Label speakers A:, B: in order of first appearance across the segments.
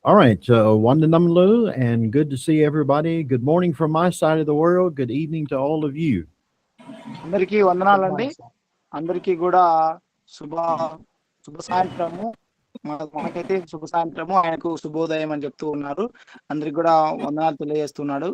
A: All right, Wandanamalu, and good to see everybody. Good morning from my side of the world. Good evening to all of you.
B: అందరికీ
C: Good
B: వందనాలండి.
C: morning, sir.
B: అందరికీ కూడా శుభ శుభ సాయంత్రము. మనకైతే శుభ సాయంత్రము, ఆయనకు శుభోదయం అని చెప్తూ ఉన్నారు. అందరికి కూడా వందనాలు తెలియజేస్తున్నాడు.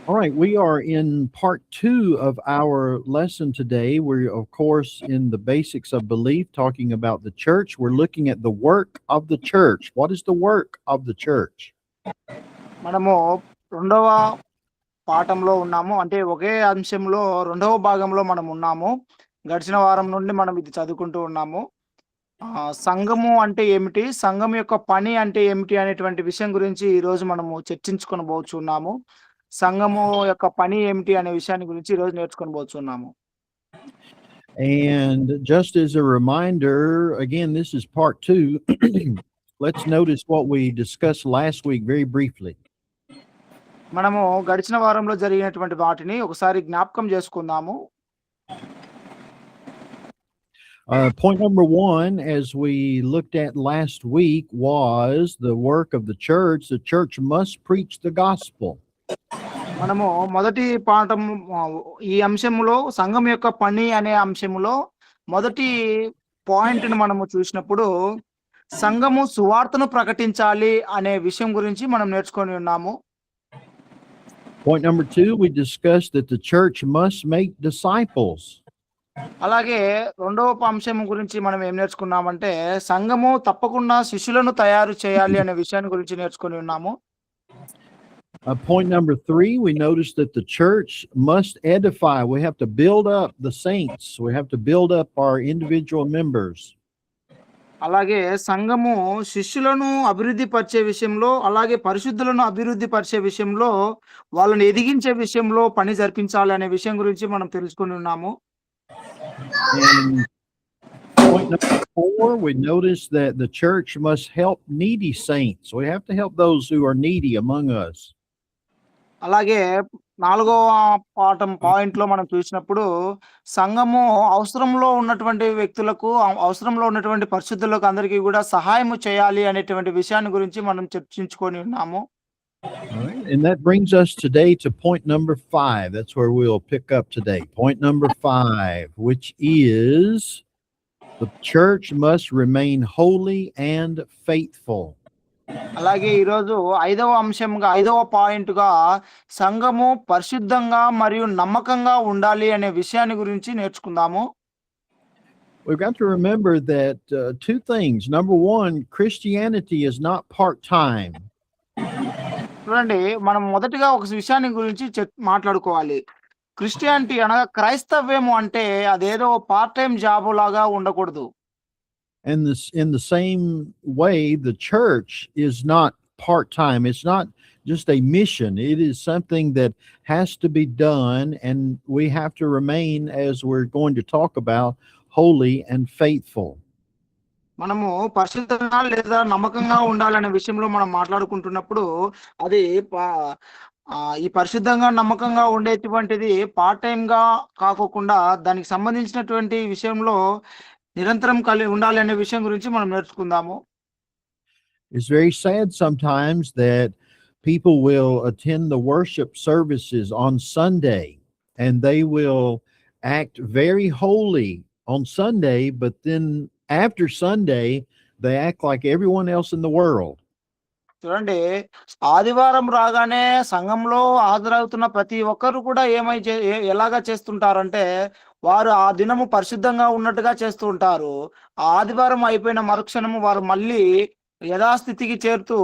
A: All right, we are in part two of our lesson today. We're, of course, in the basics of belief, talking about the church. We're looking at the work of the church. What is the work of the church?
B: మనము రెండవ పాఠంలో ఉన్నాము. అంటే ఒకే అంశంలో రెండవ భాగంలో మనం ఉన్నాము. గడిచిన వారం నుండి మనం ఇది చదువుకుంటూ ఉన్నాము. సంఘము అంటే ఏమిటి, సంఘం యొక్క పని అంటే ఏమిటి అనేటువంటి విషయం గురించి ఈరోజు మనము చర్చించుకొనబోచున్నాము. సంఘము యొక్క పని ఏమిటి అనే విషయాన్ని గురించి ఈరోజు నేర్చుకొనబోచున్నాము.
A: And just as a reminder, again, this is part two. Let's notice what we discussed last week very briefly.
B: మనము గడిచిన వారంలో జరిగినటువంటి వాటిని ఒకసారి జ్ఞాపకం చేసుకుందాము.
A: Point number one, as we looked at last week, was the work of the church. The church must preach the gospel.
B: మనము మొదటి పాఠం ఈ అంశంలో సంఘం యొక్క పని అనే అంశంలో మొదటి పాయింట్ ని మనము చూసినప్పుడు సంఘము సువార్తను ప్రకటించాలి అనే విషయం గురించి మనం నేర్చుకొని ఉన్నాము.
A: Point number two, we discussed that the church must make disciples.
B: అలాగే రెండవ అంశం గురించి మనం ఏం నేర్చుకున్నామంటే సంఘము తప్పకుండా శిష్యులను తయారు చేయాలి అనే విషయాన్ని గురించి నేర్చుకొని ఉన్నాము.
A: Point number three, we noticed that the church must edify. We have to build up the saints. We have to build up our individual members.
B: అలాగే సంఘము శిష్యులను అభివృద్ధి పరిచే విషయంలో, అలాగే పరిశుద్ధులను అభివృద్ధి పరిచే విషయంలో, వాళ్ళని ఎదిగించే విషయంలో పని జరిపించాలి అనే విషయం గురించి మనం తెలుసుకొని ఉన్నాము.
A: And point number four, we noticed that the church must help needy saints. We have to help those who are needy among us.
B: అలాగే నాలుగవ పాయింట్ లో మనం చూసినప్పుడు సంఘము అవసరంలో ఉన్నటువంటి వ్యక్తులకు, అవసరంలో ఉన్నటువంటి పరిశుద్ధులకు అందరికీ కూడా సహాయం చేయాలి అనేటువంటి విషయాన్ని గురించి మనం చర్చించుకొని ఉన్నాము.
A: All right. And that brings us today to point number five. That's where we'll pick up today. Point number five, which is the church must remain holy and faithful.
B: అలాగే ఈరోజు ఐదవ పాయింట్ గా సంఘము పరిశుద్ధంగా మరియు నమ్మకంగా ఉండాలి అనే విషయాన్ని గురించి నేర్చుకుందాము.
A: We've got to remember that two things. Number one, Christianity is not part-time.
B: చూడండి, మనం మొదటిగా ఒక విషయాన్ని గురించి మాట్లాడుకోవాలి. క్రిస్టియానిటీ అనగా క్రైస్తవ్యము అంటే అదేదో పార్ట్ టైం జాబ్ లాగా ఉండకూడదు.
A: And this, in the same way, the church is not part-time. It's not just a mission. It is something that has to be done, and we have to remain, as we're going to talk about, holy and faithful.
B: మనము పరిశుద్ధంగా లేదా నమ్మకంగా ఉండాలనే విషయంలో మనం మాట్లాడుకుంటున్నప్పుడు అది ఈ పరిశుద్ధంగా నమ్మకంగా ఉండేటువంటిది పార్ట్ టైం గా కాకోకుండా దానికి సంబంధించినటువంటి విషయంలో నిరంతరం కలిగి ఉండాలి అనే విషయం గురించి మనం నేర్చుకుందాము.
A: It's very sad sometimes that people will attend the worship services on Sunday and they will act very holy on Sunday, but then after Sunday they act like everyone else in the world.
B: చూడండి, ఆదివారం రాగానే సంఘంలో హాజరవుతున్న ప్రతి ఒక్కరు కూడా ఎలాగా చేస్తుంటారంటే వారు ఆ దినము పరిశుద్ధంగా ఉన్నట్టుగా చేస్తూ ఉంటారు. ఆ ఆదివారం అయిపోయిన మరుక్షణము వారు మళ్ళీ యథాస్థితికి చేరుతూ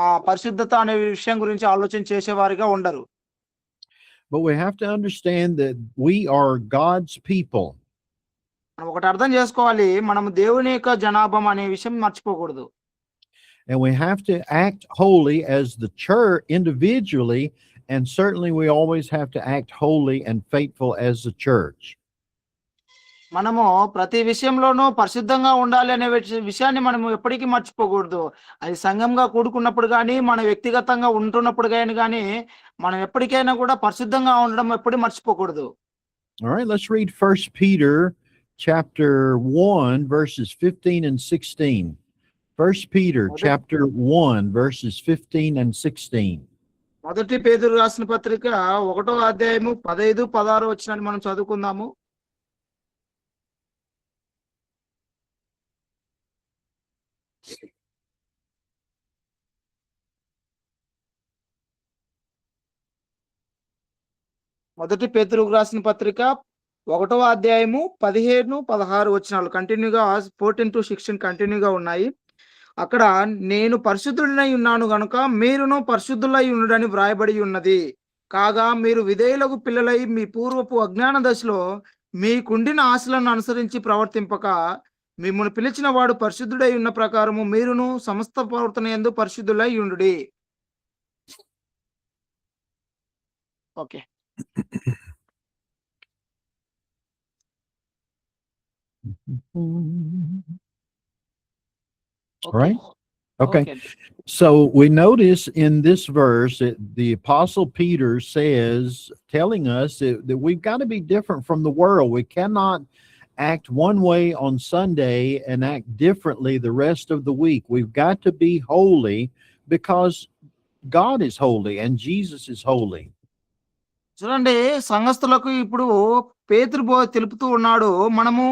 B: ఆ పరిశుద్ధత అనే విషయం గురించి ఆలోచన చేసేవారిగా ఉండరు.
A: But we have to understand that we are God's people.
B: మనం ఒకటి అర్థం చేసుకోవాలి, మనం దేవుని యొక్క జనాభం అనే విషయం మర్చిపోకూడదు.
A: And we have to act holy as the church individually, and certainly we always have to act holy and faithful as the church.
B: మనము ప్రతి విషయంలోనూ పరిశుద్ధంగా ఉండాలి అనే విషయాన్ని మనము ఎప్పటికీ మర్చిపోకూడదు. అది సంఘంగా కూడుకున్నప్పుడు కానీ, మన వ్యక్తిగతంగా ఉంటున్నప్పుడు కానీ మనం ఎప్పటికైనా కూడా పరిశుద్ధంగా ఉండడం ఎప్పుడూ మర్చిపోకూడదు.
A: All right, let's read 1 Peter chapter 1 verses 15 and 16. First Peter
B: మొదటి
A: chapter 1, verses 15 and 16.
B: మొదటి పేతురు రాసిన పత్రిక 1వ అధ్యాయము 15, 16 వచనాన్ని మనం చదువుకుందాము. మొదటి పేతురుకు రాసిన పత్రిక 1వ అధ్యాయము 15, 16 వచనాలు కంటిన్యూగా 14-16 కంటిన్యూగా ఉన్నాయి. అక్కడ నేను పరిశుద్ధుడినై ఉన్నాను గనుక మీరును పరిశుద్ధులై ఉండుడని వ్రాయబడి ఉన్నది. కాగా మీరు విధేయులకు పిల్లలై మీ పూర్వపు అజ్ఞాన దశలో మీకుండిన ఆశలను అనుసరించి ప్రవర్తింపక మిమ్మల్ని పిలిచిన వాడు పరిశుద్ధుడై ఉన్న ప్రకారము మీరును సమస్త ప్రవర్తన యందు పరిశుద్ధులై ఉండుడి. Okay.
A: All right. Okay.
B: Okay.
A: So we notice in this verse that the Apostle Peter says, telling us that we've got to be different from the world. We cannot act one way on Sunday and act differently the rest of the week. We've got to be holy because God is holy and Jesus is holy.
B: చూడండి, సంఘస్థులకు ఇప్పుడు పేతురు తెలుపుతూ ఉన్నాడు. మనము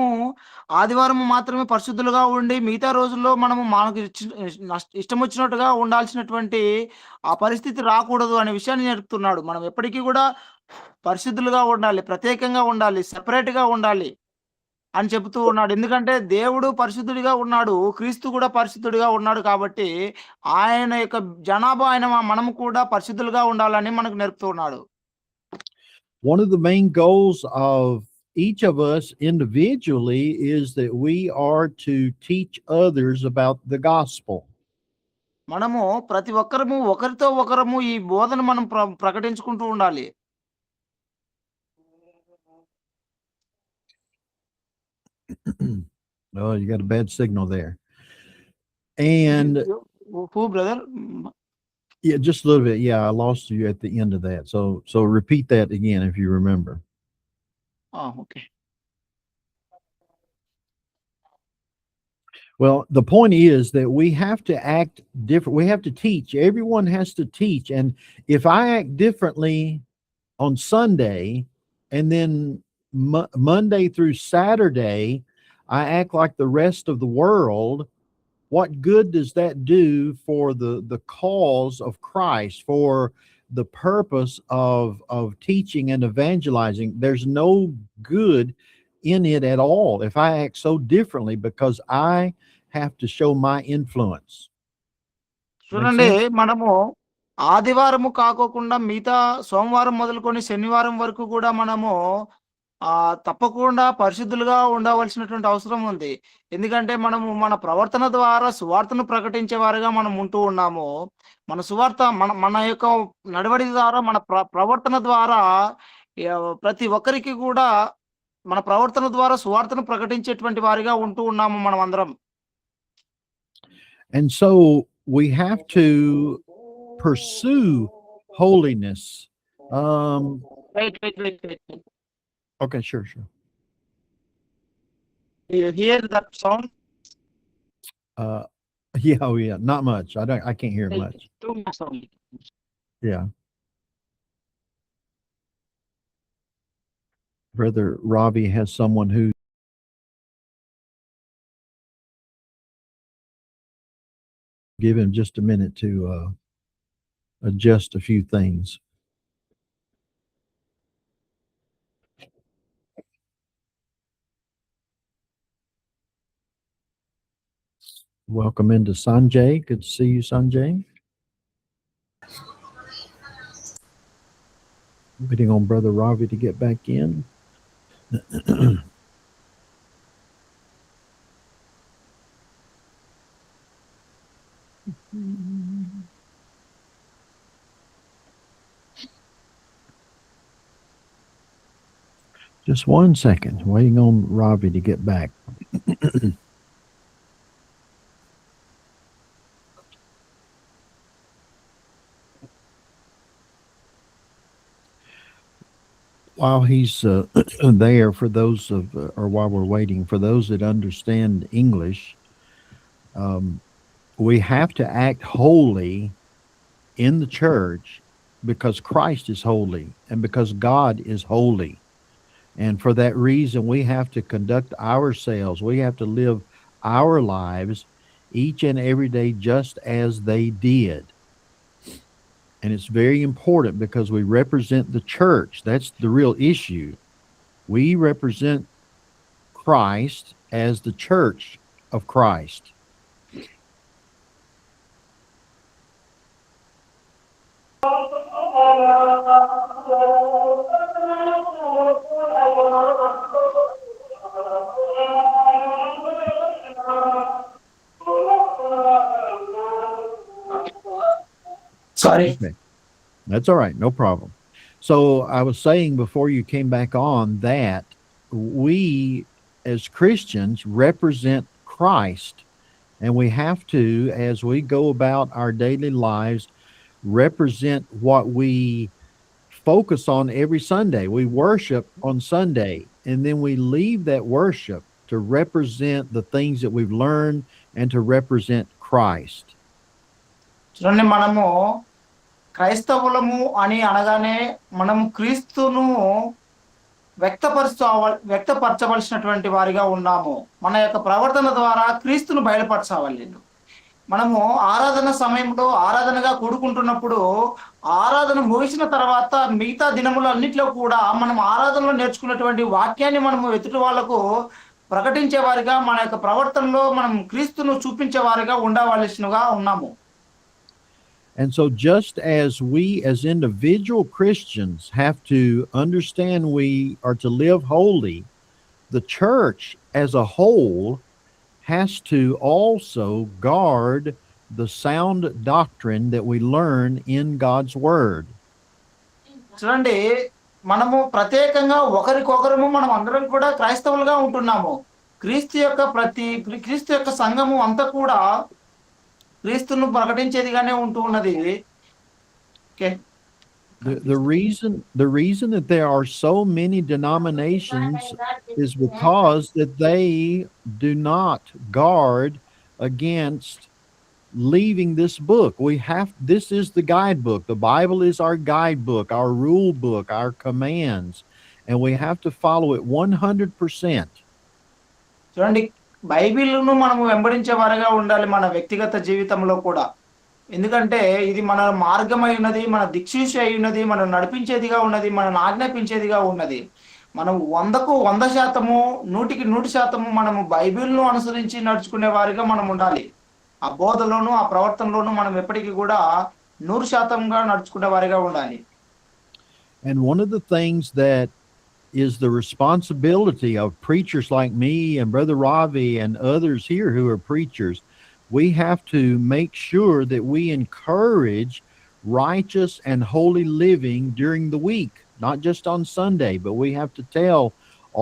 B: ఆదివారం మాత్రమే పరిశుద్ధులుగా ఉండి మిగతా రోజుల్లో మనము మనకు ఇష్టం వచ్చినట్టుగా ఉండాల్సినటువంటి ఆ పరిస్థితి రాకూడదు అనే విషయాన్ని నేర్పుతున్నాడు. మనం ఎప్పటికీ కూడా పరిశుద్ధులుగా ఉండాలి, ప్రత్యేకంగా ఉండాలి, సెపరేట్‌గా ఉండాలి అని చెబుతూ ఉన్నాడు. ఎందుకంటే దేవుడు పరిశుద్ధుడిగా ఉన్నాడు. క్రీస్తు కూడా పరిశుద్ధుడిగా ఉన్నాడు కాబట్టి ఆయన యొక్క జనాభా మనము కూడా పరిశుద్ధులుగా ఉండాలని మనకు నేర్పుతూ ఉన్నాడు.
A: One of the main goals of each of us individually is that we are to teach others about the gospel.
B: మనము ప్రతి ఒక్కరము ఒకరితో ఒకరము ఈ బోధన మనం ప్రకటించుకుంటూ ఉండాలి.
A: Oh, you got a bad signal there. And
B: Who, brother?
A: yeah, just a little bit. Yeah, I lost you at the end of that. So repeat that again if you remember.
B: Okay.
A: Well, the point is that we have to act different. We have to teach. Everyone has to teach. And if I act differently on Sunday and then Monday through Saturday, I act like the rest of the world, what good does that do for the cause of Christ, for the purpose of teaching and evangelizing? There's no good in it at all if I act so differently because I have to show my influence.
B: చూడండి, మనము ఆదివారము కాకోకుండా మిగతా సోమవారం మొదలుకొని శనివారం వరకు కూడా మనము తప్పకుండా పరిశుద్ధులుగా ఉండవలసినటువంటి అవసరం ఉంది. ఎందుకంటే మనము మన ప్రవర్తన ద్వారా సువార్తను ప్రకటించే వారిగా మనం ఉంటూ ఉన్నాము. మన సువార్త మన యొక్క నడవడి ద్వారా మన ప్రవర్తన ద్వారా ప్రతి ఒక్కరికి కూడా మన ప్రవర్తన ద్వారా సువార్తను ప్రకటించేటువంటి వారిగా ఉంటూ ఉన్నాము మనం అందరం.
A: And so we have to pursue holiness.
B: Wait.
A: Okay, sure.
B: You hear that sound?
A: Yeah, oh yeah, not much. I can't hear much.
B: Too much sound.
A: Yeah. Brother Ravi has someone who give him just a minute to adjust a few things. Welcome into Sanjay. Good to see you, Sanjay. Waiting on Brother Ravi to get back in. Just 1 second. Waiting on Ravi to get back. While he's there, for those or while we're waiting, for those that understand English, we have to act holy in the church because Christ is holy and because God is holy. And for that reason, we have to conduct ourselves. We have to live our lives each and every day just as they did. And it's very important because we represent the church. That's the real issue. We represent Christ as the church of Christ.
B: Sorry.
A: Okay. That's all right. No problem. So I was saying before you came back on that we as Christians represent Christ, and we have to, as we go about our daily lives, represent what we focus on every Sunday. We worship on Sunday, and then we leave that worship to represent the things that we've learned and to represent Christ.
B: చూడండి, మనము క్రైస్తవులము అని అనగానే మనము క్రీస్తును వ్యక్తపరచవలసినటువంటి వారిగా ఉన్నాము. మన యొక్క ప్రవర్తన ద్వారా క్రీస్తును బయలుపరచాలి. మనము ఆరాధన సమయంలో ఆరాధనగా కూడుకుంటున్నప్పుడు ఆరాధన ముగిసిన తర్వాత మిగతా దినములన్నిటిలో కూడా మనం ఆరాధనలో నేర్చుకున్నటువంటి వాక్యాన్ని మనము ఎదుటి వాళ్ళకు ప్రకటించే వారిగా, మన యొక్క ప్రవర్తనలో మనం క్రీస్తును చూపించే వారిగా ఉండవలసినగా ఉన్నాము.
A: And so just as we as individual Christians have to understand we are to live holy, the church as a whole has to also guard the sound doctrine that we learn in God's word.
B: చూడండి, మనము ప్రత్యేకంగా ఒకరికొకరము మనం అందరం కూడా క్రైస్తవులుగా ఉంటున్నాము. క్రీస్తు యొక్క సంఘము అంతా కూడా క్రీస్తును ప్రకటించేదిగానే ఉంటూ ఉన్నది. Okay.
A: The reason that there are so many denominations is because that they do not guard against leaving this book. This is the guidebook. The Bible is our guidebook, our rule book, our commands, and we have to follow it 100%.
B: చూడండి, బైబిల్ను మనము వెంబడించే వారిగా ఉండాలి మన వ్యక్తిగత జీవితంలో కూడా. ఎందుకంటే ఇది మన మార్గమై ఉన్నది, మన దిక్సూచి అయి ఉన్నది, మనం నడిపించేదిగా ఉన్నది, మనం ఆజ్ఞాపించేదిగా ఉన్నది. మనం 100కు 100%, 100కి 100% మనము బైబిల్ను అనుసరించి నడుచుకునే వారిగా మనం ఉండాలి. ఆ బోధలోను ఆ ప్రవర్తనలోను మనం ఎప్పటికీ కూడా 100%గా నడుచుకునే వారిగా ఉండాలి.
A: And one of the things that is the responsibility of preachers like me and Brother Ravi and others here who are preachers, we have to make sure that we encourage righteous and holy living during the week, not just on Sunday, but we have to tell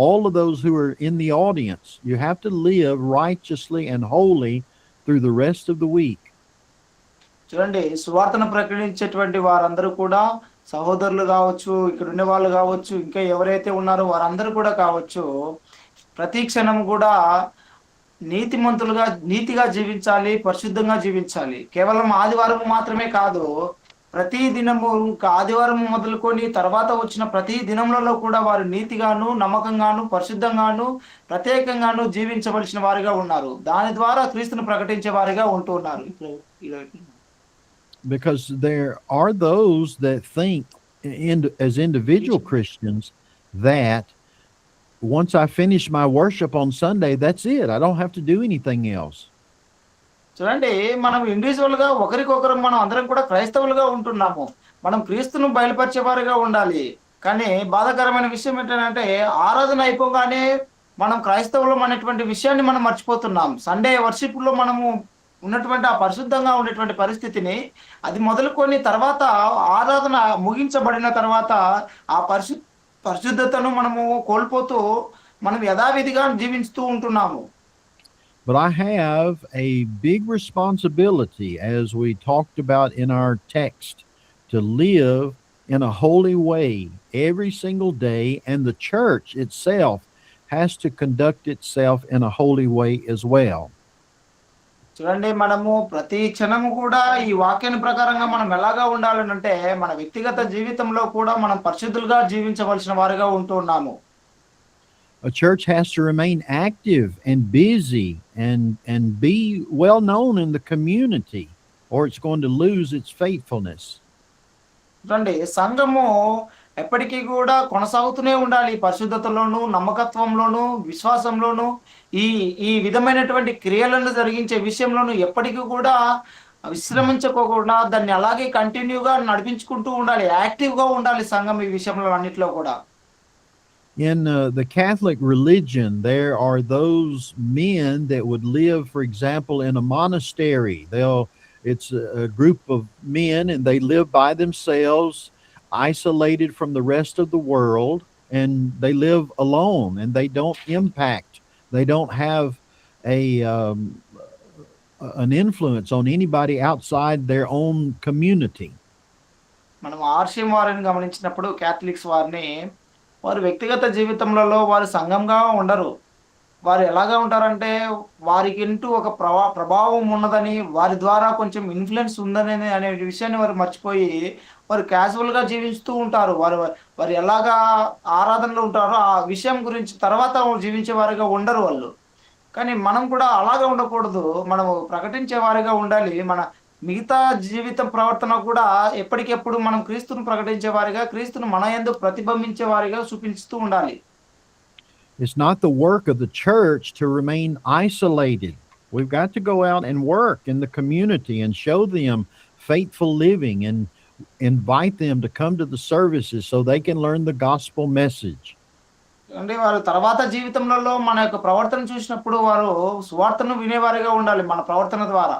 A: all of those who are in the audience, you have to live righteously and holy through the rest of the week.
B: చూడండి, సువార్తను ప్రకటించేటువంటి వారందరూ కూడా సహోదరులు కావచ్చు, ఇక్కడ ఉండే వాళ్ళు కావచ్చు, ఇంకా ఎవరైతే ఉన్నారో వారందరూ కూడా కావచ్చు, ప్రతి క్షణం కూడా నీతిగా జీవించాలి, పరిశుద్ధంగా జీవించాలి. కేవలం ఆదివారం మాత్రమే కాదు, ప్రతి దినము ఆదివారం మొదలుకొని తర్వాత వచ్చిన ప్రతి దినములలో కూడా వారు నీతిగాను, నమ్మకంగాను, పరిశుద్ధంగాను, ప్రత్యేకంగాను జీవించవలసిన వారిగా ఉన్నారు. దాని ద్వారా క్రీస్తును ప్రకటించే వారిగా ఉంటూ ఉన్నారు.
A: Because there are those that think as individual Christians that once I finish my worship on Sunday, that's it. I don't have to do anything else.
B: చూడండి, మనం ఇండివిజువల్ గా ఒకరికొకరు మనం అందరం కూడా క్రైస్తవులుగా ఉంటున్నాము. మనం క్రీస్తును బయలుపరిచేవారుగా ఉండాలి. కానీ బాధాకరమైన విషయం ఏంటంటే ఆరాధన అయిపోగానే మనం క్రైస్తవులం అనేటువంటి విషయాన్ని మనం మర్చిపోతున్నాం. సండే వర్షిప్ లో మనము ఉన్నటువంటి ఆ పరిశుద్ధంగా ఉండేటువంటి పరిస్థితిని అది మొదలుకొని తర్వాత ఆరాధన ముగించబడిన తర్వాత ఆ పరిశుద్ధతను మనము కోల్పోతూ మనం యథావిధిగా జీవిస్తూ ఉంటున్నాము.
A: But I have a big responsibility, as we talked about in our text, to live in a holy way every single day, and the church itself has to conduct itself in a holy way as well.
B: చూడండి మనము ప్రతి క్షణము కూడా ఈ వాక్యాన్ని ప్రకారంగా మనం ఎలాగా ఉండాలనంటే మన వ్యక్తిగత జీవితంలో కూడా మనం పరిశుద్ధులుగా జీవించవలసిన వారిగా ఉంటూ ఉన్నాము.
A: A church has to remain active and busy and be well known in the community, or it's going to lose its faithfulness.
B: చూడండి సంఘము ఎప్పటికీ కూడా కొనసాగుతూనే ఉండాలి. పరిశుద్ధతలోను, నమ్మకత్వంలోను, విశ్వాసంలోను ఈ ఈ విధమైనటువంటి క్రియలను జరిగించే విషయంలోను ఎప్పటికీ కూడా విశ్రమించుకోకుండా దాన్ని అలాగే కంటిన్యూగా నడిపించుకుంటూ ఉండాలి. యాక్టివ్‌గా ఉండాలి సంఘం ఈ విషయంలో అన్నిట్లో కూడా.
A: In the Catholic religion, there are those men that would live, for example, in a monastery. It's a group of men and they live by themselves, isolated from the rest of the world, and they live alone and they don't impact. They don't have a an influence on anybody outside their own community.
B: మనం ఆర్షియం వారిని గమనించినప్పుడు Catholics వారిని వారు వ్యక్తిగత జీవితంలో వారు సంఘంగా ఉండరు. వారు ఎలాగా ఉంటారంటే వారికంటూ ఒక ప్రభావం ఉన్నదని, వారి ద్వారా కొంచెం ఇన్‌ఫ్లూయెన్స్ ఉందని అనే విషయాన్ని వారు మర్చిపోయి వారు క్యాజువల్‌గా జీవిస్తూ ఉంటారు. వారు వారు ఎలాగా ఆరాధనలో ఉంటారో ఆ విషయం గురించి తర్వాత జీవించే వారిగా ఉండరు వాళ్ళు. కానీ మనం కూడా అలాగా ఉండకూడదు. మనము ప్రకటించే వారిగా ఉండాలి. మన మిగతా జీవిత ప్రవర్తన కూడా ఎప్పటికెప్పుడు మనం క్రీస్తును ప్రకటించే వారిగా, క్రీస్తును మన యందు ప్రతిబింబించే వారిగా చూపిస్తూ ఉండాలి.
A: It's not the work of the church to remain isolated. We've got to go out and work in the community and show them faithful living and invite them to come to the services so they can learn the gospel message.
B: అంటే వారు తర్వాత జీవితంలో మన యొక్క ప్రవర్తన చూసినప్పుడు వారు సువార్తను వినేవారిగా ఉండాలి మన ప్రవర్తన ద్వారా.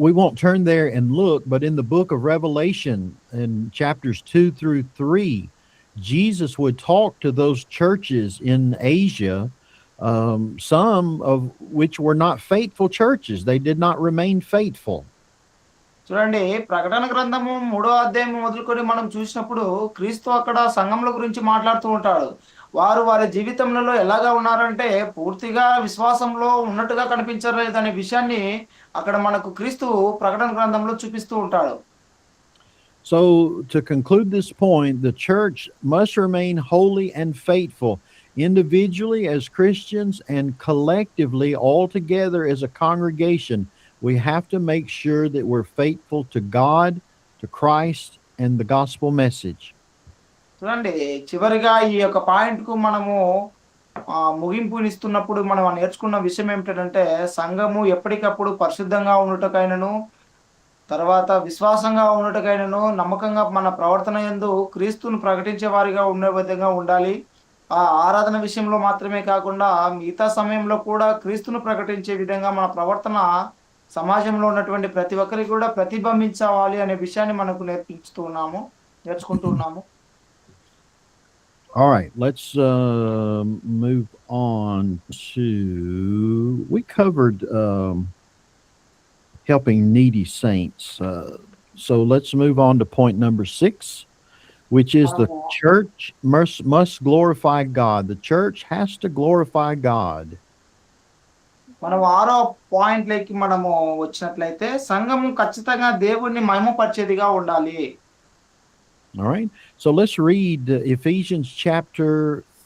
A: We won't turn there and look, but in the book of Revelation, in chapters 2 through 3, Jesus would talk to those churches in Asia, some of which were not faithful churches. They did not remain faithful.
B: చూడండి ప్రకటన గ్రంథము 3వ అధ్యాయం మొదలుకొని మనం చూసినప్పుడు క్రీస్తు అక్కడ సంఘముల గురించి మాట్లాడుతూ ఉంటాడు. వారు వారి జీవితంలో ఎలాగా ఉన్నారంటే పూర్తిగా విశ్వాసంలో ఉన్నట్టుగా కనిపించలేదనే విషయాన్ని అక్కడ మనకు క్రీస్తు ప్రకటన గ్రంథంలో చూపిస్తూ ఉంటాడు.
A: So to conclude this point, the church must remain holy and faithful, individually as Christians and collectively all together as a congregation. We have to make sure that we're faithful to God, to Christ, and the gospel message.
B: చూడండి చివరిగా ఈ యొక్క పాయింట్‌కు మనము ముగింపునిస్తున్నప్పుడు మనం నేర్చుకున్న విషయం ఏమిటంటే సంఘము ఎప్పటికప్పుడు పరిశుద్ధంగా ఉండుటకైనను, తర్వాత విశ్వాసంగా ఉండుటకైనను, నమ్మకంగా మన ప్రవర్తన యందు క్రీస్తును ప్రకటించే వారిగా ఉండే విధంగా ఉండాలి. ఆ ఆరాధన విషయంలో మాత్రమే కాకుండా మిగతా సమయంలో కూడా క్రీస్తును ప్రకటించే విధంగా మన ప్రవర్తన సమాజంలో ఉన్నటువంటి ప్రతి ఒక్కరికి కూడా ప్రతిబింబించాలి అనే విషయాన్ని మనకు నేర్చుకుంటూ ఉన్నాము.
A: All right, let's move on to. We covered helping needy saints. So let's move on to point number 6, which is the church must glorify God. The church has to glorify God.
B: మనం 6వ పాయింట్‌లోకి మనము వచ్చినట్లయితే సంఘము ఖచ్చితంగా దేవుణ్ణి మహిమపరిచేదిగా ఉండాలి.
A: All right. So let's read Ephesians chapter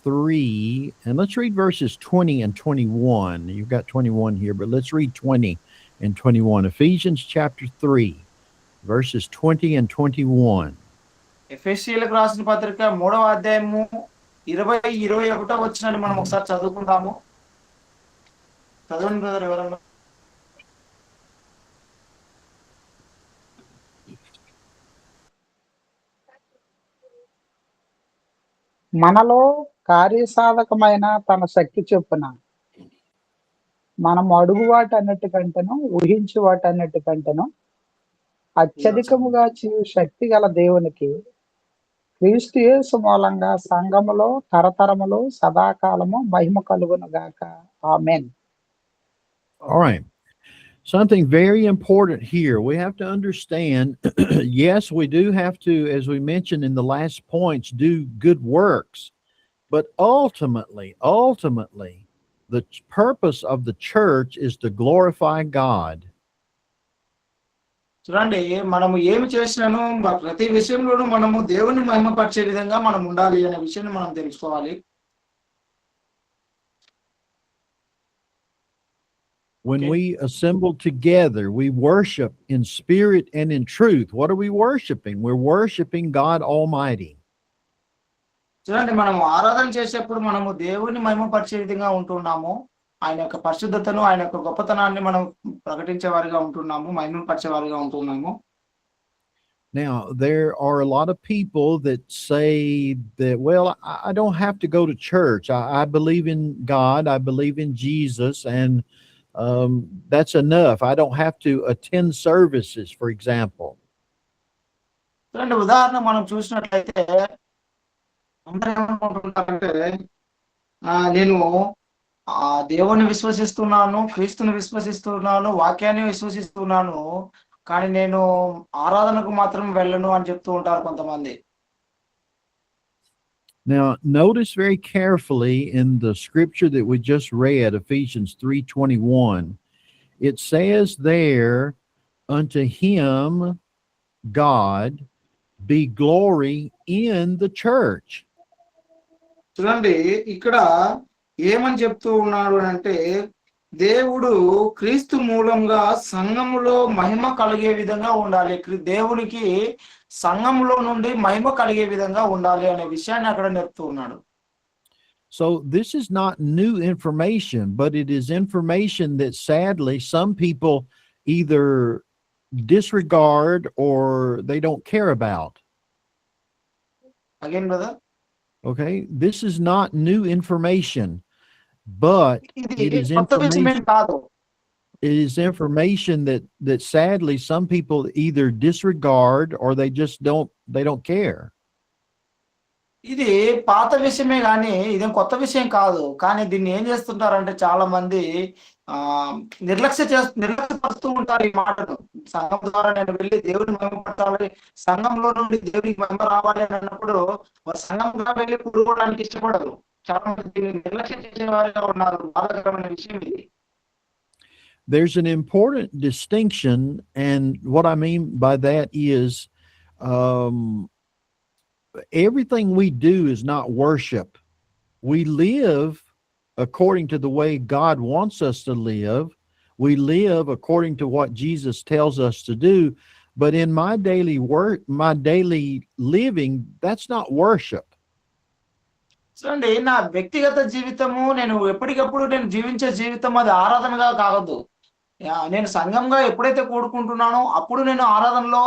A: 3 and let's read verses 20 and 21. You've got 21 here, but let's read 20 and 21. Ephesians chapter 3 verses 20 and 21.
B: ఎఫెసీయులకు రాసిన పత్రిక 3వ అధ్యాయము 20, 21 వచనాన్ని మనం ఒకసారి చదువుకుందాము. చదవండి బ్రదర్ ఎవరన్నా.
C: మనలో కార్యసాధకమైన తన శక్తి చొప్పున మనం అడుగు వాటన్నిటికంటేను ఊహించు వాటన్నిటికంటేను అత్యధికముగా చేయు శక్తి గల దేవునికి క్రీస్తు యేసు మూలంగా సంఘములో తరతరములు సదాకాలము మహిమ కలుగును గాక. ఆమేన్.
A: All right. Something very important here. We have to understand, yes, we do have to, as we mentioned in the last points, do good works. But ultimately, The purpose of the church is to glorify God.
B: చూడండి, మనము ఏమి చేసినాను ప్రతి విషయంలోనూ మనము దేవుని మహిమపరిచే విధంగా మనం ఉండాలి అనే విషయాన్ని మనం తెలుసుకోవాలి.
A: When
B: Okay.
A: we assemble together, we worship in spirit and in truth. What are we worshiping? We're worshiping God Almighty.
B: చూడండి, మనము ఆరాధన చేసేప్పుడు మనము దేవుని మహిమపరిచే విధంగా ఉంటున్నాము. ఆయన యొక్క పరిశుద్ధతను, ఆయన యొక్క గొప్పతనాన్ని మనం ప్రకటించే వారిగా ఉంటున్నాము, మహిమపరిచే వారిగా ఉంటున్నాము.
A: Now, there are a lot of people that say that, well, I don't have to go to church. I believe in God. I believe in Jesus. And that's enough. I don't have to attend services, for example.
B: చూడండి, ఉదాహరణ మనం చూసినట్లయితే అందరూ ఏమనుకుంటున్నారంటే, నేను దేవుణ్ణి విశ్వసిస్తున్నాను, క్రీస్తుని విశ్వసిస్తున్నాను, వాక్యాన్ని విశ్వసిస్తున్నాను, కానీ నేను ఆరాధనకు మాత్రం వెళ్ళను అని చెప్తూ ఉంటారు కొంతమంది.
A: Now, notice very carefully in the scripture that we just read, Ephesians 3:21, it says there, unto him, God, be glory in the church.
B: చూడండి, ఇక్కడ ఏమని చెప్తూ ఉన్నాడు అంటే, దేవుడు క్రీస్తు మూలంగా సంఘములో మహిమ కలిగే విధంగా ఉండాలి, దేవునికి సంఘములో నుండి మహిమ కలిగే విధంగా ఉండాలి అనే విషయాన్ని అక్కడ చెప్తూ ఉన్నాడు.
A: So this is not new information, but it is information that sadly some people either disregard or they don't care about.
B: Again, brother.
A: Okay, this is not new information, but it is information that sadly some people either disregard or they just don't care.
B: ఇది పాత విషయమే కానీ ఇదేం కొత్త విషయం కాదు. కానీ దీన్ని ఏం చేస్తుంటారంటే చాలా మంది నిర్లక్ష్యపరుస్తూ ఉంటారు ఈ మాటను. సంఘం ద్వారా నేను వెళ్ళి దేవుని మహిమపరచాలి, సంఘంలో నుండి దేవునికి మహిమ రావాలి అని అన్నప్పుడు వారు సంఘంగా వెళ్ళి కూడుకోవడానికి ఇష్టపడరు. చాలా మంది దీన్ని నిర్లక్ష్యం చేసే వారిగా ఉన్నారు. బాధాకరమైన విషయం ఇది.
A: There's an important distinction, and what I mean by that is everything we do is not worship. We live according to the way God wants us to live. We live according to what Jesus tells us to do. But in my daily work, my daily living, that's not worship.
B: చూడండి, నా వ్యక్తిగత జీవితము నేను ఎప్పటికప్పుడు నేను జీవించే జీవితం అది ఆరాధనగా కాదు. నేను సంఘంగా ఎప్పుడైతే కూడుకుంటున్నానో అప్పుడు నేను ఆరాధనలో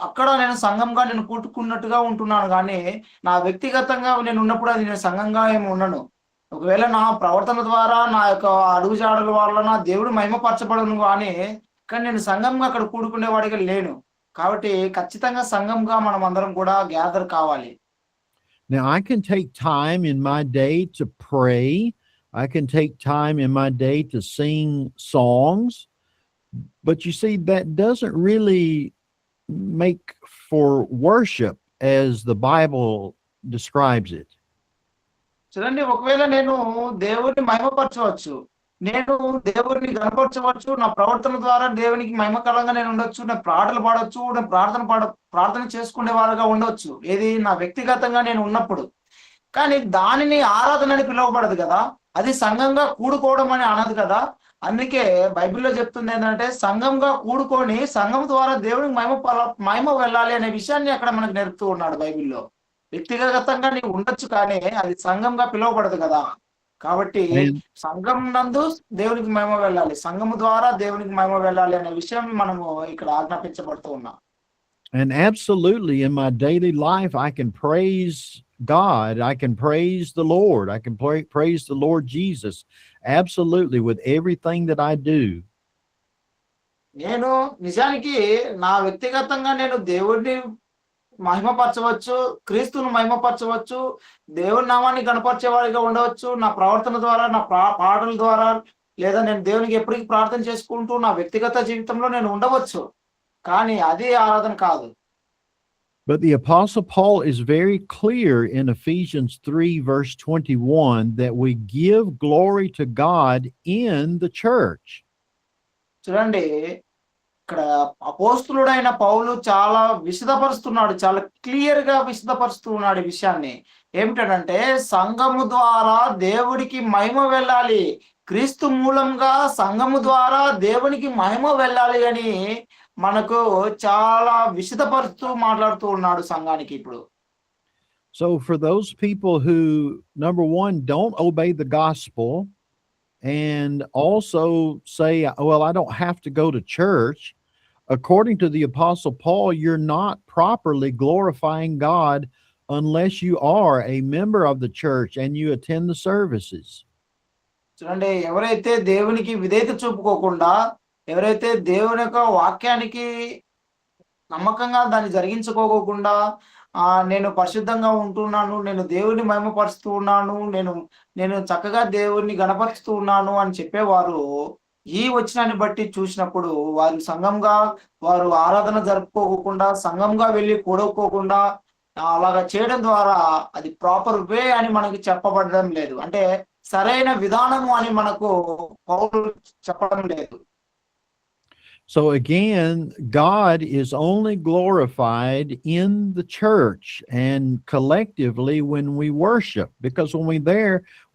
B: అక్కడ నేను సంఘంగా నేను కూడుకున్నట్టుగా ఉంటున్నాను. కానీ నా వ్యక్తిగతంగా నేను ఉన్నప్పుడు అది నేను సంఘంగా ఏమి ఉండను. ఒకవేళ నా ప్రవర్తన ద్వారా నా యొక్క అడుగుజాడల వల్ల నా దేవుడు మహిమపరచబడను, కానీ నేను సంఘంగా అక్కడ కూడుకునేవాడిగా లేను. కాబట్టి ఖచ్చితంగా సంఘంగా మనం అందరం కూడా గ్యాదర్ కావాలి.
A: Now, I can take time in my day to pray. I can take time in my day to sing songs. But you see, that doesn't really make for worship as the Bible describes it.
B: చూడండి, ఒకవేళ నేను దేవుడిని మహిమపరచవచ్చు, నేను దేవుడిని కనపరచవచ్చు, నా ప్రవర్తన ద్వారా దేవునికి మహిమకరంగా నేను ఉండొచ్చు, నేను పాటలు పాడొచ్చు, నేను ప్రార్థన చేసుకునే వారుగా ఉండొచ్చు, ఏది నా వ్యక్తిగతంగా నేను ఉన్నప్పుడు. కానీ దానిని ఆరాధన అని పిలువబడదు కదా, అది సంఘంగా కూడుకోవడం అని అనదు కదా. అందుకే బైబిల్లో చెప్తుంది ఏంటంటే, సంఘంగా కూడుకొని సంఘం ద్వారా దేవునికి మహిమ వెళ్ళాలి అనే విషయాన్ని అక్కడ మనకు నేర్పుతూ ఉన్నాడు బైబిల్లో. వ్యక్తిగతంగా నీవు ఉండొచ్చు, కానీ అది సంఘంగా పిలువబడదు కదా. కాబట్టి సంఘం నందు దేవునికి మహిమ వెళ్ళాలి, సంఘము ద్వారా దేవునికి మహిమ వెళ్ళాలి అనే విషయం మనము ఇక్కడ ఆజ్ఞాపించబడుతూ ఉన్నాం.
A: And absolutely, in my daily life, I can praise God. I can praise the Lord. I can praise the Lord Jesus. Absolutely, with everything that I do.
B: నేను నిజానికి నా వ్యక్తిగతంగా నేను దేవుడిని మహిమపరచవచ్చు, క్రీస్తును మహిమపరచవచ్చు, దేవుని నామాన్ని కనపరిచేవాడిగా ఉండవచ్చు, నా ప్రవర్తన ద్వారా, నా పాటల ద్వారా, లేదా నేను దేవునికి ఎప్పటికీ ప్రార్థన చేసుకుంటూ నా వ్యక్తిగత జీవితంలో నేను ఉండవచ్చు. కానీ అది ఆరాధన కాదు.
A: But the Apostle Paul is very clear in Ephesians 3, verse 21, that we give glory to God in the church.
B: చూడండి, ఇక్కడ అపోస్తులుడైన పౌలు చాలా విశదపరుస్తున్నాడు. చాలా క్లియర్ గా విశదపరుస్తూ ఉన్నాడు ఈ విషయాన్ని. ఏమిటంటే సంఘము ద్వారా దేవుడికి మహిమ వెళ్ళాలి. క్రీస్తు మూలంగా సంఘము ద్వారా దేవునికి మహిమ వెళ్ళాలి అని మనకు చాలా విశదపరుస్తూ మాట్లాడుతూ ఉన్నాడు సంఘానికి ఇప్పుడు.
A: So for those people who, number one, don't obey the gospel and also say, well, I don't have to go to church, according to the Apostle Paul, you're not properly glorifying God unless you are a member of the church and you attend the services.
B: చూడండి, ఎవరైతే దేవునికి విధేయత చూపుకోకుండా, ఎవరైతే దేవుని యొక్క వాక్యానికి నమ్మకంగా దాన్ని జరిగించుకోకుండా, నేను పరిశుద్ధంగా ఉంటున్నాను, నేను దేవుని మహిమపరుస్తూ ఉన్నాను, నేను చక్కగా దేవుణ్ణి గణపరుస్తూ ఉన్నాను అని చెప్పేవారు ఈ వచనాన్ని బట్టి చూసినప్పుడు వారు ఆరాధన జరుపుకోకుండా, సంఘంగా వెళ్ళి కూడుకోకుండా అలాగా చేయడం ద్వారా అది ప్రాపర్ వే అని మనకి చెప్పబడడం లేదు. అంటే సరైన విధానము అని మనకు పౌలు చెప్పడం లేదు.
A: So again, God is only glorified in the church and collectively when we worship, because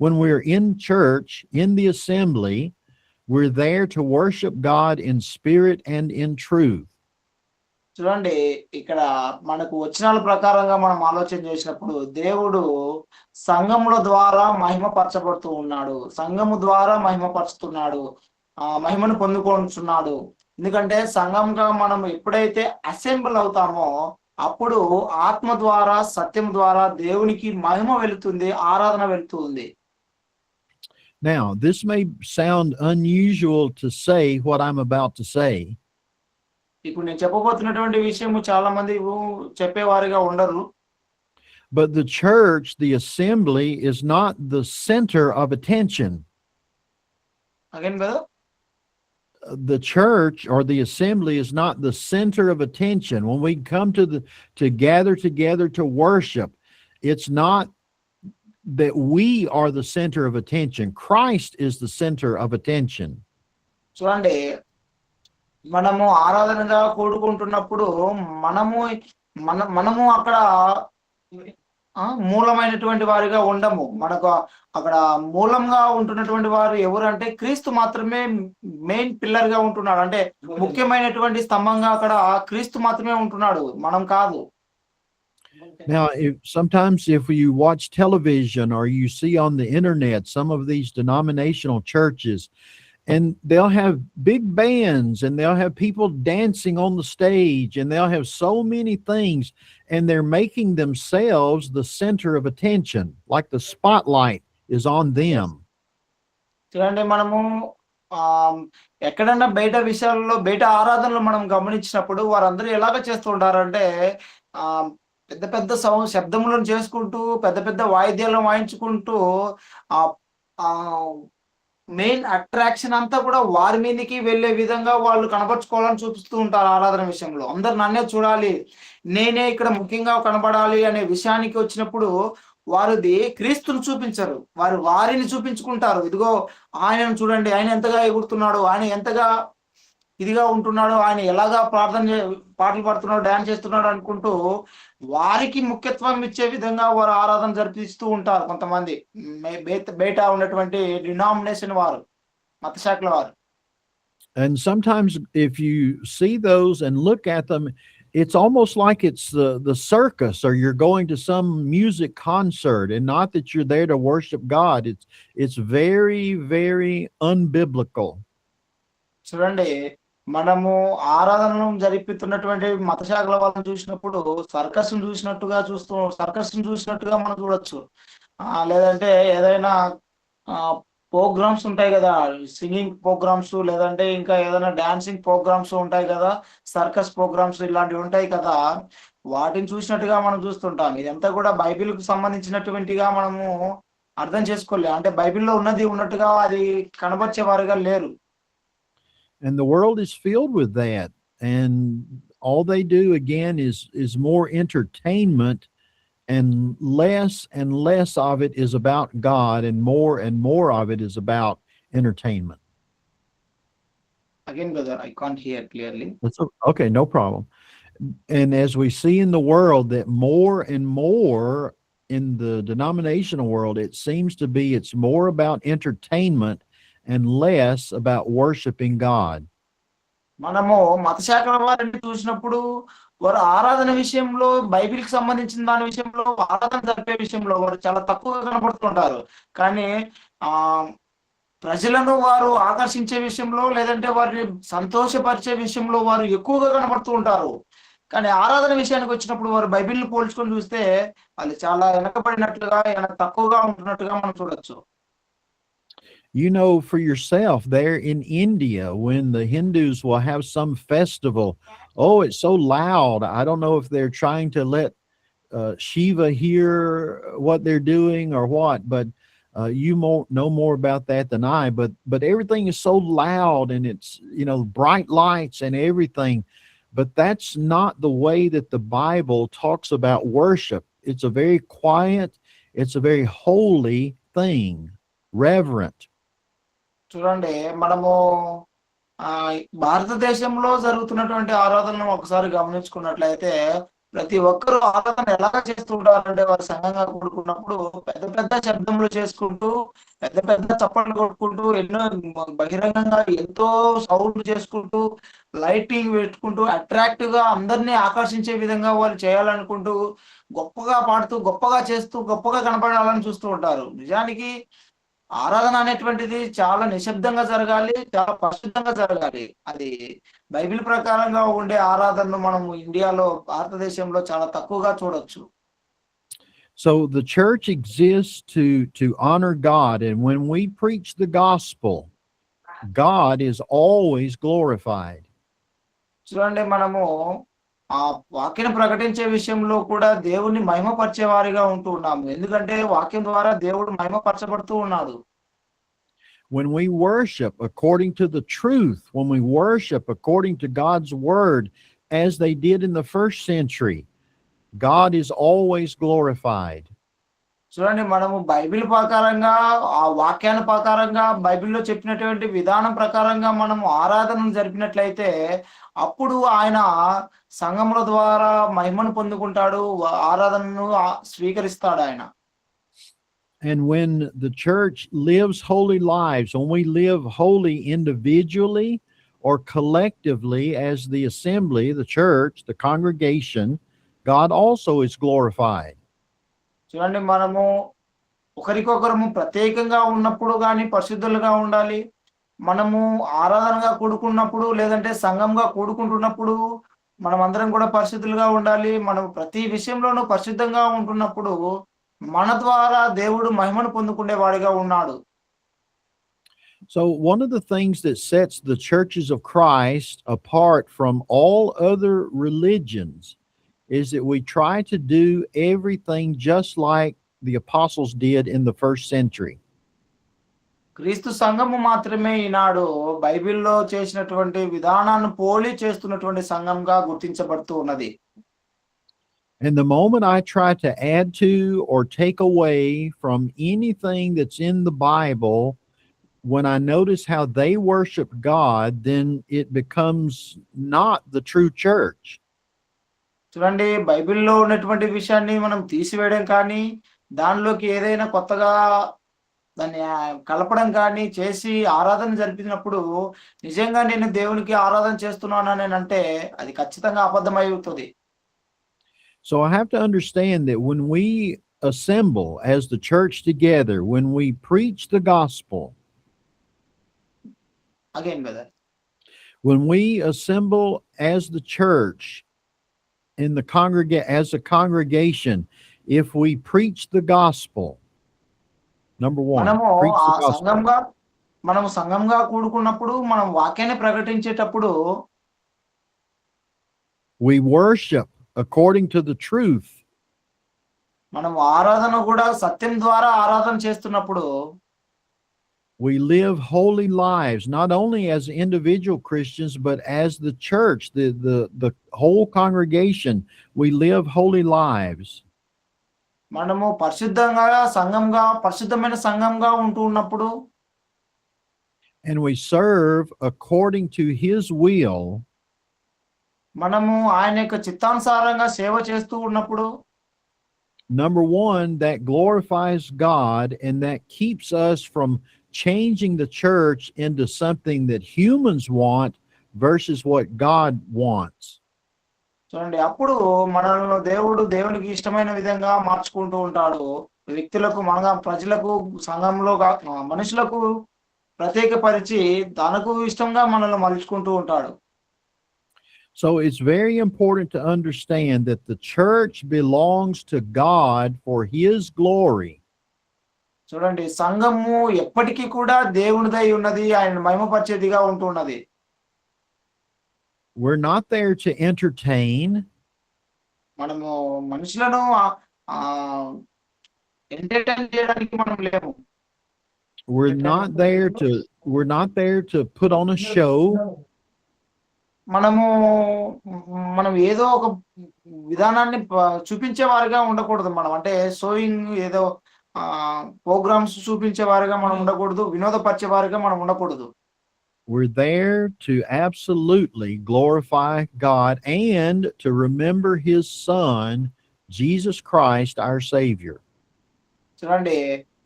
A: when we're in church, in the assembly, we're there to worship God in spirit and in truth.
B: చూడండి, ఇక్కడ మనకు వచనాల ప్రకారంగా మనం ఆలోచన చేసినప్పుడు దేవుడు సంఘముల ద్వారా మహిమపరచబడుతూ ఉన్నాడు. సంఘము ద్వారా మహిమపరుస్తున్నాడు, మహిమను పొందుకుంటున్నాడు. ఎందుకంటే సంఘంగా మనం ఎప్పుడైతే అసెంబుల్ అవుతామో అప్పుడు ఆత్మ ద్వారా, సత్యం ద్వారా దేవునికి మహిమ వెళుతుంది, ఆరాధన వెళుతుంది.
A: Now, this may sound unusual to say what I'm about to say.
B: ఇప్పుడు నేను చెప్పబోతున్నటువంటి విషయము చాలా మంది చెప్పేవారిగా ఉండరు.
A: But the church, the assembly, is not the center of attention.
B: Again brother.
A: The church or the assembly is not the center of attention. When we come to gather together to worship, it's not that we are the center of attention. Christ is the center of attention.
B: చూడండి, మనము ఆరాధనగా కూడుకుంటున్నప్పుడు మనము అక్కడ మూలమైనటువంటి వారిగా ఉండము. మనకు అక్కడ మూలంగా ఉంటున్నటువంటి వారు ఎవరంటే క్రీస్తు మాత్రమే మెయిన్ పిల్లర్ గా ఉంటున్నాడు. అంటే ముఖ్యమైనటువంటి స్తంభంగా అక్కడ క్రీస్తు మాత్రమే ఉంటున్నాడు, మనం కాదు.
A: Now, sometimes if you watch television or you see on the internet some of these denominational churches, and they'll have big bands and they'll have people dancing on the stage and they'll have so many things, and they're making themselves the center of attention, like the spotlight is on them.
B: చూడండి, మనము ఎక్కడన్నా బయట విషయాల్లో, బయట ఆరాధనలు మనం గమనించినప్పుడు వారందరూ ఎలాగ చేస్తూ ఉంటారంటే పెద్ద పెద్ద శబ్దములను చేసుకుంటూ, పెద్ద పెద్ద వాయిద్యాలను వాయించుకుంటూ మెయిన్ అట్రాక్షన్ అంతా కూడా వారి మీదకి వెళ్ళే విధంగా వాళ్ళు కనపరుచుకోవాలని చూపిస్తూ ఉంటారు. ఆరాధన విషయంలో అందరు నన్నే చూడాలి, నేనే ఇక్కడ ముఖ్యంగా కనబడాలి అనే విషయానికి వచ్చినప్పుడు వారిది క్రీస్తుని చూపించరు, వారిని చూపించుకుంటారు. ఇదిగో ఆయనను చూడండి, ఆయన ఎంతగా ఎగురుతున్నాడు, ఆయన ఎంతగా ఇదిగా ఉంటున్నాడు, ఆయన ఎలాగా పాటలు పాడుతున్నాడు, డాన్స్ చేస్తున్నాడు అనుకుంటూ వారికి ముఖ్యత్వం ఇచ్చే విధంగా వారు ఆరాధన జరిపిస్తూ ఉంటారు కొంతమంది బయట ఉన్నటువంటి డినామినేషన్ వారు, మత శాఖల వారు.
A: And sometimes if you see those and look at them, it's almost like it's the circus, or you're going to some music concert, and not that you're there to worship God. It's very, very unbiblical.
B: చూడండి, మనము ఆరాధనను జరిపిస్తున్నటువంటి మత శాఖల వాళ్ళని చూసినప్పుడు circus చూసినట్టుగా మనం చూడొచ్చు. లేదంటే ఏదైనా ప్రోగ్రామ్స్ ఉంటాయి కదా, సింగింగ్ ప్రోగ్రామ్స్, లేదంటే ఇంకా ఏదైనా డాన్సింగ్ ప్రోగ్రామ్స్ ఉంటాయి కదా, సర్కస్ ప్రోగ్రామ్స్ ఇలాంటివి ఉంటాయి కదా, వాటిని చూసినట్టుగా మనం చూస్తుంటాం. ఇదంతా కూడా బైబిల్కు సంబంధించినటువంటిగా మనము అర్థం చేసుకోలేదు. అంటే బైబిల్లో ఉన్నది ఉన్నట్టుగా అది కనబర్చేవారుగా లేరు.
A: And the world is filled with that. And all they do again is more entertainment, and less of it is about God, and more of it is about entertainment.
B: Again, brother, I can't hear clearly.
A: Okay, no problem. And as we see in the world, that more and more in the denominational world, it seems to be it's more about entertainment and less about worshiping God.
B: మనము మత శాఖల వారిని చూసినప్పుడు వారు ఆరాధన విషయంలో బైబిల్‌కి సంబంధించిన దాని విషయంలో ఆరాధన జరిపే విషయంలో వారు చాలా తక్కువగా కనపడుతుంటారు. కానీ ఆహ్, ప్రజలను వారు ఆకర్షించే విషయంలో లేదంటే వారిని సంతోషపరిచే విషయంలో వారు ఎక్కువగా కనపడుతూ ఉంటారు. కానీ ఆరాధన విషయానికి వచ్చినప్పుడు వారు బైబిల్‌ని పోల్చుకొని చూస్తే వాళ్ళు చాలా వెనకబడినట్లుగా, తక్కువగా ఉంటున్నట్టుగా మనం చూడొచ్చు.
A: You know for yourself there in India, when the Hindus will have some festival, oh, it's so loud. I don't know if they're trying to let Shiva hear what they're doing or what, but you know more about that than I. But everything is so loud, and it's, bright lights and everything. But that's not the way that the Bible talks about worship. It's a very quiet, it's a very holy thing, reverent.
B: చూడండి మనము భారతదేశంలో జరుగుతున్నటువంటి ఆరాధనను ఒకసారి గమనించుకున్నట్లయితే ప్రతి ఒక్కరు ఆరాధన ఎలాగ చేస్తూ ఉంటారంటే వారు సంఘంగా కూడుకున్నప్పుడు పెద్ద పెద్ద శబ్దములు చేసుకుంటూ పెద్ద పెద్ద చప్పట్లు కొట్టుకుంటూ ఎన్నో బహిరంగంగా ఎంతో సౌండ్ చేసుకుంటూ లైటింగ్ పెట్టుకుంటూ అట్రాక్టివ్ గా అందరినీ ఆకర్షించే విధంగా వారు చేయాలనుకుంటూ గొప్పగా పాడుతూ గొప్పగా చేస్తూ గొప్పగా కనపడాలని చూస్తూ ఉంటారు. నిజానికి ఆరాధన అనేటువంటిది చాలా నిశ్శబ్దంగా జరగాలి, చాలా పరిశుద్ధంగా జరగాలి. అది బైబిల్ ప్రకారంగా ఉండే ఆరాధనను మనము ఇండియాలో భారతదేశంలో చాలా తక్కువగా చూడొచ్చు.
A: So the church exists to honor God, and when we preach the gospel, God is always glorified.
B: చూడండి మనము ఆ వాక్యం ప్రకటించే విషయంలో కూడా దేవుణ్ణి మహిమపరిచే వారిగా ఉంటూ ఉన్నాము. ఎందుకంటే వాక్యం ద్వారా దేవుడు మహిమపరచబడుతూ ఉన్నాడు.
A: When we worship according to the truth, when we worship according to God's word, as they did in the first century, God is always glorified.
B: చూడండి మనము బైబిల్ ప్రకారంగా ఆ వాక్యాల ప్రకారంగా బైబిల్లో చెప్పినటువంటి విధానం ప్రకారంగా మనము ఆరాధనను జరిపినట్లయితే అప్పుడు ఆయన సంఘముల ద్వారా మహిమను పొందుకుంటాడు, ఆరాధనను స్వీకరిస్తాడు ఆయన.
A: And when the church lives holy lives, when we live holy individually or collectively as the assembly, the church, the congregation, God also is glorified.
B: చూడండి మనము ఒకరికొకరము ప్రత్యేకంగా ఉన్నప్పుడు కానీ పరిశుద్ధులుగా ఉండాలి. మనము ఆరాధనగా కూడుకున్నప్పుడు లేదంటే సంఘంగా కూడుకుంటున్నప్పుడు మనమందరం కూడా పరిశుద్ధులుగా ఉండాలి. మనం ప్రతి విషయంలోనూ పరిశుద్ధంగా ఉంటున్నప్పుడు మన ద్వారా దేవుడు మహిమను పొందుకునేవాడిగా ఉన్నాడు.
A: So one of the things that sets the churches of Christ apart from all other religions is that we try to do everything just like the apostles did in the first century.
B: క్రీస్తు సంఘము మాత్రమే ఈనాడు బైబిల్లో చేసినటువంటి విధానాన్ని పోలి చేస్తున్నటువంటి సంఘంగా గుర్తించబడుతూ ఉన్నది.
A: And the moment I try to add to or take away from anything that's in the Bible, when I notice how they worship God, then it becomes not the true church.
B: చూడండి బైబిల్లో ఉన్నటువంటి విషయాన్ని మనం తీసివేయడం కానీ దానిలోకి ఏదైనా కొత్తగా దాన్ని కలపడం కానీ చేసి ఆరాధన జరిపినప్పుడు నిజంగా నేను దేవునికి ఆరాధన చేస్తున్నాను అంటే అది ఖచ్చితంగా అబద్ధమై అవుతుంది.
A: So I have to understand that when we assemble as the church together, when we preach the gospel,
B: again brother,
A: when we assemble as the church in the as a congregation, if we preach the gospel, number one, preach the gospel.
B: మనము సంఘంగా కూడుకున్నప్పుడు మనం వాక్యాన్ని ప్రకటించేటప్పుడు
A: we worship according to the truth.
B: మనం ఆరాధన కూడా సత్యం ద్వారా ఆరాధన చేస్తున్నప్పుడు
A: We live holy lives, not only as individual Christians, but as the church, the whole congregation. We live holy lives.
B: మనము పరిశుద్ధమైన సంఘంగా ఉంటూ ఉన్నప్పుడు,
A: And we serve according to His will.
B: మనము ఆయన యొక్క చిత్తానుసారంగా సేవ చేస్తూ ఉన్నప్పుడు,
A: Number one, that glorifies God and that keeps us from changing the church into something that humans want versus what God wants.
B: చూడండి, అప్పుడు మనల్ని దేవునికి ఇష్టమైన విధంగా మార్చుకుంటూ ఉంటాడు. వ్యక్తులకు, ప్రజలకు, సంఘంలో మనుషులకు ప్రత్యేకపరిచి తనకు ఇష్టంగా మనల్ని మలుచుకుంటూ ఉంటాడు.
A: So it's very important to understand that the church belongs to God for His glory.
B: చూడండి, సంఘము ఎప్పటికీ కూడా దేవునిదై ఉన్నది, ఆయన మహిమపరిచేదిగా ఉంటున్నది.
A: We're not there to entertain.
B: మనము మనుషులను ఎంటర్టైన్ చేయడానికి మనం లేము.
A: We're not there to put on a show.
B: మనం ఏదో ఒక విధానాన్ని చూపించే వారిగా ఉండకూడదు. మనం అంటే షోయింగ్ ఏదో ప్రోగ్రామ్స్ చూపించే వారిగా మనం ఉండకూడదు, వినోదపరిచే వారిగా మనం ఉండకూడదు.
A: We're there to absolutely glorify God and to remember His Son, Jesus Christ, our Savior.
B: చూడండి,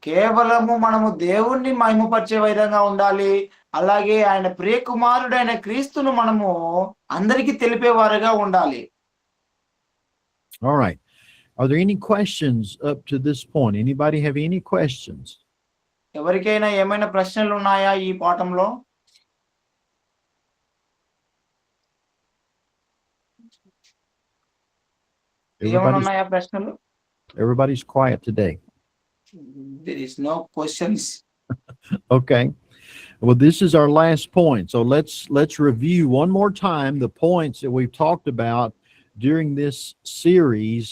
B: కేవలము మనము దేవుణ్ణి మహిమపరిచే విధంగా ఉండాలి. అలాగే ఆయన ప్రియ కుమారుడైన క్రీస్తును మనము అందరికీ తెలిపేవారుగా ఉండాలి.
A: All right. Are there any questions up to this point? Anybody have any questions?
B: ఎవరికైనా ఏమైనా ప్రశ్నలు ఉన్నాయా ఈ పాఠంలో? ఏమైనా ఉన్నాయా ప్రశ్నలు?
A: Everybody's quiet today.
B: There is no questions.
A: Okay. Well, this is our last point. So let's review one more time the points that we've talked about during this series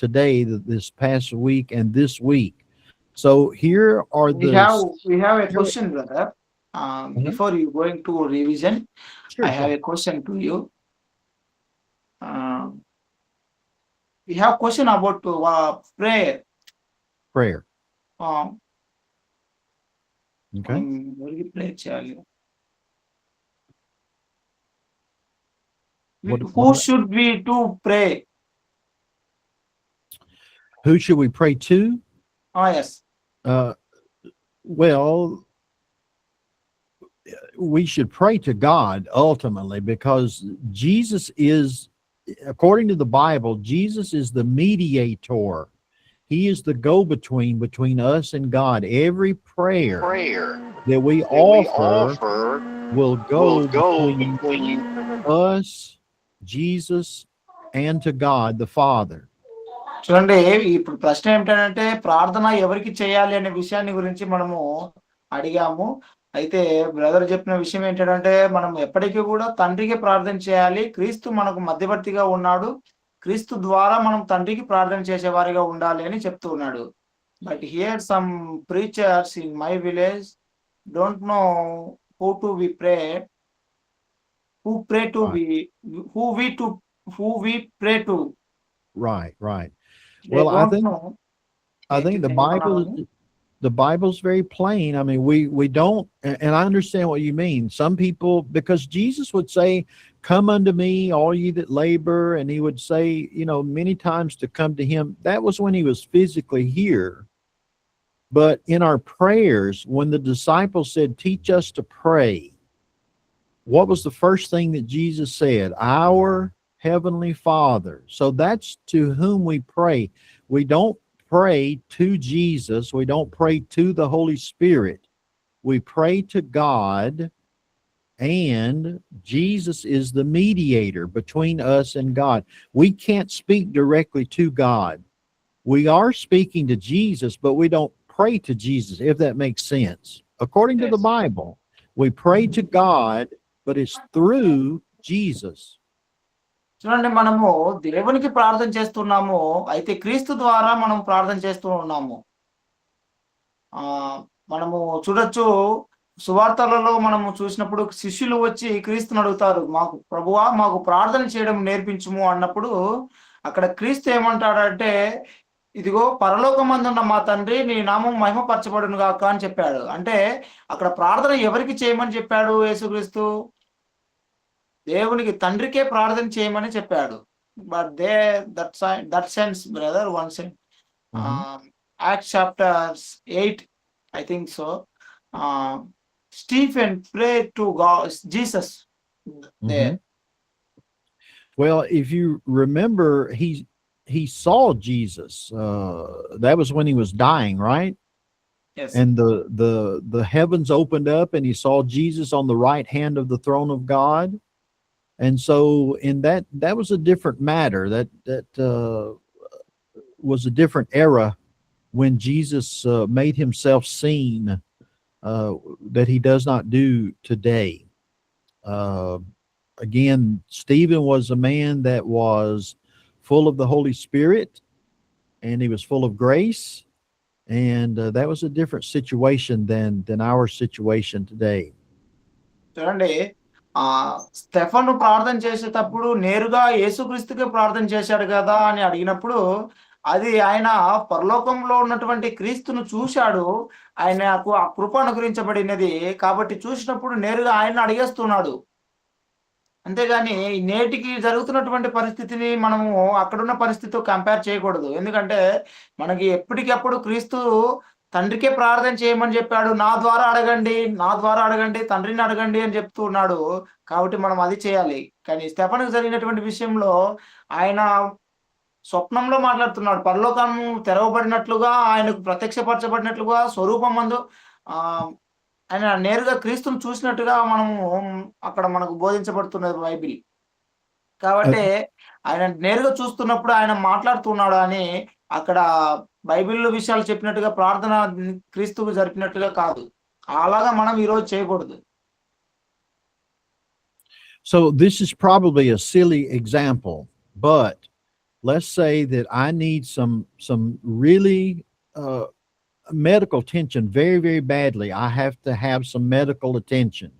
A: today, this past week and this week. So here are
B: we have a question, brother. Before you going to revision,
A: Sure,
B: I have a question to you. We have question about prayer.
A: prayer. Okay.
B: ఎవరికి prayer చేయాలి? Who should we to pray?
A: Who should we pray to?
B: Yes.
A: Well, we should pray to God ultimately because Jesus is, according to the Bible, Jesus is the mediator. He is the go-between between us and God. Every prayer that we offer will go between us, Jesus, and to God the Father.
B: చూడండి, ఇప్పుడు ప్రశ్న ఏమిటంటే ప్రార్థన ఎవరికి చేయాలి అనే విషయాన్ని గురించి మనము అడిగాము. అయితే బ్రదర్ చెప్పిన విషయం ఏంటంటే మనం ఎప్పటికీ కూడా తండ్రికి ప్రార్థన చేయాలి. క్రీస్తు మనకు మధ్యవర్తిగా ఉన్నాడు. క్రీస్తు ద్వారా మనం తండ్రికి ప్రార్థన చేసేవారిగా ఉండాలి అని చెప్తూ ఉన్నాడు. But here some preachers in my village don't know who to we pray, who pray to
A: Right.
B: who we pray to.
A: Right.
B: They
A: Well, I
B: don't know.
A: think the Bible's very plain. I mean, we don't, and I understand what you mean. Some people, because Jesus would say, "Come unto me, all ye that labor," and he would say, many times to come to him. That was when he was physically here. But in our prayers, when the disciples said, "Teach us to pray," what was the first thing that Jesus said? Our Heavenly Father. So that's to whom we pray. We don't pray to Jesus. We don't pray to the Holy Spirit. We pray to God, and Jesus is the mediator between us and God. We can't speak directly to God. We are speaking to Jesus, but we don't pray to Jesus, if that makes sense. According to the Bible, we pray to God, but it's through Jesus.
B: చూడండి, మనము దేవునికి ప్రార్థన చేస్తున్నాము, అయితే క్రీస్తు ద్వారా మనం ప్రార్థన చేస్తూ ఉన్నాము. మనము చూడొచ్చు సువార్తలలో మనము చూసినప్పుడు శిష్యులు వచ్చి క్రీస్తుని అడుగుతారు. మాకు ప్రభువా మాకు ప్రార్థన చేయడం నేర్పించుము అన్నప్పుడు అక్కడ క్రీస్తు ఏమంటాడంటే, ఇదిగో పరలోకమందున్న మా తండ్రి నీ నామం మహిమపరచబడును గాక అని చెప్పాడు. అంటే అక్కడ ప్రార్థన ఎవరికి చేయమని చెప్పాడు యేసుక్రీస్తు? దేవునికి తండ్రికే ప్రార్థన చేయమని చెప్పాడు. But that sense brother one sense
A: Mhm.
B: Acts chapter 8, I think so. Stephen prayed to God, Jesus there.
A: Mhm. Well, if you remember, he saw Jesus. That was when he was dying, right?
B: Yes.
A: And the heavens opened up, and he saw Jesus on the right hand of the throne of God. And so, in that was a different matter. That was a different era when Jesus made himself seen, that he does not do today. Uh, Again, Stephen was a man that was full of the Holy Spirit, and he was full of grace, and that was a different situation than our situation today.
B: చూడండి, Stephen ప్రార్థన చేసేటప్పుడు నేరుగా యేసుక్రీస్తుకే ప్రార్థన చేశాడు కదా అని అడిగినప్పుడు, అది ఆయన పరలోకంలో ఉన్నటువంటి క్రీస్తును చూశాడు. ఆయనకు ఆ కృప అనుగ్రహించబడినది. కాబట్టి చూసినప్పుడు నేరుగా ఆయన్ని అడిగేస్తున్నాడు. అంతేగాని నేటికి జరుగుతున్నటువంటి పరిస్థితిని మనము అక్కడున్న పరిస్థితితో కంపేర్ చేయకూడదు. ఎందుకంటే మనకి ఎప్పటికప్పుడు క్రీస్తు తండ్రికే ప్రార్థన చేయమని చెప్పాడు. నా ద్వారా అడగండి, నా ద్వారా అడగండి, తండ్రిని అడగండి అని చెప్తూ ఉన్నాడు. కాబట్టి మనం అది చేయాలి. కానీ స్టెఫనుకు జరిగినటువంటి విషయంలో ఆయన స్వప్నంలో మాట్లాడుతున్నాడు. పరలోకము తెరవబడినట్లుగా, ఆయనకు ప్రత్యక్షపరచబడినట్లుగా స్వరూపమందు ఆయన నేరుగా క్రీస్తుని చూసినట్టుగా మనము అక్కడ మనకు బోధించబడుతున్నది బైబిల్. కాబట్టి ఆయన నేరుగా చూస్తున్నప్పుడు ఆయన మాట్లాడుతున్నాడు అని అక్కడ బైబిల్ విషయాలు చెప్పినట్టుగా ప్రార్థన క్రీస్తుకు జరిపినట్టుగా కాదు. అలాగా మనం ఈరోజు చేయకూడదు.
A: So this is probably a silly example, but let's say that I need some really medical attention very, very badly. I have to have some medical attention.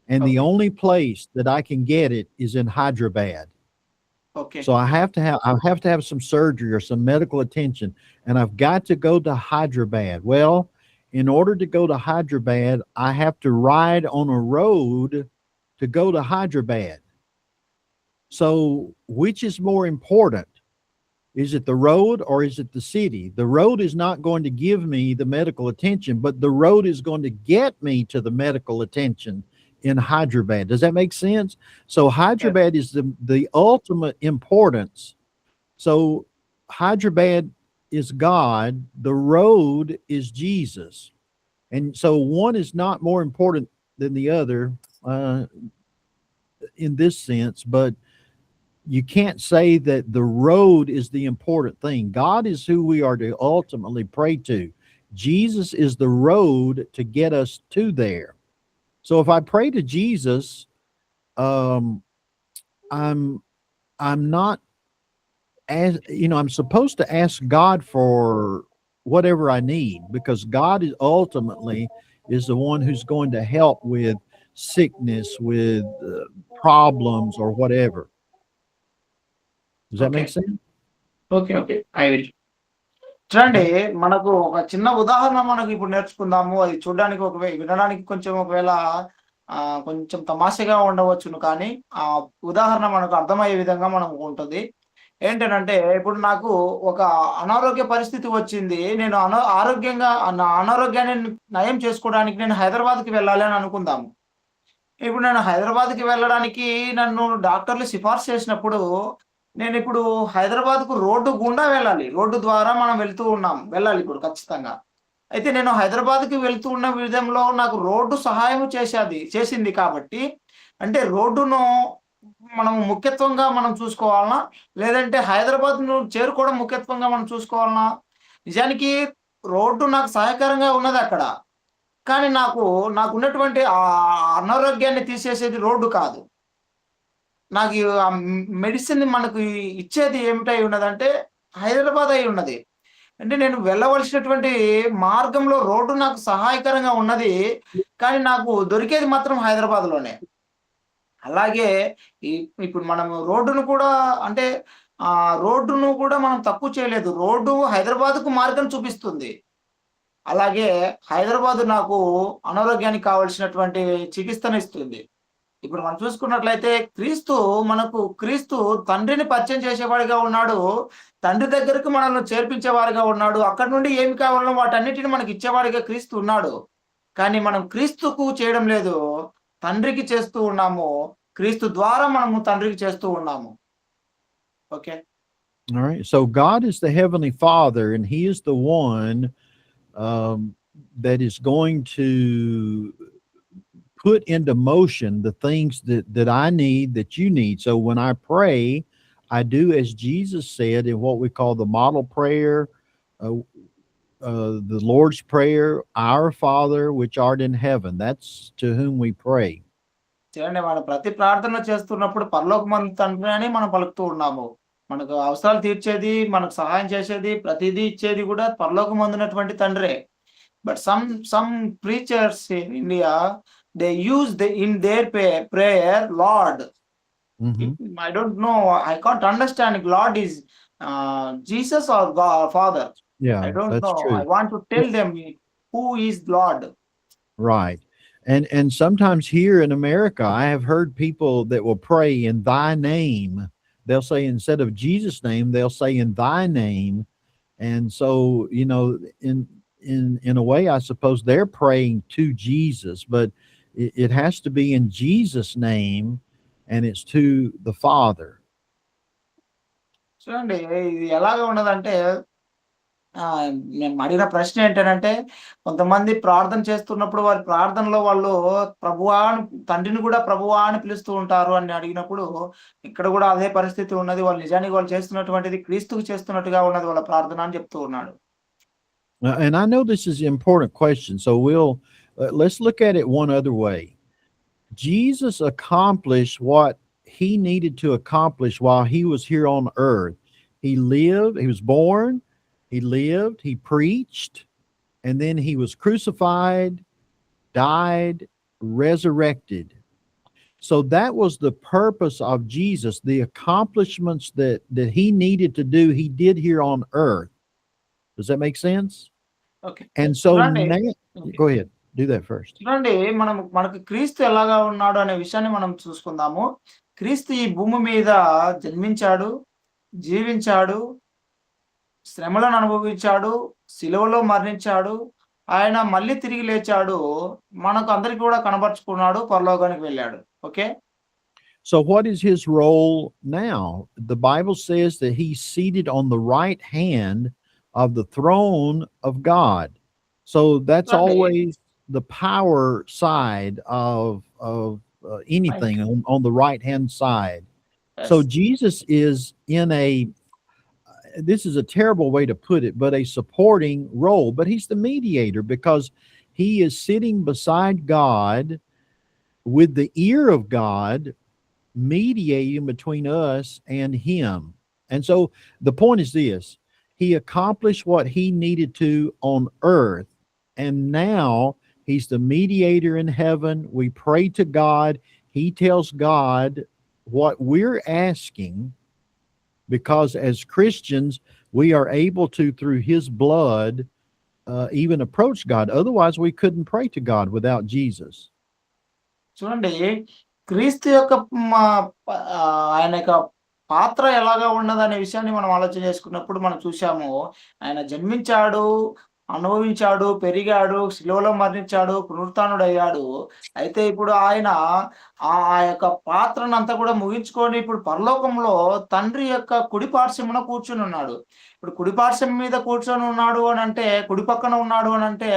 A: And the
B: Okay.
A: only place that I can get it is in Hyderabad.
B: Okay.
A: So I have to have some surgery or some medical attention, and I've got to go to Hyderabad. Well, in order to go to Hyderabad, I have to ride on a road to go to Hyderabad. So which is more important? Is it the road or is it the city? The road is not going to give me the medical attention, but the road is going to get me to the medical attention in Hyderabad. Does that make sense? So Hyderabad is the ultimate importance. So Hyderabad is God, the road is Jesus. And so one is not more important than the other in this sense, but you can't say that the road is the important thing. God is who we are to ultimately pray to. Jesus is the road to get us to there. So if I pray to Jesus, I'm not, as you know, I'm supposed to ask God for whatever I need, because God is ultimately is the one who's going to help with sickness, with problems or whatever. Does that make sense?
B: Okay. I will. చూడండి, మనకు ఒక చిన్న ఉదాహరణ మనకు ఇప్పుడు నేర్చుకుందాము. అది చూడడానికి వినడానికి కొంచెం ఒకవేళ కొంచెం తమాషగా ఉండవచ్చును. కానీ ఆ ఉదాహరణ మనకు అర్థమయ్యే విధంగా మనకు ఉంటుంది. ఏంటనంటే, ఇప్పుడు నాకు ఒక అనారోగ్య పరిస్థితి వచ్చింది. నేను నా అనారోగ్యాన్ని నయం చేసుకోవడానికి నేను హైదరాబాద్‌కి వెళ్ళాలి అని అనుకుందాము. ఇప్పుడు నేను హైదరాబాద్‌కి వెళ్ళడానికి నన్ను డాక్టర్లు సిఫార్సు చేసినప్పుడు, నేనిప్పుడు హైదరాబాద్‌కు రోడ్డు గుండా వెళ్ళాలి. రోడ్డు ద్వారా మనం వెళ్ళాలి ఇప్పుడు ఖచ్చితంగా. అయితే నేను హైదరాబాద్‌కి వెళ్తూ ఉన్న విధంలో నాకు రోడ్డు సహాయం చేసింది కాబట్టి, అంటే రోడ్డును ముఖ్యత్వంగా మనం చూసుకోవాలనా? లేదంటే హైదరాబాద్‌ను చేరుకోవడం ముఖ్యత్వంగా మనం చూసుకోవాలనా? నిజానికి రోడ్డు నాకు సహాయకరంగా ఉన్నదక్కడ. కానీ నాకున్నటువంటి అనారోగ్యాన్ని తీసేసేది రోడ్డు కాదు. నాకు ఆ మెడిసిన్ మనకు ఇచ్చేది ఏమిటై ఉన్నదంటే హైదరాబాద్ అయి ఉన్నది. అంటే నేను వెళ్ళవలసినటువంటి మార్గంలో రోడ్డు నాకు సహాయకరంగా ఉన్నది. కానీ నాకు దొరికేది మాత్రం హైదరాబాద్‌లోనే. అలాగే ఇ ఇప్పుడు మనము రోడ్డును కూడా అంటే రోడ్డును కూడా మనం తక్కువ చేయలేదు. రోడ్డు హైదరాబాద్‌కు మార్గం చూపిస్తుంది. అలాగే హైదరాబాదు నాకు అనారోగ్యానికి కావాల్సినటువంటి చికిత్సనిస్తుంది. ఇప్పుడు మనం చూసుకున్నట్లయితే క్రీస్తు తండ్రిని పరిచయం చేసేవాడిగా ఉన్నాడు. తండ్రి దగ్గరికి మనల్ని చేర్పించేవాడిగా ఉన్నాడు. అక్కడి నుండి ఏమి కావాలో వాటన్నిటిని మనకిచ్చేవాడిగా క్రీస్తు ఉన్నాడు. కానీ మనం క్రీస్తుకు చేయడం లేదు. తండ్రికి చేస్తూ ఉన్నాము. క్రీస్తు ద్వారా మనము తండ్రికి చేస్తూ ఉన్నాము. Okay.
A: All right. So God is the Heavenly Father, and He is the one um, that is going to put into motion the things that I need, that you need. So when I pray, I do as Jesus said in what we call the model prayer, uh, the Lord's Prayer, Our Father which art in heaven. That's to whom we pray.
B: చూడండి, మనం ప్రతి ప్రార్థన చేస్తున్నప్పుడు పరలోకమందు తండ్రి అని మనం పలుకుతూ ఉన్నాము. మనకు అవసరాలు తీర్చేది, మనకు సహాయం చేసేది, ప్రతిదీ ఇచ్చేది కూడా పరలోకమందున్నటువంటి తండ్రే. But some preachers in India, they use in their prayer Lord.
A: Mhm.
B: I don't know. I can't understand. Lord is Jesus or God, Father.
A: Yeah,
B: I don't
A: that's
B: know.
A: true.
B: I want to tell them who is Lord.
A: Right. And sometimes here in America, I have heard people that will pray in thy name. They'll say instead of Jesus' name, they'll say in thy name. And so, in a way, I suppose they're praying to Jesus, but it has to be in Jesus' name, and it's to the Father.
B: చూడండి, ఇది ఎలాగా ఉన్నదంటే నేను అడిగిన ప్రశ్న ఏంటనంటే, కొంతమంది ప్రార్థన చేస్తున్నప్పుడు వారి ప్రార్థనలో వాళ్ళు ప్రభువా తండ్రిని కూడా ప్రభువా అని పిలుస్తూ ఉంటారు అని అడిగినప్పుడు, ఇక్కడ కూడా అదే పరిస్థితి ఉన్నది. వాళ్ళు నిజానికి వాళ్ళు చేస్తున్నటువంటిది క్రీస్తుకు చేస్తున్నట్టుగా ఉన్నది వాళ్ళ ప్రార్థన అని చెప్తూ ఉన్నాడు.
A: And I know this is an important question, so let's look at it one other way. Jesus accomplished what he needed to accomplish while he was here on earth. He lived, he was born, he lived, he preached, and then he was crucified, died, resurrected. So that was the purpose of Jesus. The accomplishments that he needed to do, he did here on earth. Does that make sense?
B: Okay.
A: And so
B: చూడండి,
A: now, go ahead, do that first.
B: చూడండి, మనకు క్రీస్తు ఎలాగా ఉన్నాడు అనే విషయాన్ని మనం చూసుకుందాము. క్రీస్తు ఈ భూమి మీద జన్మించాడు, జీవించాడు, శ్రమలను అనుభవించాడు, సిలువలో మరణించాడు, ఆయన మళ్ళీ తిరిగి లేచాడు, మనకు అందరికి కూడా కనబరుచుకున్నాడు, పరలోకానికి వెళ్ళాడు. Okay.
A: So what is his role now? The Bible says that he's seated on the right hand of the throne of God. So that's
B: చూడండి,
A: always the power side of anything on the right hand side. So
B: yes.
A: Jesus is in this is a terrible way to put it, but a supporting role. But he's the mediator because he is sitting beside God with the ear of God, mediating between us and him. And so the point is this: he accomplished what he needed to on earth, and now he's the mediator in heaven. We pray to God. He tells God what we're asking, because as Christians, we are able to, through his blood, even approach God. Otherwise, we couldn't pray to God without Jesus.
B: చూడండి, క్రీస్తు యొక్క ఆయన యొక్క పాత్ర ఎలాగా ఉన్నదనే విషయాన్ని మనం ఆలోచన చేసుకున్నప్పుడు మనం చూసాము. ఆయన జన్మించాడు, అనుభవించాడు, పెరిగాడు, శిలువలో మరణించాడు, పునరుత్థానుడయ్యాడు. అయితే ఇప్పుడు ఆయన ఆ యొక్క పాత్రనంతా కూడా ముగించుకొని ఇప్పుడు పరలోకంలో తండ్రి యొక్క కుడి పార్శ్వమున కూర్చొనున్నాడు. ఇప్పుడు కుడి పార్శ్వం మీద కూర్చొని ఉన్నాడు అనంటే, కుడి పక్కన ఉన్నాడు అనంటే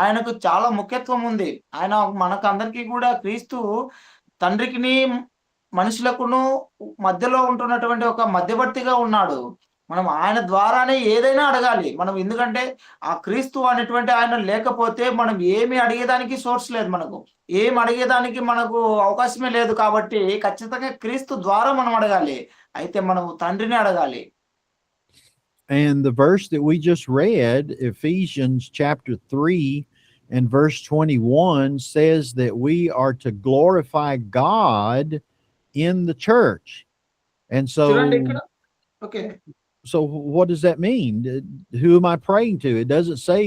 B: ఆయనకు చాలా ముఖ్యత్వం ఉంది. ఆయన మనకందరికీ కూడా క్రీస్తు తండ్రికిని, మనుషులకును మధ్యలో ఉంటున్నటువంటి ఒక మధ్యవర్తిగా ఉన్నాడు. మనం ఆయన ద్వారానే ఏదైనా అడగాలి. మనం ఎందుకంటే ఆ క్రీస్తు అనేటువంటి ఆయన లేకపోతే మనం ఏమి అడిగేదానికి సోర్స్ లేదు మనకు. ఏమి అడిగేదానికి మనకు అవకాశమే లేదు. కాబట్టి ఖచ్చితంగా క్రీస్తు ద్వారా మనం అడగాలి. అయితే మనం తండ్రిని అడగాలి.
A: And the verse that we just read, Ephesians chapter 3 and verse 21, says that we are to glorify God in the church. And
B: చూడండి ఇక్కడ okay
A: so what does that mean? Who am I praying to? It doesn't say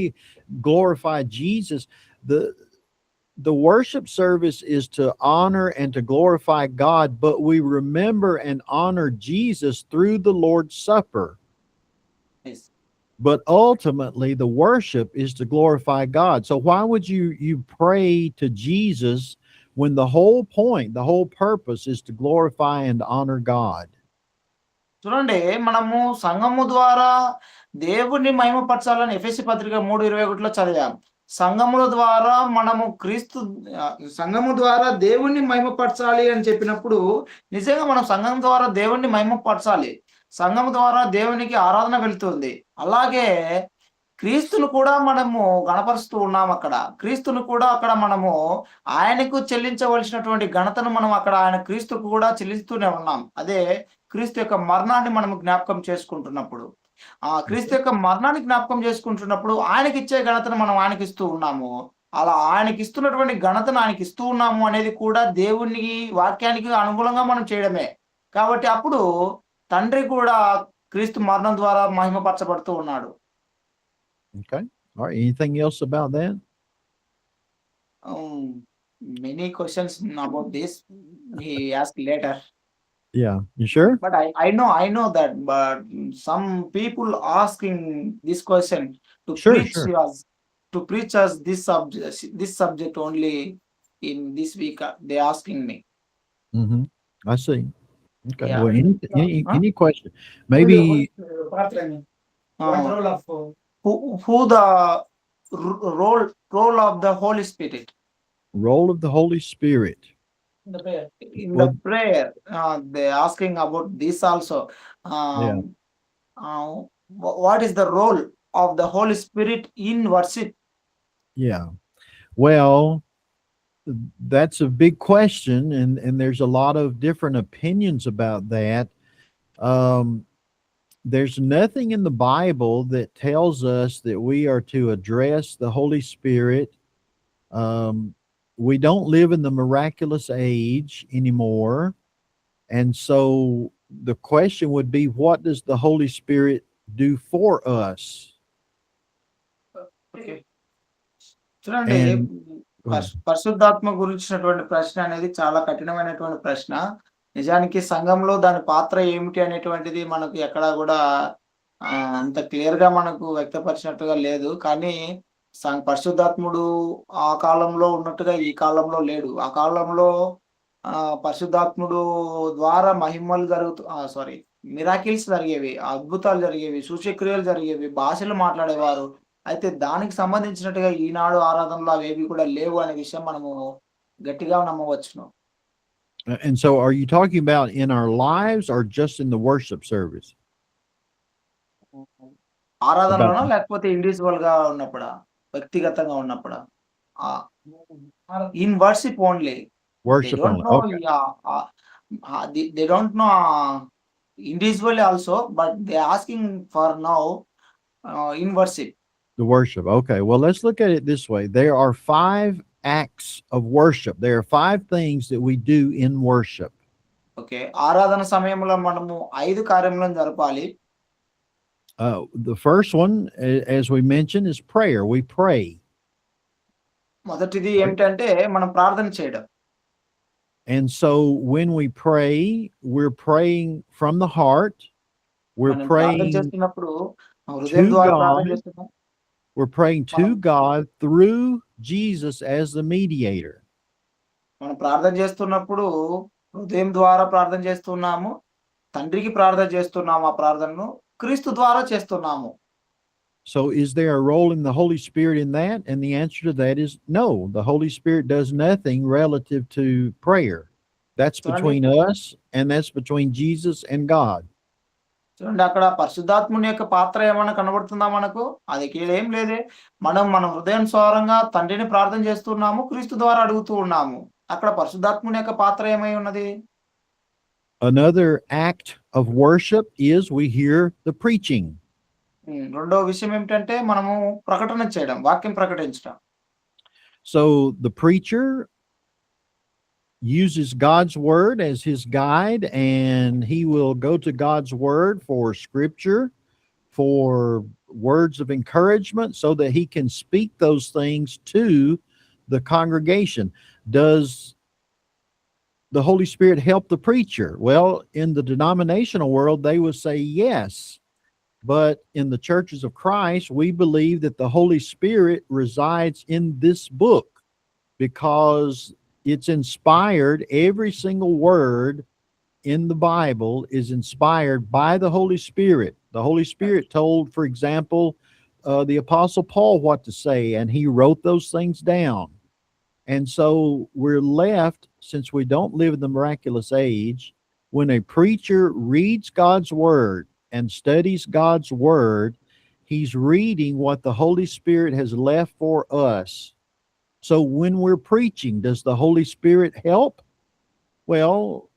A: glorify Jesus. The worship service is to honor and to glorify God, but we remember and honor Jesus through the Lord's Supper.
B: Yes.
A: But ultimately the worship is to glorify God. So why would you pray to Jesus when the whole point, the whole purpose is to glorify and honor God?
B: చూడండి మనము సంఘము ద్వారా దేవుణ్ణి మహిమపరచాలని ఎఫెసీ పత్రిక 3:21లో చదివాం. సంఘముల ద్వారా మనము సంఘము ద్వారా దేవుణ్ణి మహిమపరచాలి అని చెప్పినప్పుడు నిజంగా మనం సంఘం ద్వారా దేవుణ్ణి మహిమపరచాలి. సంఘం ద్వారా దేవునికి ఆరాధన వెళ్తుంది. అలాగే క్రీస్తును కూడా మనము గణపరుస్తూ ఉన్నాం అక్కడ. క్రీస్తును కూడా అక్కడ మనము ఆయనకు చెల్లించవలసినటువంటి ఘనతను మనం అక్కడ ఆయన క్రీస్తుకు కూడా చెల్లిస్తూనే ఉన్నాం. అదే క్రీస్తు యొక్క మరణాన్ని మనము జ్ఞాపకం చేసుకుంటున్నప్పుడు, క్రీస్తు యొక్క మరణాన్ని జ్ఞాపకం చేసుకుంటున్నప్పుడు ఆయనకిచ్చే ఘనతను మనం ఆయనకిస్తూ ఉన్నాము. అలా ఆయనకిస్తున్నటువంటి ఘనతను ఆయనకిస్తూ ఉన్నాము అనేది కూడా దేవుని వాక్యానికి అనుగుణంగా మనం చేయడమే. కాబట్టి అప్పుడు తండ్రి కూడా క్రీస్తు మరణం ద్వారా మహిమపరచబడుతూ ఉన్నాడు.
A: Okay. All right. Anything else about that?
B: Many questions about this he asked later.
A: Yeah. You sure?
B: But I know that, but some people asking this question to
A: Sure,
B: preach
A: sure.
B: us to preach us this subject only in this week. They asking me.
A: Mm-hmm. I see. Okay.
B: Yeah.
A: Well,
B: Huh?
A: any question? Maybe
B: Who the role of the Holy Spirit
A: role of the Holy Spirit.
B: in
A: Well-
B: the prayer? They asking about this also.
A: Yeah.
B: What is the role of the Holy Spirit in worship?
A: Yeah. Well, that's a big question, and there's a lot of different opinions about that. There's nothing in the Bible that tells us that we are to address the Holy Spirit. We don't live in the miraculous age anymore. And so the question would be, what does the Holy Spirit do for us?
B: చూడండి,
A: And- Go ahead.
B: పరిశుద్ధాత్మ గురించినటువంటి ప్రశ్న అనేది చాలా కఠినమైనటువంటి ప్రశ్న. నిజానికి సంఘంలో దాని పాత్ర ఏమిటి అనేటువంటిది మనకు ఎక్కడా కూడా అంత క్లియర్ గా మనకు వ్యక్తపరిచినట్టుగా లేదు. కానీ పరిశుద్ధాత్ముడు ఆ కాలంలో ఉన్నట్టుగా ఈ కాలంలో లేడు. ఆ కాలంలో పరిశుద్ధాత్ముడు ద్వారా మహిమలు మిరాకిల్స్ జరిగేవి, అద్భుతాలు జరిగేవి, సూచక్రియలు జరిగేవి, భాషలు మాట్లాడేవారు. అయితే దానికి సంబంధించినట్టుగా ఈనాడు ఆరాధనలో అవేవి కూడా లేవు అనే విషయం మనము గట్టిగా నమ్మవచ్చును.
A: And so are you talking about in our lives or just in the worship service?
B: ఆరాధనలోనా లేకపోతే ఇండివిజువల్ గా ఉన్నప్పుడా, వ్యక్తిగతంగా ఉన్నప్పుడా? In worship only.
A: Worship
B: They don't
A: only.
B: know,
A: Okay.
B: they don't know individually also, but they asking for now in worship.
A: The worship. Okay. Well, let's look at it this way. There are 5 acts of worship. There are 5 things that we do in worship.
B: Okay. ఆరాధన సమయంలో మనము 5 కార్యములను జరపాలి.
A: The first one, as we mentioned, is prayer. We pray.
B: మొదటిది ఏమిటంటే మనం ప్రార్థన చేయడం.
A: And so when we pray, we're praying from the heart. We're
B: మనం ప్రార్థన
A: praying
B: చేస్తున్నప్పుడు హృదయం ద్వారా ప్రార్థన
A: God.
B: చేస్తున్నాం.
A: We're praying to God through Jesus as the mediator.
B: మనం ప్రార్థన చేస్తున్నప్పుడు హృదయం ద్వారా ప్రార్థన చేస్తున్నాము, తండ్రికి ప్రార్థన చేస్తున్నాము. ఆ ప్రార్థనను క్రీస్తు ద్వారా చేస్తున్నాము.
A: So is there a role in the Holy Spirit in that? And the answer to that is no. The Holy Spirit does nothing relative to prayer. That's between us, and that's between Jesus and God.
B: చూడండి, అక్కడ పరిశుద్ధాత్ముని యొక్క పాత్ర ఏమైనా కనబడుతుందా మనకు? అది ఏం లేదే. మన హృదయం స్వరంగా తండ్రిని ప్రార్థన చేస్తున్నాము, క్రీస్తు ద్వారా అడుగుతూ ఉన్నాము. అక్కడ పరిశుద్ధాత్ముని యొక్క పాత్ర ఏమై ఉన్నది?
A: Another act of worship is we hear the preaching.
B: రెండవ విషయం ఏమిటంటే మనము ప్రకటన చేయడం, వాక్యం ప్రకటించడం.
A: So the preacher uses God's word as his guide, and he will go to God's word for scripture, for words of encouragement, so that he can speak those things to the congregation. Does the Holy Spirit help the preacher? Well, in the denominational world, they would say yes. But in the churches of Christ, we believe that the Holy Spirit resides in this book because it's inspired. Every single word in the Bible is inspired by the Holy Spirit. The Holy Spirit told, for example, the Apostle Paul what to say, and he wrote those things down. And so we're left, since we don't live in the miraculous age, when a preacher reads God's word and studies God's word, he's reading what the Holy Spirit has left for us. So when we're preaching, does the Holy Spirit help? Well,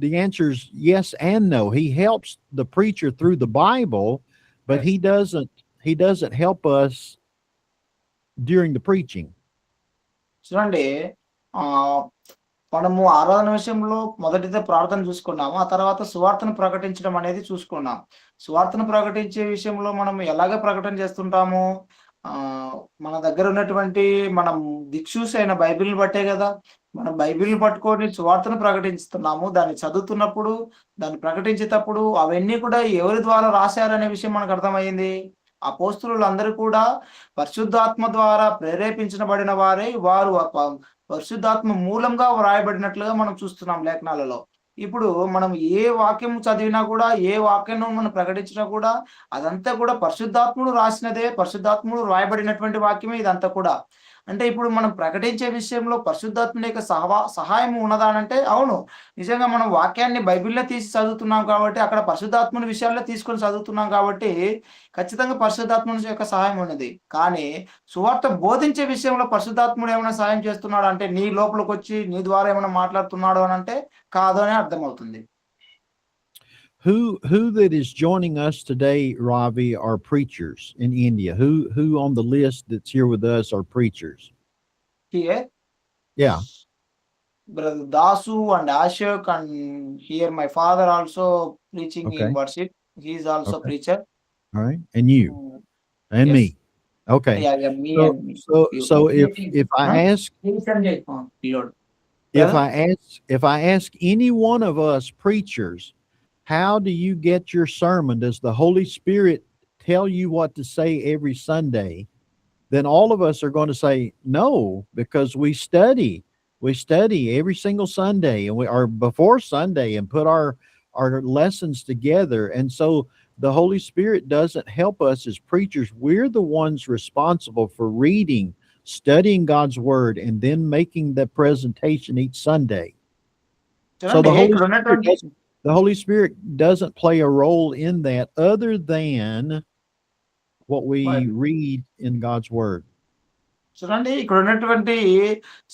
A: the answer is yes and no. He helps the preacher through the Bible, but he doesn't help us during the preaching.
B: చూడండి, మనము ఆరాధన విషయంలో మొదటిదే ప్రార్థన చూసుకున్నాము. ఆ తర్వాత సువార్తను ప్రకటించడం అనేది చూసుకున్నాం. సువార్తను ప్రకటించే విషయంలో మనం ఎలాగ ప్రకటన చేస్తుంటాము? మన దగ్గర ఉన్నటువంటి మనం దిక్సూసి అయిన బైబిల్‌ని బట్టే గదా! మనం బైబిల్‌ని పట్టుకొని సువార్తను ప్రకటిస్తున్నాము. దాన్ని చదువుతున్నప్పుడు, దాన్ని ప్రకటించేటప్పుడు అవన్నీ కూడా ఎవరి ద్వారా రాశారనే విషయం మనకు అర్థమయ్యింది. అపోస్తలులందరూ కూడా పరిశుద్ధాత్మ ద్వారా ప్రేరేపించబడిన వారే, వారు పరిశుద్ధాత్మ మూలంగా వ్రాయబడినట్లుగా మనం చూస్తున్నాం లేఖనాలలో. ఇప్పుడు మనం ఏ వాక్యం చదివినా కూడా, ఏ వాక్యాన్ని మనం ప్రకటించినా కూడా అదంతా కూడా పరిశుద్ధాత్ముడు రాసినదే, పరిశుద్ధాత్ముడు వ్రాయబడినటువంటి వాక్యమే ఇదంతా కూడా. అంటే ఇప్పుడు మనం ప్రకటించే విషయంలో పరిశుద్ధాత్ముని యొక్క సహాయం ఉన్నదా అనంటే అవును. నిజంగా మనం వాక్యాన్ని బైబిల్‌లో తీసి చదువుతున్నాం కాబట్టి, అక్కడ పరిశుద్ధాత్ముని విషయాల్లో తీసుకొని చదువుతున్నాం కాబట్టి, ఖచ్చితంగా పరిశుద్ధాత్ముని యొక్క సహాయం ఉన్నది. కానీ సువార్త బోధించే విషయంలో పరిశుద్ధాత్ముడు ఏమైనా సహాయం చేస్తున్నాడా అంటే, నీ లోపలికొచ్చి నీ ద్వారా ఏమైనా మాట్లాడుతున్నాడు అనంటే కాదు అని అర్థమవుతుంది.
A: Who that is joining us today, Ravi, are preachers in India? Who on the list that's here with us are preachers?
B: Here,
A: Yeah.
B: Brother Dasu and Ashok, and here my father also preaching
A: Okay.
B: in worship. He is also
A: Okay.
B: preacher.
A: All right. And you and
B: Yes.
A: me. Okay.
B: Yeah, me
A: So
B: and me.
A: so if I ask
B: Lord.
A: if
B: Brother?
A: if I ask any one of us preachers, how do you get your sermon? Does the Holy Spirit tell you what to say every Sunday? Then all of us are going to say no, because we study. We study every single Sunday, and we are before Sunday and put our lessons together. And so the Holy Spirit doesn't help us as preachers. We're the ones responsible for reading, studying God's word, and then making the presentation each Sunday. So the Holy Spirit doesn't play a role in that other than what we read in God's word.
B: చూడండి, ఇక్కడ ఉన్నటువంటి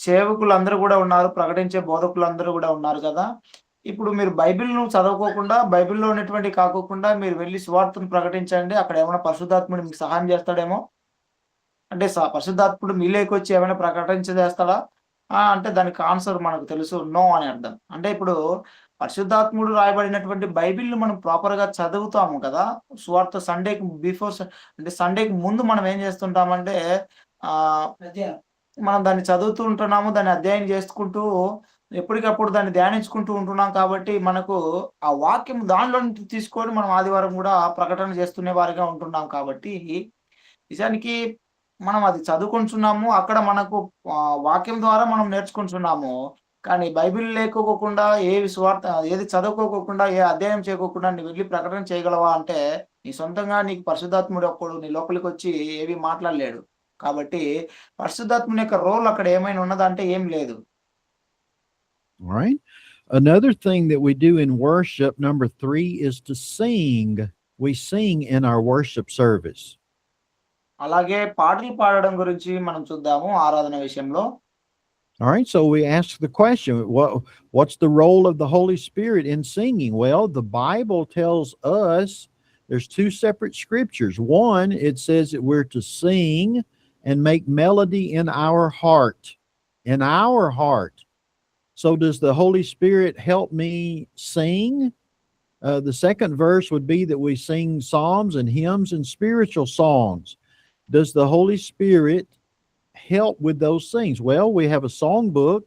B: సేవకులందరూ కూడా ఉన్నారు, ప్రకటించే బోధకులందరూ కూడా ఉన్నారు కదా. ఇప్పుడు మీరు బైబిల్‌ను చదవుకోకుండా, బైబిల్‌లో ఉన్నటువంటి కాకోకుండా మీరు వెళ్లి సువార్తను ప్రకటించండి. అక్కడ ఏమైనా పరిశుద్ధాత్ముడు మీకు సహాయం చేస్తాడేమో. అంటే పరిశుద్ధాత్ముడు మీలోకొచ్చి ఏమైనా ప్రకటించేస్తాడా? అంటే దానికి ఆన్సర్ మనకు తెలుసు. నో అని అర్థం. అంటే ఇప్పుడు పరిశుద్ధాత్ముడు రాయబడినటువంటి బైబిల్‌ని మనం ప్రాపర్‌గా చదువుతాము కదా. సువార్త సండేకి అంటే సండేకి ముందు మనం ఏం చేస్తుంటామంటే ఆహ్, మనం దాన్ని చదువుతూ ఉంటున్నాము. దాన్ని అధ్యయనం చేసుకుంటూ ఎప్పటికప్పుడు దాన్ని ధ్యానించుకుంటూ ఉంటున్నాం కాబట్టి, మనకు ఆ వాక్యం దానిలో నుంచి తీసుకొని మనం ఆదివారం కూడా ప్రకటన చేస్తునే వారిగా ఉంటున్నాం కాబట్టి, నిజానికి మనం అది చదువుకుంటున్నాము. అక్కడ మనకు వాక్యం ద్వారా మనం నేర్చుకుంటున్నాము. కానీ బైబిల్ లేకోకుండా, ఏది చదువుకోకుండా, ఏ అధ్యాయం చేయకోకుండా నువ్వు వెళ్లి ప్రకటన చేయగలవా అంటే, నీ సొంతంగా నీకు పరిశుద్ధాత్ముడు ఒక్కడు నీ లోపలికొచ్చి ఏవి మాట్లాడలేడు. కాబట్టి పరిశుద్ధాత్ముని యొక్క రోల్ అక్కడ ఏమైనా ఉన్నదా అంటే ఏం లేదు.
A: All right. Another thing that we do in worship, number 3, is to sing. We sing in our worship service.
B: అలాగే పాటలు పాడడం గురించి మనం చూద్దాము ఆరాధన విషయంలో.
A: All right, so we ask the question, what's the role of the Holy Spirit in singing? Well, the Bible tells us There's two separate scriptures. One, it says that we're to sing and make melody in our heart. In our heart. So does the Holy Spirit help me sing? The second verse would be that we sing psalms and hymns and spiritual songs. Does the Holy Spirit help with those things? Well, we have a songbook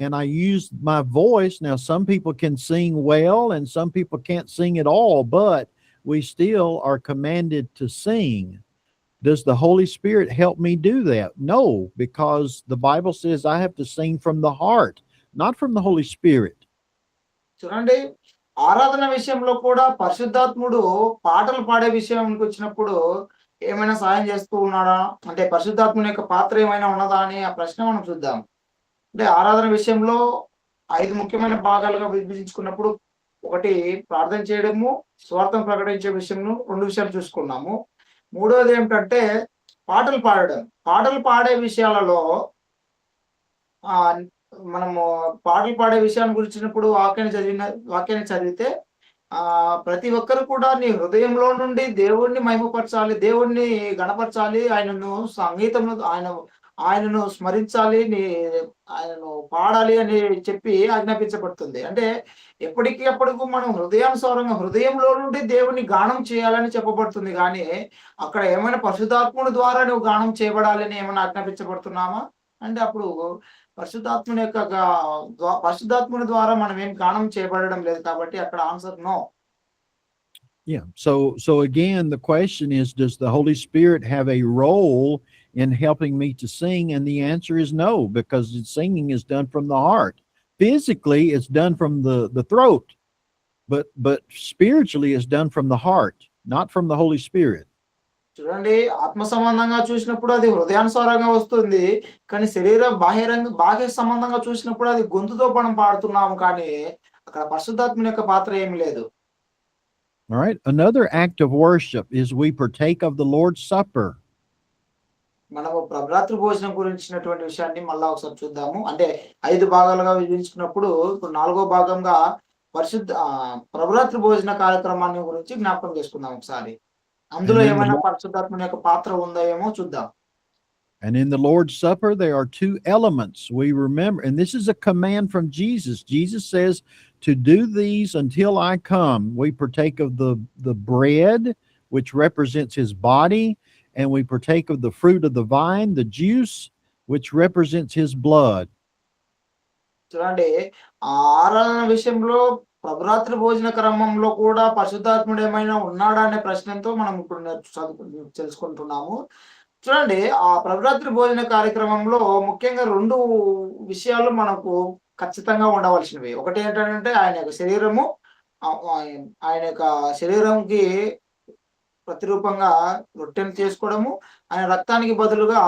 A: and I use my voice. Now, some people can sing well and some people can't sing at all, but we still are commanded to sing. Does the Holy Spirit help me do that? No, because the Bible says I have to sing from the heart, not from the Holy Spirit.
B: చూడండి, ఆరాధన విషయంలో కూడా పరిశుద్ధాత్ముడు పాటలు పాడే విషయానికి వచ్చినప్పుడు ఏమైనా సాయం చేస్తూ ఉన్నాడా అంటే పరిశుద్ధాత్ముని యొక్క పాత్ర ఏమైనా ఉన్నదా అని ఆ ప్రశ్న మనం చూద్దాం. అంటే ఆరాధన విషయంలో 5 ముఖ్యమైన భాగాలుగా విభజించుకున్నప్పుడు ఒకటి ప్రార్థన చేయడము, స్వార్థం ప్రకటించే విషయంలో 2 విషయాలు చూసుకున్నాము. మూడవది ఏమిటంటే పాటలు పాడడం. పాటలు పాడే విషయాలలో మనము పాటలు పాడే విషయాన్ని గురించినప్పుడు వాక్యాన్ని చదివితే ప్రతి ఒక్కరు కూడా నీ హృదయంలో నుండి దేవుణ్ణి మహిమపరచాలి, దేవుణ్ణి గణపరచాలి, ఆయనను సంగీతంలో ఆయనను స్మరించాలి, ఆయనను పాడాలి అని చెప్పి ఆజ్ఞాపించబడుతుంది. అంటే ఎప్పటికప్పుడు మనం హృదయానుసారంగా హృదయంలో నుండి దేవుని గానం చేయాలని చెప్పబడుతుంది. కానీ అక్కడ ఏమైనా పరిశుద్ధాత్ముని ద్వారా నువ్వు గానం చేయబడాలని ఏమైనా ఆజ్ఞాపించబడుతున్నామా అంటే అప్పుడు పరిశుద్ధాత్ముని ద్వారా మనం ఏం గానం చేయబడడం లేదు. కాబట్టి అక్కడ answer no.
A: Yeah. So again, the question is, does the Holy Spirit have a role in helping me to sing? And the answer is no, because singing is done from the heart. Physically, it's done from the throat, but spiritually, it's done from the heart, not from the Holy Spirit.
B: చూడండి, ఆత్మ సంబంధంగా చూసినప్పుడు అది హృదయానుసారంగా వస్తుంది. కానీ బాహ్య సంబంధంగా చూసినప్పుడు అది గొంతుతో మనం పాడుతున్నాము. కానీ అక్కడ పరిశుద్ధాత్మని యొక్క పాత్ర ఏమి లేదు.
A: All right. Another act of worship is we partake of the Lord's Supper.
B: మనము ప్రభరాత్రి భోజనం గురించినటువంటి విషయాన్ని మళ్ళా ఒకసారి చూద్దాము. అంటే 5 భాగాలుగా విభజించుకున్నప్పుడు ఇప్పుడు 4వ భాగంగా ప్రభరాత్రి భోజన కార్యక్రమాన్ని గురించి జ్ఞాపకం చేసుకుందాం ఒకసారి. అందులో ఏమైనా పరిశుద్ధాత్మని యొక్క పాత్ర ఉందో ఏమో చూద్దాం.
A: And in the Lord's Supper, there are 2 elements we remember. And this is a command from Jesus. Jesus says to do these until I come. We partake of the bread, which represents his body, and we partake of the fruit of the vine, the juice, which represents his blood.
B: చూడండి, ఆరాధన విషయంలో ప్రభరాత్రి భోజన క్రమంలో కూడా పరిశుద్ధాత్ముడు ఏమైనా ఉన్నాడా అనే ప్రశ్నతో మనం ఇప్పుడు తెలుసుకుంటున్నాము. చూడండి, ఆ ప్రభరాత్రి భోజన కార్యక్రమంలో ముఖ్యంగా 2 విషయాలు మనకు ఖచ్చితంగా ఉండవలసినవి. ఒకటి ఏంటంటే ఆయన యొక్క శరీరము, ఆయన యొక్క శరీరంకి ప్రతిరూపంగా రొట్టెను చేసుకోవడము, ఆయన రక్తానికి బదులుగా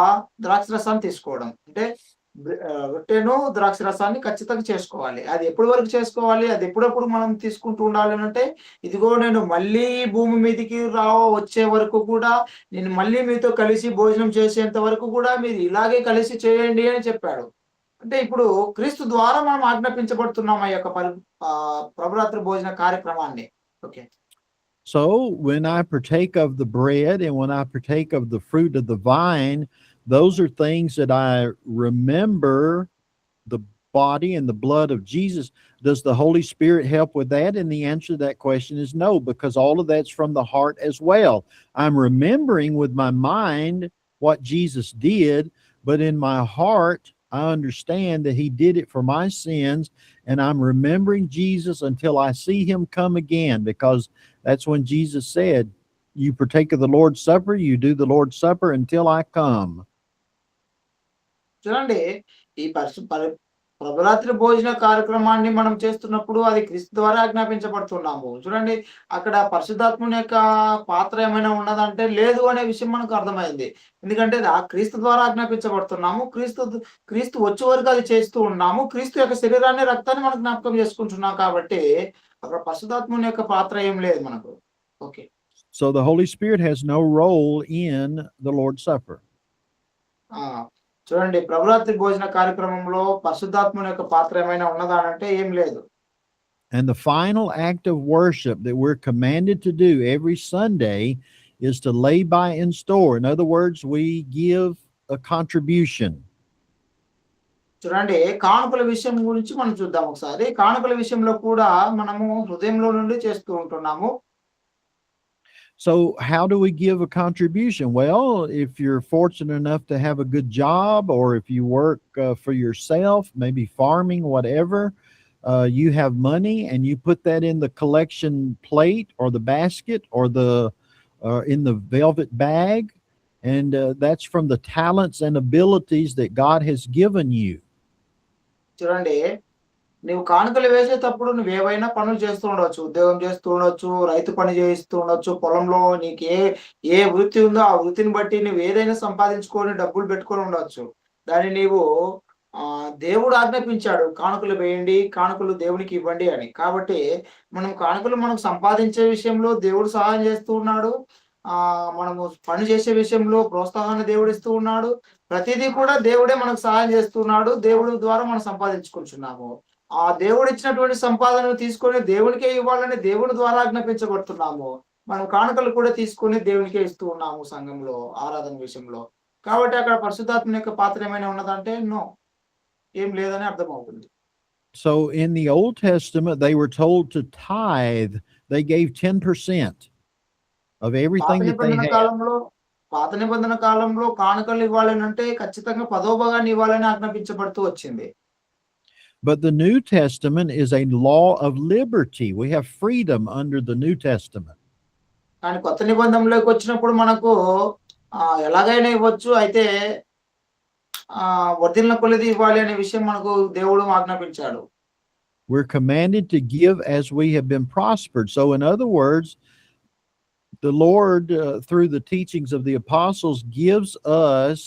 B: ద్రాక్ష రసాన్ని తీసుకోవడం. అంటే రొట్టెను ద్రాక్ష రసాన్ని ఖచ్చితంగా చేసుకోవాలి. అది ఎప్పటి వరకు చేసుకోవాలి, అది ఎప్పుడప్పుడు మనం తీసుకుంటూ ఉండాలి అంటే, ఇదిగో నేను మళ్ళీ భూమి మీదకి వచ్చే వరకు కూడా, నేను మళ్ళీ మీతో కలిసి భోజనం చేసేంత వరకు కూడా మీరు ఇలాగే కలిసి చేయండి అని చెప్పాడు. అంటే ఇప్పుడు క్రీస్తు ద్వారా మనం ఆజ్ఞాపించబడుతున్నాం ఆ యొక్క ప్రభరాత్రి భోజన కార్యక్రమాన్ని. Okay.
A: So when I partake of the bread and when I partake of the fruit of the vine, those are things that I remember the body and the blood of Jesus. Does the Holy Spirit help with that? And the answer to that question is no, because all of that's from the heart as well. I'm remembering with my mind what Jesus did, but in my heart, I understand that he did it for my sins, and I'm remembering Jesus until I see him come again, because that's when Jesus said, you partake of the Lord's Supper, you do the Lord's Supper until I come.
B: చూడండి, ఈ ప్రభరాత్రి భోజన కార్యక్రమాన్ని మనం చేస్తున్నప్పుడు అది క్రీస్తు ద్వారా ఆజ్ఞాపించబడుతున్నాము. చూడండి, అక్కడ పరిశుద్ధాత్మని యొక్క పాత్ర ఏమైనా ఉన్నదంటే లేదు అనే విషయం మనకు అర్థమైంది. ఎందుకంటే ఆ క్రీస్తు ద్వారా ఆజ్ఞాపించబడుతున్నాము. క్రీస్తు వచ్చే వరకు అది చేస్తూ ఉన్నాము. క్రీస్తు యొక్క శరీరాన్ని, రక్తాన్ని మనం జ్ఞాపకం చేసుకుంటున్నాం. కాబట్టి అక్కడ పరిశుద్ధాత్మని యొక్క పాత్ర ఏం లేదు మనకు. Okay.
A: So the Holy Spirit has no role in the Lord's Supper.
B: చూడండి, ప్రభరాత్రి భోజన కార్యక్రమంలో పరిశుద్ధాత్మని యొక్క పాత్ర ఏమైనా ఉన్నదా అంటే ఏం లేదు.
A: And the final act of worship that we're commanded to do every Sunday is to lay by in store. In other words, we give a contribution.
B: చూడండి, కానుకల విషయం గురించి మనం చూద్దాం ఒకసారి. కానుకల విషయంలో కూడా మనము హృదయంలో నుండి చేస్తూ ఉంటున్నాము.
A: So, how do we give a contribution? Well, if you're fortunate enough to have a good job, or if you work for yourself, maybe farming, whatever, you have money and you put that in the collection plate or the basket or in the velvet bag, and that's from the talents and abilities that God has given you.
B: చూడండి, నువ్వు కానుకలు వేసేటప్పుడు నువ్వేవైనా పనులు చేస్తూ ఉండొచ్చు. ఉద్యోగం చేస్తూ ఉండొచ్చు, రైతు పని చేయిస్తూ ఉండొచ్చు. పొలంలో నీకు ఏ వృత్తి ఉందో ఆ వృత్తిని బట్టి నువ్వేదైనా సంపాదించుకొని డబ్బులు పెట్టుకొని ఉండొచ్చు. దాన్ని నీవు దేవుడు ఆజ్ఞాపించాడు, కానుకలు వేయండి, కానుకలు దేవునికి ఇవ్వండి అని. కాబట్టి మనం సంపాదించే విషయంలో దేవుడు సహాయం చేస్తూ ఉన్నాడు. మనము పని చేసే విషయంలో ప్రోత్సాహాన్ని దేవుడిస్తూ ఉన్నాడు. ప్రతిదీ కూడా దేవుడే మనకు సహాయం చేస్తున్నాడు. దేవుడి ద్వారా మనం సంపాదించుకుంటున్నాము. ఆ దేవుడిచ్చినటువంటి సంపాదనను తీసుకొని దేవునికే ఇవ్వాలని దేవుని ద్వారా ఆజ్ఞాపించబడుతున్నాము. మనం కానుకలు కూడా తీసుకొని దేవునికే ఇస్తూ ఉన్నాము సంఘంలో, ఆరాధన విషయంలో. కాబట్టి అక్కడ పరిశుద్ధాత్మ యొక్క పాత్ర ఏమైనా ఉన్నదంటే నో, ఏం లేదని అర్థమవుతుంది.
A: So in the Old Testament, they were told to tithe. They gave 10% of everything that they had.
B: పాత నిబంధన కాలంలో కానుకలు ఇవ్వాలని అంటే ఖచ్చితంగా 10వ భాగాన్ని ఇవ్వాలని ఆజ్ఞాపించబడుతూ వచ్చింది.
A: But the New Testament is a law of liberty. We have freedom under the New Testament.
B: కానీ కొత్త నిబంధనలోకి వచ్చినప్పుడు మనకు ఎలాగైనా ఇవ్వచ్చు, అయితే వర్ధిల్లిన కొలది ఇవ్వాలి అనే విషయం మనకు దేవుడు ఆజ్ఞాపించాడు.
A: We're commanded to give as we have been prospered. So in other words, the Lord, through the teachings of the apostles, gives us,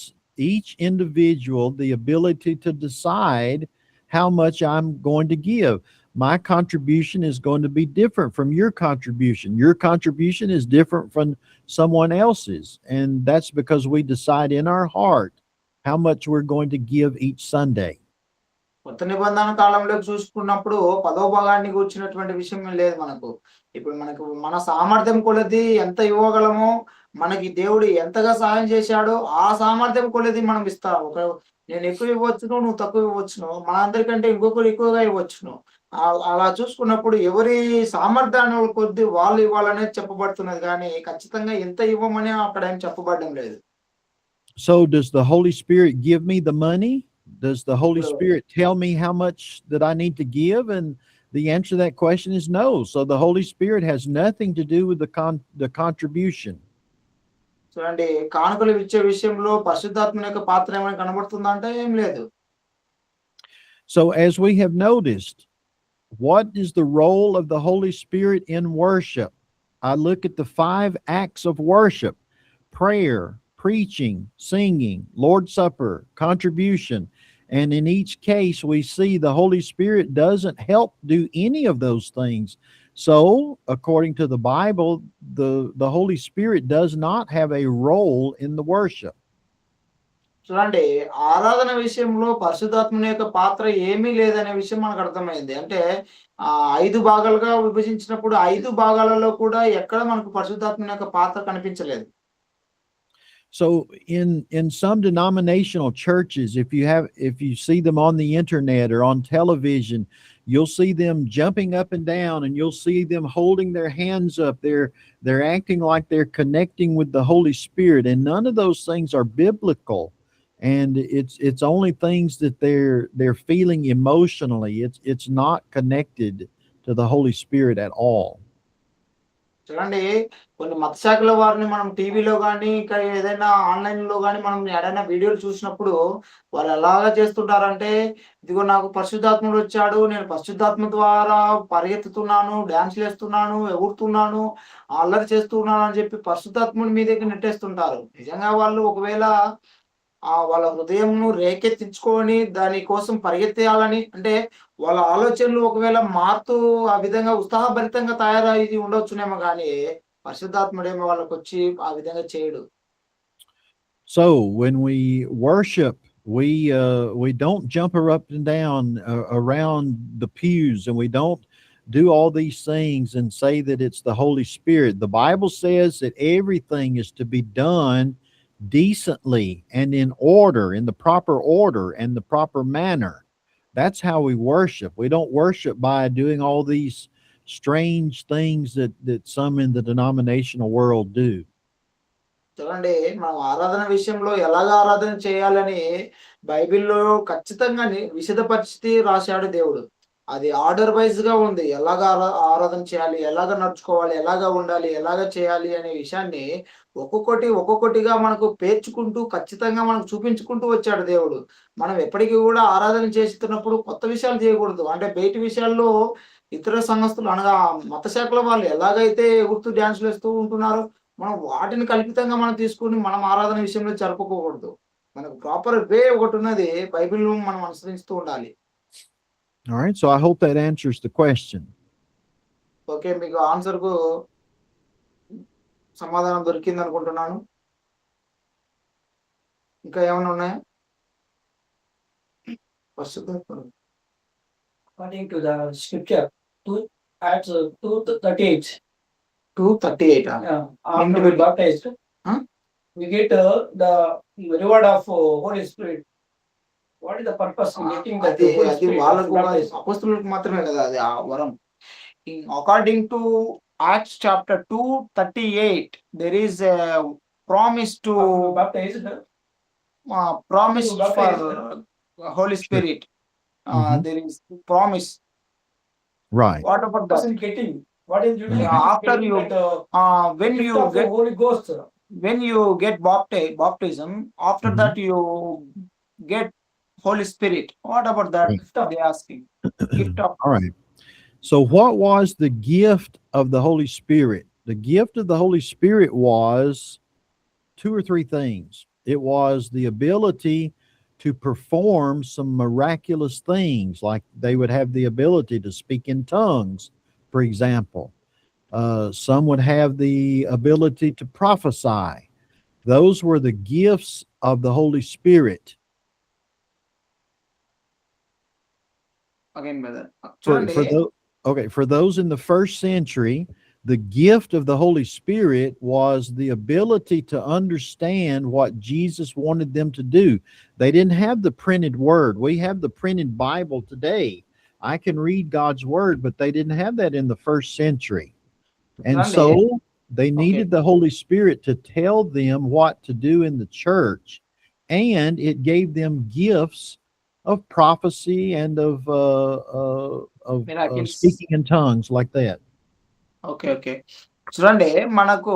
A: each individual, the ability to decide how much I'm going to give. My contribution is going to be different from your contribution. Your contribution is different from someone else's. And that's because we decide in our heart how much we're going to give each Sunday.
B: కొత్త నిబంధన కాలంలో చూసుకున్నప్పుడు 10వ భాగాన్ని కూర్చున్నటువంటి విషయం లేదు మనకు. ఇప్పుడు మనకు మన సామర్థ్యం కొలది ఎంత ఇవ్వగలమో, మనకి దేవుడు ఎంతగా సహాయం చేశాడో ఆ సామర్థ్యం కొలది మనం ఇస్తాం. నేను ఎక్కువ ఇవ్వచ్చును, నువ్వు తక్కువ ఇవ్వచ్చును, మనందరికంటే ఇంకొకరు ఎక్కువగా ఇవ్వచ్చును. అలా చూసుకున్నప్పుడు ఎవరి సామర్థ్యాన్ని కొద్ది వాళ్ళు ఇవ్వాలనేది చెప్పబడుతున్నది, కానీ ఖచ్చితంగా ఎంత ఇవ్వమని అక్కడ ఏం చెప్పబడడం లేదు.
A: So does the Holy Spirit give me the money? Does the Holy Spirit tell me how much that I need to give? And the answer to that question is no. So the Holy Spirit has nothing to do with the contribution.
B: చూడండి, కానుకలు ఇచ్చే విషయంలో పరిశుద్ధాత్మ యొక్క పాత్ర ఏమైనా కనబడుతుందంటే ఏం లేదు.
A: So as we have noticed, what is the role of the Holy Spirit in worship? I look at the 5 acts of worship: prayer, preaching, singing, Lord's Supper, contribution. And in each case, we see the Holy Spirit doesn't help do any of those things. So, according to the Bible, the Holy Spirit does not have a role in the worship.
B: చూడండి, ఆరాధన విషయంలో పరిశుద్ధాత్మ యొక్క పాత్ర ఏమీ లేదనే విషయం మనకు అర్థమైంది. అంటే 5 భాగాలుగా విభజించినప్పుడు 5 భాగాలలో కూడా ఎక్కడ మనకు పరిశుద్ధాత్మ యొక్క పాత్ర కనిపించలేదు.
A: So in some denominational churches, if you see them on the internet or on television, you'll see them jumping up and down, and you'll see them holding their hands up. They're acting like they're connecting with the Holy Spirit, and none of those things are biblical. And it's only things that they're feeling emotionally. It's not connected to the Holy Spirit at all.
B: చూడండి, కొన్ని మత శాఖల వారిని మనం టీవీలో కానీ ఇంకా ఏదైనా ఆన్లైన్లో కానీ మనం ఏదైనా వీడియోలు చూసినప్పుడు వాళ్ళు ఎలాగా చేస్తుంటారంటే, ఇదిగో నాకు పరిశుద్ధాత్ముడు వచ్చాడు, నేను పరిశుద్ధాత్మ ద్వారా పరిగెత్తుతున్నాను, డాన్స్లు వేస్తున్నాను, ఎగురుతున్నాను, అల్లరి చేస్తున్నాను అని చెప్పి పరిశుద్ధాత్ముడి మీదకి నెట్టేస్తుంటారు. నిజంగా వాళ్ళు ఒకవేళ వాళ్ళ హృదయంను రేకెత్తించుకొని దాని కోసం పరిగెత్తేయాలని అంటే వాళ్ళ ఆలోచనలు ఒకవేళ మారుతూ ఆ విధంగా ఉత్సాహభరితంగా తయారయ్యి ఉండొచ్చునేమో, కానీ పరిశుద్ధాత్ముడేమో వాళ్ళకి వచ్చి ఆ విధంగా చేయడు.
A: So when we worship, we don't jump up and down around the pews, and we don't do all these things and say that it's the Holy Spirit. The Bible says that everything is to be done decently and in order, in the proper order and the proper manner. That's how we worship. We don't worship by doing all these strange things that some in the denominational world do.
B: చూడండి, మనం ఆరాధన విషయంలో ఎలాగ ఆరాధన చేయాలని బైబిల్‌లో ఖచ్చితంగా విశదపరిచి రాశాడు దేవుడు. అది ఆర్డర్ వైస్‌గా ఉంది. ఎలాగ ఆరాధన చేయాలి, ఎలాగ నడుచుకోవాలి, ఎలాగ ఉండాలి, ఎలాగ చేయాలి అనే విషయాన్ని ఒక్కొక్కటిగా మనకు పేర్చుకుంటూ ఖచ్చితంగా మనకు చూపించుకుంటూ వచ్చాడు దేవుడు. మనం ఎప్పటికి కూడా ఆరాధన చేస్తున్నప్పుడు కొత్త విషయాలు చేయకూడదు. అంటే బయటి విషయాల్లో ఇతర సంఘస్థులు అనగా మత శాఖల వాళ్ళు ఎలాగైతే ఎగురుతూ డాన్స్‌లేస్తూ ఉంటున్నారో, మనం వాటిని కల్పితంగా మనం తీసుకొని మనం ఆరాధన విషయంలో జరుపుకోకూడదు. మనకు ప్రాపర్ వే ఒకటున్నది. బైబిల్‌ను మనం అనుసరిస్తూ ఉండాలి.
A: All right, so I hope that answers the question.
B: Okay. మీకు ఆన్సర్‌కు సమాధానం దొరికిందనుకుంటున్నాను. ఇంకా ఏమన్నా ఉన్నాయా? పరిశుద్ధాత్మ
D: According to the scripture, 2 Acts 2:38.
B: 2:38
D: After we baptized,
B: Huh?
D: we get the reward of Holy Spirit. What is the purpose of getting the
B: అది
D: Holy
B: అది
D: Spirit?
B: వాళ్ళకు
D: after baptism?
B: అపోస్తలులకు మాత్రమే కదా అది ఆ వరం. According to Acts chapter 2:38, there is a promise to
D: After we baptized,
B: promise
D: After you baptized,
B: for Holy Spirit.
A: Mhm.
B: There is promise.
A: Right.
B: What about that?
D: person getting, what is usually
B: After
D: getting
B: you
D: that,
B: when
D: gift
B: you
D: of the
B: get
D: Holy Ghost.
B: baptism, after
A: Mhm.
B: that you get Holy Spirit. What about that?
A: Right.
B: They asking. Gift of
A: All right. So what was the gift of the Holy Spirit? The gift of the Holy Spirit was 2 or 3 things. It was the ability to perform some miraculous things, like they would have the ability to speak in tongues, for example. Some would have the ability to prophesy. Those were the gifts of the Holy Spirit.
B: again, brother.
A: For
B: చూడండి,
A: those, okay, for those in the first century, the gift of the Holy Spirit was the ability to understand what Jesus wanted them to do. They didn't have the printed word. We have the printed Bible today. I can read God's word, but they didn't have that in the first century. And
B: చూడండి,
A: so they
B: okay,
A: needed the Holy Spirit to tell them what to do in the church, and it gave them gifts of prophecy and of
B: miracles.
A: speaking in tongues like that.
B: Okay. చూడండి, మనకు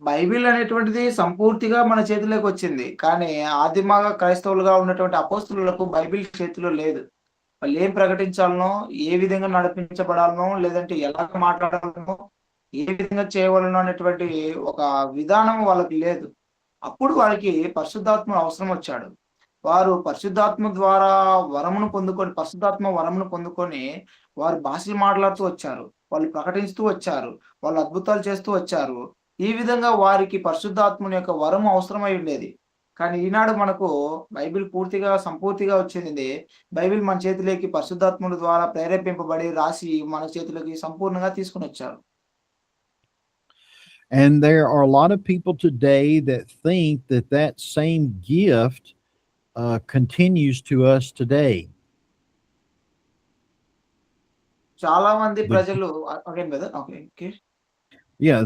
B: Bible అనేటువంటిది సంపూర్తిగా మన చేతిలోకి వచ్చింది. కానీ ఆదిమ క్రైస్తవులుగా ఉన్నటువంటి అపోస్తలులకు బైబిల్ చేతిలో లేదు. వాళ్ళు ఏం ప్రకటించాలనో, ఏ విధంగా నడిపించబడాలనో, లేదంటే ఎలాగ మాట్లాడాలనో, ఏ విధంగా చేయవలనో అనేటువంటి ఒక విధానం వాళ్ళకి లేదు. అప్పుడు వారికి పరిశుద్ధాత్మ అవసరం వచ్చాడు. వారు పరిశుద్ధాత్మ ద్వారా పరిశుద్ధాత్మ వరమును పొందుకొని వారు భాషలు మాట్లాడుతూ వచ్చారు. వాళ్ళు ప్రకటిస్తూ వచ్చారు. వాళ్ళు అద్భుతాలు చేస్తూ వచ్చారు. ఈ విధంగా వారికి పరిశుద్ధాత్మని యొక్క వరము అవసరమై ఉండేది. కానీ ఈనాడు మనకు బైబిల్ పూర్తిగా సంపూర్తిగా వచ్చింది. బైబిల్ మన చేతిలోకి పరిశుద్ధాత్ముడి ద్వారా ప్రేరేపింపబడి రాసి మన చేతిలోకి సంపూర్ణంగా తీసుకొనొచ్చారు.
A: And there are a lot of people today that think that that same gift continues to us today.
B: చాలా మంది ప్రజలు again brother. Okay.
A: Yeah,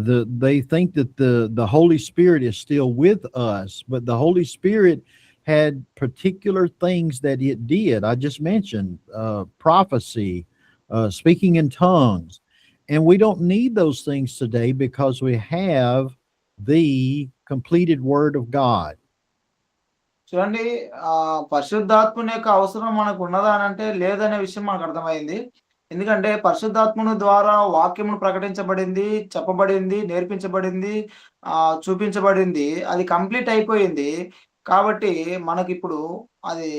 A: they think that the Holy Spirit is still with us, but the Holy Spirit had particular things that it did. I just mentioned prophecy, speaking in tongues, and we don't need those things today because we have the completed Word of God.
B: చూడండి, పరిశుద్ధాత్ముని యొక్క అవసరం మనకు ఉన్నదా అనంటే లేదనే విషయం మనకు అర్థమైంది. ఎందుకంటే పరిశుద్ధాత్ముని ద్వారా వాక్యమును ప్రకటించబడింది, చెప్పబడింది, నేర్పించబడింది, చూపించబడింది. అది కంప్లీట్ అయిపోయింది. కాబట్టి మనకిప్పుడు అది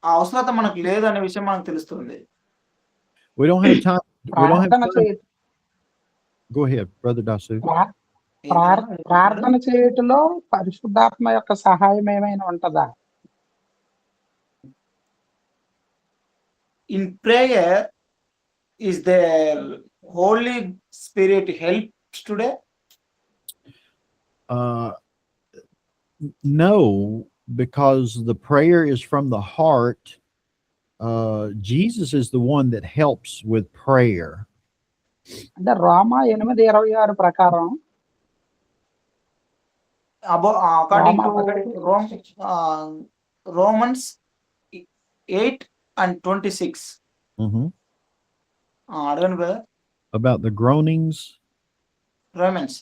B: ఆ అవసరత మనకు లేదనే విషయం మనకు తెలుస్తుంది.
A: We don't have time. We don't have
C: ప్రార్థన
A: time.
C: చేయ
A: Go ahead, Brother Dasu.
C: ప్రార్థన చేయుటలో పరిశుద్ధాత్మ యొక్క సహాయం ఏమైనా ఉంటదా?
B: In prayer, is their Holy Spirit helps today?
A: No, because the prayer is from the heart. Jesus is the one that helps with prayer.
C: అంటే రోమా 8:26 ప్రకారం
B: According to
C: Roma.
B: Romans 8:26.
A: Mhm.
B: అడగండి brother.
A: About the groanings.
B: Romans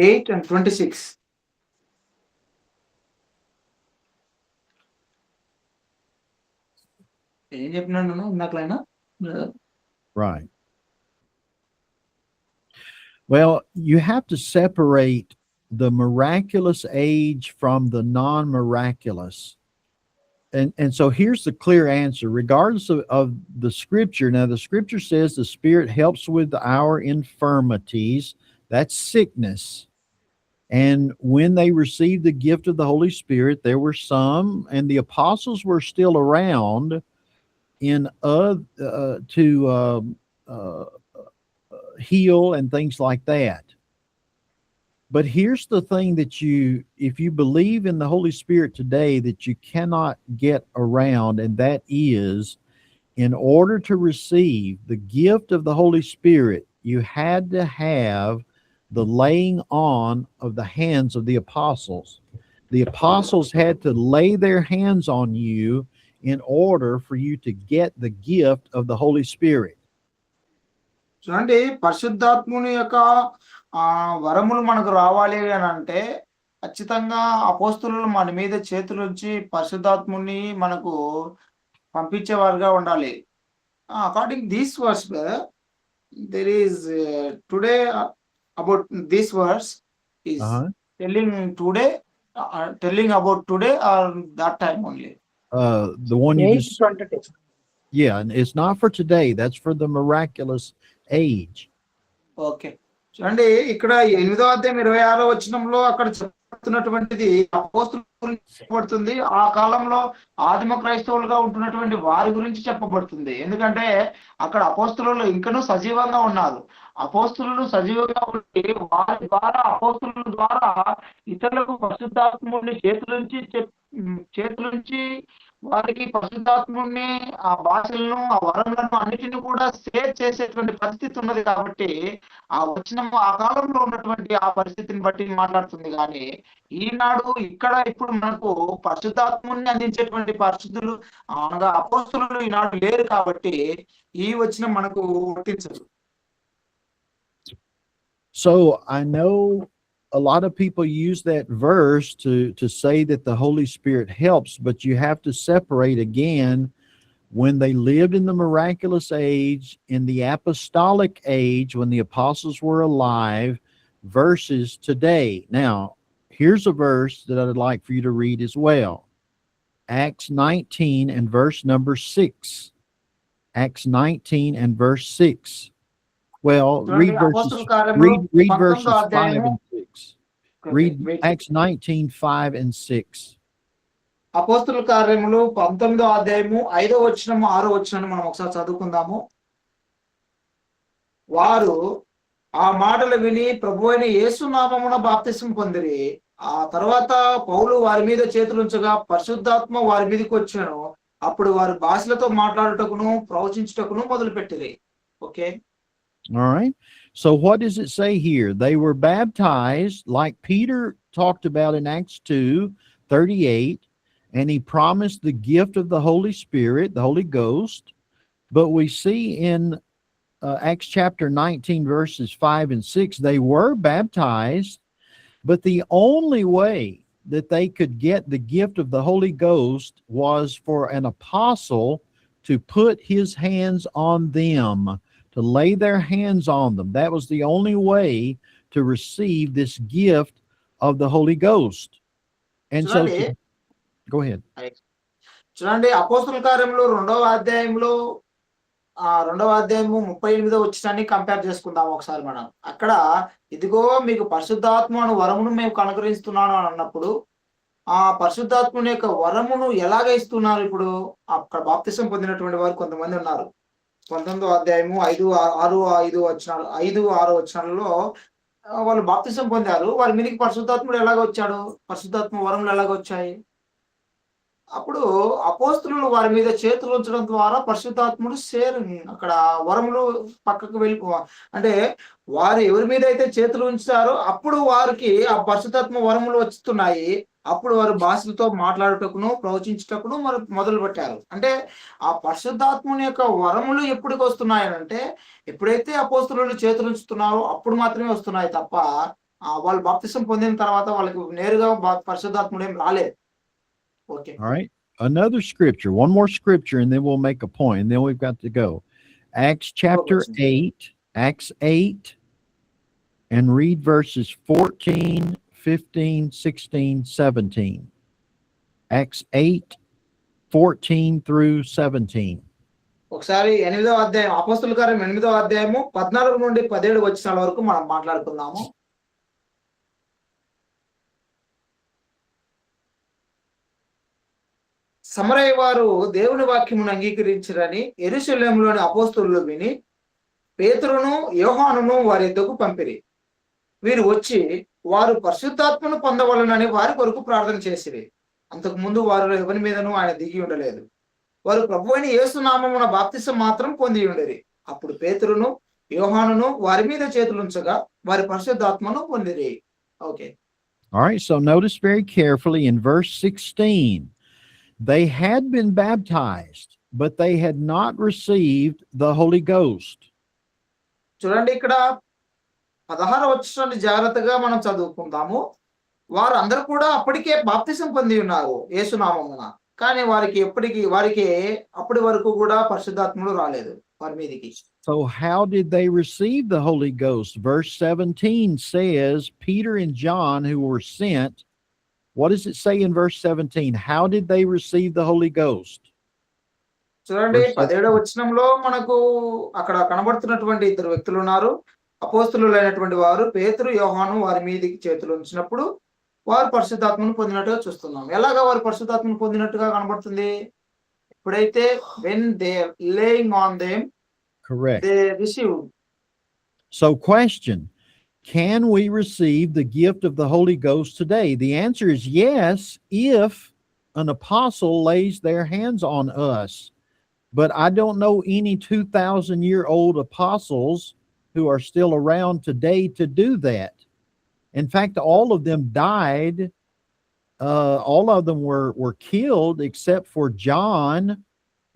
B: 8:26. ఏం చెప్పినాను ఇందాకలైనా?
A: Right. Well, you have to separate the miraculous age from the non-miraculous. And so here's the clear answer. Regardless of the scripture, now the scripture says the Spirit helps with our infirmities. That's sickness. And when they received the gift of the Holy Spirit, there were some, and the apostles were still around to heal and things like that. But here's the thing that if you believe in the Holy Spirit today, that you cannot get around, and that is, in order to receive the gift of the Holy Spirit, you had to have the laying on of the hands of the apostles. The apostles had to lay their hands on you in order for you to get the gift of the Holy Spirit.
B: చూడండి, పరిశుద్ధాత్ముని యొక్క వరములు మనకు రావాలి అని అంటే ఖచ్చితంగా అపోస్తులు మన మీద చేతులుంచి పరిశుద్ధాత్ముని మనకు పంపించేవారుగా ఉండాలి. According this verse there is today about this verse is telling about today or that time only?
A: The one you just
C: 8:22.
A: Yeah, and it's not for today. That's for the miraculous age.
B: Okay, చూడండి ఇక్కడ 8వ అధ్యాయం 26వ వచనంలో అక్కడ చెప్తున్నటువంటిది అపోస్తుల గురించి చెప్పబడుతుంది. ఆ కాలంలో ఆదిమ క్రైస్తవులుగా ఉంటున్నటువంటి వారి గురించి చెప్పబడుతుంది. ఎందుకంటే అక్కడ అపోస్తులు ఇంకనూ సజీవంగా ఉన్నారు. అపోస్తులు సజీవంగా ఉండి వారి ద్వారా అపోస్తుల ద్వారా ఇతరులకు పరిశుద్ధాత్ముడిని చేతులుంచి వారికి పరిశుద్ధాత్ముడిని ఆ భాషలను ఆ వరములను అన్నిటిని కూడా షేర్ చేసేటువంటి పరిస్థితి ఉన్నది. కాబట్టి ఆ వచనము ఆ కాలంలో ఉన్నటువంటి ఆ పరిస్థితిని బట్టి మాట్లాడుతుంది. కానీ ఈనాడు ఇక్కడ ఇప్పుడు మనకు పరిశుద్ధాత్ముడిని అందించేటువంటి పరిశుద్ధులు అనగా అపోస్తులు ఈనాడు లేరు. కాబట్టి ఈ వచనం మనకు వర్తించదు.
A: So I know a lot of people use that verse to say that the Holy Spirit helps, but you have to separate again when they lived in the miraculous age, in the apostolic age, when the apostles were alive, versus today. Now, here's a verse that I'd like for you to read as well. Acts 19 and verse number 6. Acts 19 and verse 6. Well, read verses 5 and 6. Read Acts 19, 5 and 6.
B: అపోస్తుల కార్యములు 19వ అధ్యాయము 5వ వచనము 6వ వచనాన్ని మనం ఒకసారి చదువుకుందాము. వారు ఆ మాటలు విని ప్రభువైన యేసు నామమున బాప్తిసం పొందిరి. ఆ తర్వాత పౌలు వారి మీద చేతులుంచగా పరిశుద్ధాత్మ వారి మీదకి వచ్చాను. అప్పుడు వారు భాషలతో మాట్లాడుటకును ప్రవచించుటకును మొదలుపెట్టిరి. Okay,
A: all right. So what does it say here? They were baptized like Peter talked about in Acts 2:38, and he promised the gift of the Holy Spirit, the Holy Ghost. But we see in Acts chapter 19 verses 5 and 6, they were baptized, but the only way that they could get the gift of the Holy Ghost was for an apostle to put his hands on them, to lay their hands on them. That was the only way to receive this gift of the Holy Ghost. And so, go ahead.
B: చూడండి, అపోస్తుల కార్యములు 2వ అధ్యాయంలో 2వ అధ్యాయము 38వ వచనాన్ని compare చేసుకుందాం ఒకసారి మనం. అక్కడ ఇదిగో మీకు పరిశుద్ధాత్మ అను వరమును మేము కనుగరిస్తున్నాను అని అన్నప్పుడు ఆ పరిశుద్ధాత్ముని యొక్క వరమును ఎలాగ ఇస్తున్నారు ఇప్పుడు? అక్కడ బాప్తిసం పొందినటువంటి వారు కొంతమంది ఉన్నారు. 19వ అధ్యాయము 6 వచనాలలో వాళ్ళు బాప్తిసం పొందారు. వారి మీదకి పరిశుద్ధాత్ముడు ఎలాగ వచ్చాడు? పరిశుద్ధాత్మ వరములు ఎలాగ వచ్చాయి? అప్పుడు అపోస్తలులు వారి మీద చేతులు ఉంచడం ద్వారా పరిశుద్ధాత్ముడు అక్కడ వరములు పక్కకు అంటే వారు ఎవరి మీద అయితే చేతులు ఉంచారో అప్పుడు వారికి ఆ పరిశుద్ధాత్మ వరములు వస్తున్నాయి. అప్పుడు వారు భాషలతో మాట్లాడుటకును ప్రవచించుటకును మొదలు పెట్టారు. అంటే ఆ పరిశుద్ధాత్ముని యొక్క వరములు ఎప్పటికి వస్తున్నాయనంటే ఎప్పుడైతే అపోస్తలులు చేతులు ఉంచుతున్నారో అప్పుడు మాత్రమే వస్తున్నాయి తప్ప వాళ్ళు బాప్తిసం పొందిన తర్వాత వాళ్ళకి నేరుగా పరిశుద్ధాత్ముడు ఏం రాలేదు. Okay.
A: All right. Another scripture, one more scripture, and then we'll make a point, and then we've got to go. Acts chapter 8, Acts 8, and read verses 14, 15, 16, 17. Acts 8, 14 through 17.
B: ఒకసారి 8వ అధ్యాయం అపోస్తలుల కార్యం 8వ అధ్యాయము 14 నుండి 17 వచనాల వరకు మనం మాట్లాడుకుందాము. సమరయ వారు దేవుని వాక్యమును అంగీకరించరని యెరూషలేములోని అపోస్తలులు విని పేతురును యోహానును వారి యొద్దకు పంపిరి. వీరు వచ్చి వారు పరిశుద్ధాత్మను పొందవలనని వారి కొరకు ప్రార్థన చేసిరి. అంతకు ముందు వారిలో ఎవరి మీదను ఆయన దిగి ఉండలేదు. వారు ప్రభువైన యేసు నామమున బాప్తిసం మాత్రం పొంది ఉండేది. అప్పుడు పేతురును యోహానును వారి మీద చేతులుంచగా వారి పరిశుద్ధాత్మను పొందిరి. Okay.
A: All right, so notice very carefully in verse 16. They had been baptized, but they had not received the Holy Ghost.
B: చూడండి ఇక్కడ 16వ వచనాన్ని జాగ్రత్తగా మనం చదువుకుందాము. వారు అందరూ కూడా అప్పటికే బాప్తిసం పొంది ఉన్నారు యేసు నామమున. కానీ వారికి అప్పటి వరకు కూడా పరిశుద్ధాత్ముడు రాలేదు వారి మీదకి.
A: So how did they receive the Holy Ghost? Verse 17 says Peter and John who were sent. What does it say in verse 17? How did they receive the Holy Ghost?
B: చూడండి 17వ వచనంలో మనకు అక్కడ కనబడుతున్నటువంటి ఇద్దరు వ్యక్తులు ఉన్నారు. అపోస్తలులైనటువంటి వారు పేతురు యోహాను వారి మీదకి చేతులు ఉంచినప్పుడు వారు పరిశుద్ధాత్మను పొందినట్టుగా చూస్తున్నాం. ఎలాగా వారు పరిశుద్ధాత్మను పొందినట్టుగా కనబడుతుంది? ఎప్పుడైతే when they laying on them,
A: Correct.
B: they receive.
A: So question, can we receive the gift of the Holy Ghost today? The answer is yes, if an apostle lays their hands on us. But I don't know any 2,000-year-old apostles who are still around today to do that. In fact, all of them died. All of them were killed except for John,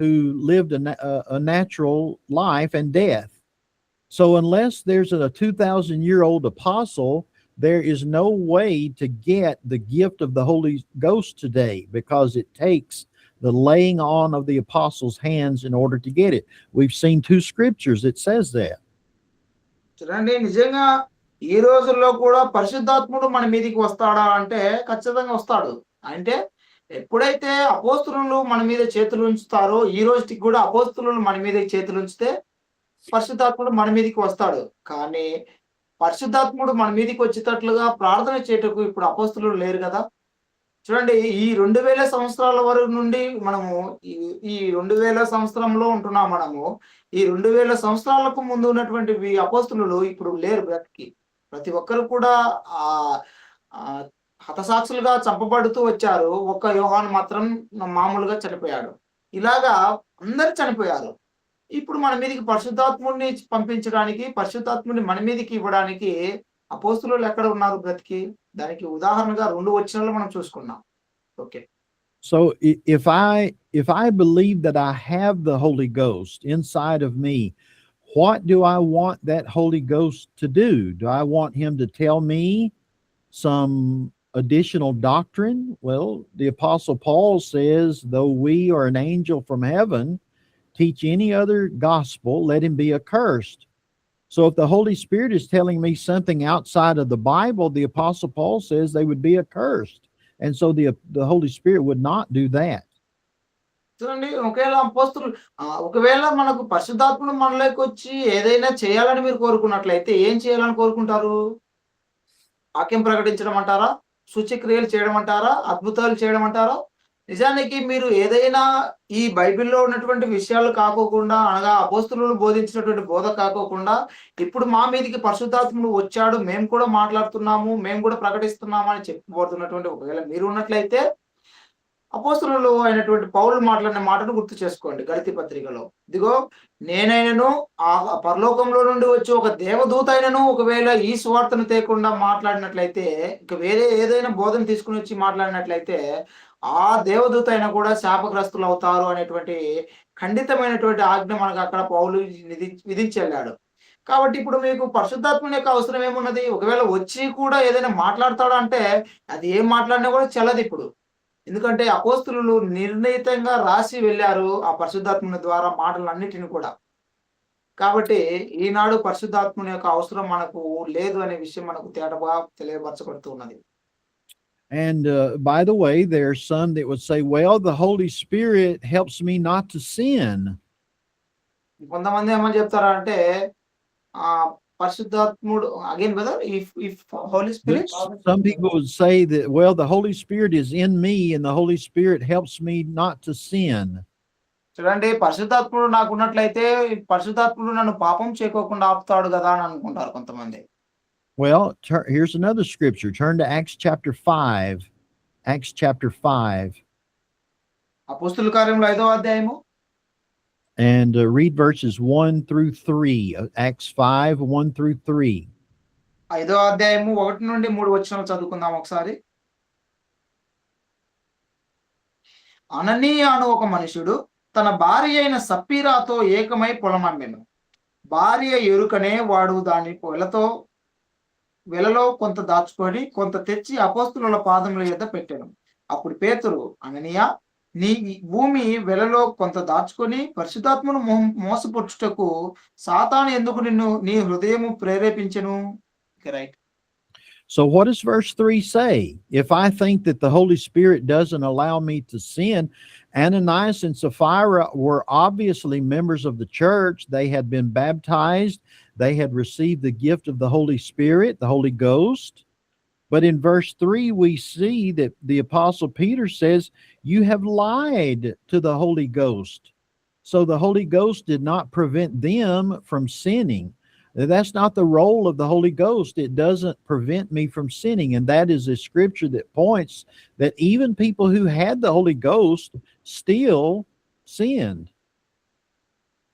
A: who lived a natural life and death. So unless there's a 2,000-year-old apostle, there is no way to get the gift of the Holy Ghost today, because it takes the laying on of the apostles' hands in order to get it. We've seen 2 scriptures that says that.
B: చూడండి, నిజంగా ఈ రోజుల్లో కూడా పరిశుద్ధాత్ముడు మన మీదకి వస్తాడా అంటే ఖచ్చితంగా వస్తాడు. అంటే ఎప్పుడైతే అపోస్తలులు మన మీద చేతులు ఉంచుతారో, ఈ రోజుకి కూడా అపోస్తలులు మన మీద చేతులు ఉంచితే పరిశుద్ధాత్ముడు మన మీదకి వస్తాడు. కానీ పరిశుద్ధాత్ముడు మన మీదకి వచ్చేటట్లుగా ప్రార్థన చేయటకు ఇప్పుడు అపోస్తలులు లేరు కదా. చూడండి, ఈ 2000 సంవత్సరాల వరకు నుండి మనము ఈ 2000 సంవత్సరంలో ఉంటున్నాం. మనము ఈ 2000 సంవత్సరాలకు ముందు ఉన్నటువంటి అపోస్తలులు ఇప్పుడు లేరు బ్రతికి. ప్రతి ఒక్కరు కూడా హతసాక్షులుగా చంపబడుతూ వచ్చారు. ఒక్క యోహాను మాత్రం మామూలుగా చనిపోయాడు. ఇలాగా అందరు చనిపోయారు. ఇప్పుడు మన మీదకి పరిశుద్ధాత్ముడిని పంపించడానికి, పరిశుద్ధాత్ముడిని మన మీదకి ఇవ్వడానికి అపోస్తలులు ఎక్కడ ఉన్నారు బ్రతికి? దానికి ఉదాహరణగా 2 వచనాలు మనం చూసుకున్నాం. Okay.
A: So if I believe that I have the Holy Ghost inside of me, what do I want that Holy Ghost to do? Do I want him to tell me some additional doctrine? Well, the Apostle Paul says, though we or an angel from heaven teach any other gospel, let him be accursed. So if the Holy Spirit is telling me something outside of the Bible, the Apostle Paul says they would be accursed. And so the Holy Spirit would not do that.
B: చూడండి, ఒకవేళ మనకు పరిశుద్ధాత్ముడు మనలోకి వచ్చి ఏదైనా చేయాలని మీరు కోరుకున్నట్లయితే ఏం చేయాలని కోరుకుంటారు? వాక్యం ప్రకటించడం అంటారా? సూచక్రియలు చేయడం అంటారా? అద్భుతాలు చేయడం అంటారా? నిజానికి మీరు ఏదైనా ఈ బైబిల్‌లో ఉన్నటువంటి విషయాలు కాకోకుండా, అనగా అపోస్తలులు బోధించినటువంటి బోధ కాకోకుండా, ఇప్పుడు మా మీదికి పరిశుద్ధాత్ముడు వచ్చాడు, మేము కూడా మాట్లాడుతున్నాము, మేము కూడా ప్రకటిస్తున్నాము అని చెప్పబడుతున్నటువంటి ఒకవేళ మీరు ఉన్నట్లయితే, అపోస్తలులు అయినటువంటి పౌలు మాట్లాడిన మాటను గుర్తు చేసుకోండి గలతీ పత్రికలో. ఇదిగో నేనైనను పరలోకంలో నుండి వచ్చి ఒక దేవదూత అయినను ఒకవేళ ఈ సువార్తను తేకుండా మాట్లాడినట్లయితే, ఇక వేరే ఏదైనా బోధన తీసుకొని వచ్చి మాట్లాడినట్లయితే, ఆ దేవదూత అయినా కూడా శాపగ్రస్తులు అవుతారు అనేటువంటి ఖండితమైనటువంటి ఆజ్ఞ మనకు అక్కడ పౌలు విధించెళ్ళాడు. కాబట్టి ఇప్పుడు మీకు పరిశుద్ధాత్ముని యొక్క అవసరం ఏమున్నది? ఒకవేళ వచ్చి కూడా ఏదైనా మాట్లాడతాడా అంటే, అది ఏం మాట్లాడినా కూడా చెల్లదిప్పుడు. ఎందుకంటే అపోస్తలులు నిర్ణీతంగా రాసి వెళ్ళారు ఆ పరిశుద్ధాత్ముని ద్వారా మాటలన్నిటిని కూడా. కాబట్టి ఈనాడు పరిశుద్ధాత్ముని యొక్క అవసరం మనకు లేదు అనే విషయం మనకు తేటగా తెలియపరచబడుతూ ఉన్నది.
A: And by the way, there are some that would say, well, the Holy Spirit helps me not to sin.
B: కొంతమంది ఏమని చెప్తారా అంటే పరిశుద్ధాత్ముడు again brother if holy spirit
A: Some people would say that, well, the Holy Spirit is in me and the Holy Spirit helps me not to sin.
B: చూడండి, పరిశుద్ధాత్ముడు నాకు ఉన్నట్లయితే పరిశుద్ధాత్ముడు నన్ను పాపం చేయకోకుండా ఆపుతాడు కదా అని అనుకుంటారు కొంతమంది.
A: Well, here's another scripture. Turn to Acts chapter 5. Acts chapter 5.
B: అపోస్తుల కార్యములు 5వ అధ్యాయము
A: And read verses 1 through 3. Acts 5, 1 through 3.
B: 5వ అధ్యాయము 1 నుండి 3 వచనాలు చదువుకుందాం ఒకసారి. అననీయ అను ఒక మనుషుడు తన భార్య అయిన సప్పీరాతో ఏకమై పొలమమ్మెను. భార్య ఎరుకనే వాడు దాని వెలలో కొంత దాచుకొని కొంత తెచ్చి అపోస్తలుల పాదముల యొద్ద పెట్టెను. అప్పుడు పేతురు, అననీయ, నీ భూమి వెలలో కొంత దాచుకొని పరిశుద్ధాత్మను మోసపుచ్చుటకు సాతాను ఎందుకు నిన్ను నీ హృదయము ప్రేరేపించెను? Right.
A: So what does verse 3 say? If I think that the Holy Spirit doesn't allow me to sin, Ananias and Sapphira were obviously members of the church. They had been baptized. They had received the gift of the Holy Spirit, the Holy Ghost. But in verse 3, we see that the Apostle Peter says, you have lied to the Holy Ghost. So the Holy Ghost did not prevent them from sinning. That's not the role of the Holy Ghost. It doesn't prevent me from sinning. And that is a scripture that points that even people who had the Holy Ghost still sinned.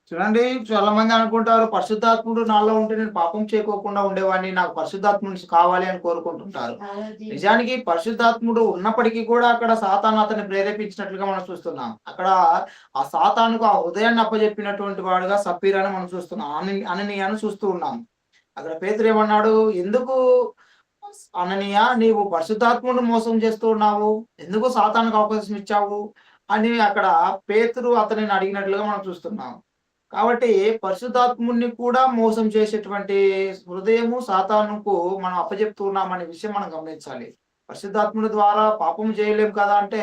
B: చూడండి, చాలా మంది అనుకుంటారు పరిశుద్ధాత్ముడు నాలో ఉంటే నేను పాపం చేయకోకుండా ఉండేవాడిని, నాకు పరిశుద్ధాత్ముడు కావాలి అని కోరుకుంటుంటారు. నిజానికి పరిశుద్ధాత్ముడు ఉన్నప్పటికీ కూడా అక్కడ సాతాను అతన్ని ప్రేరేపించినట్లుగా మనం చూస్తున్నాం. అక్కడ ఆ సాతానుకు ఆ హృదయాన్ని అప్పజెప్పినటువంటి వాడుగా సప్పీరాని మనం చూస్తున్నాం, అననీయాను చూస్తూ ఉన్నాం. అక్కడ పేతురు ఏమన్నాడు, ఎందుకు అననీయ నీవు పరిశుద్ధాత్ముడు మోసం చేస్తూ ఉన్నావు, ఎందుకు సాతానుకు అవకాశం ఇచ్చావు అని అక్కడ పేతురు అతనిని అడిగినట్లుగా మనం చూస్తున్నాం. కాబట్టి పరిశుద్ధాత్ముడిని కూడా మోసం చేసేటువంటి హృదయము సాతానుకు మనం అప్పచెప్తూ ఉన్నామనే విషయం మనం గమనించాలి. పరిశుద్ధాత్ముడి ద్వారా పాపం చేయలేం కదా అంటే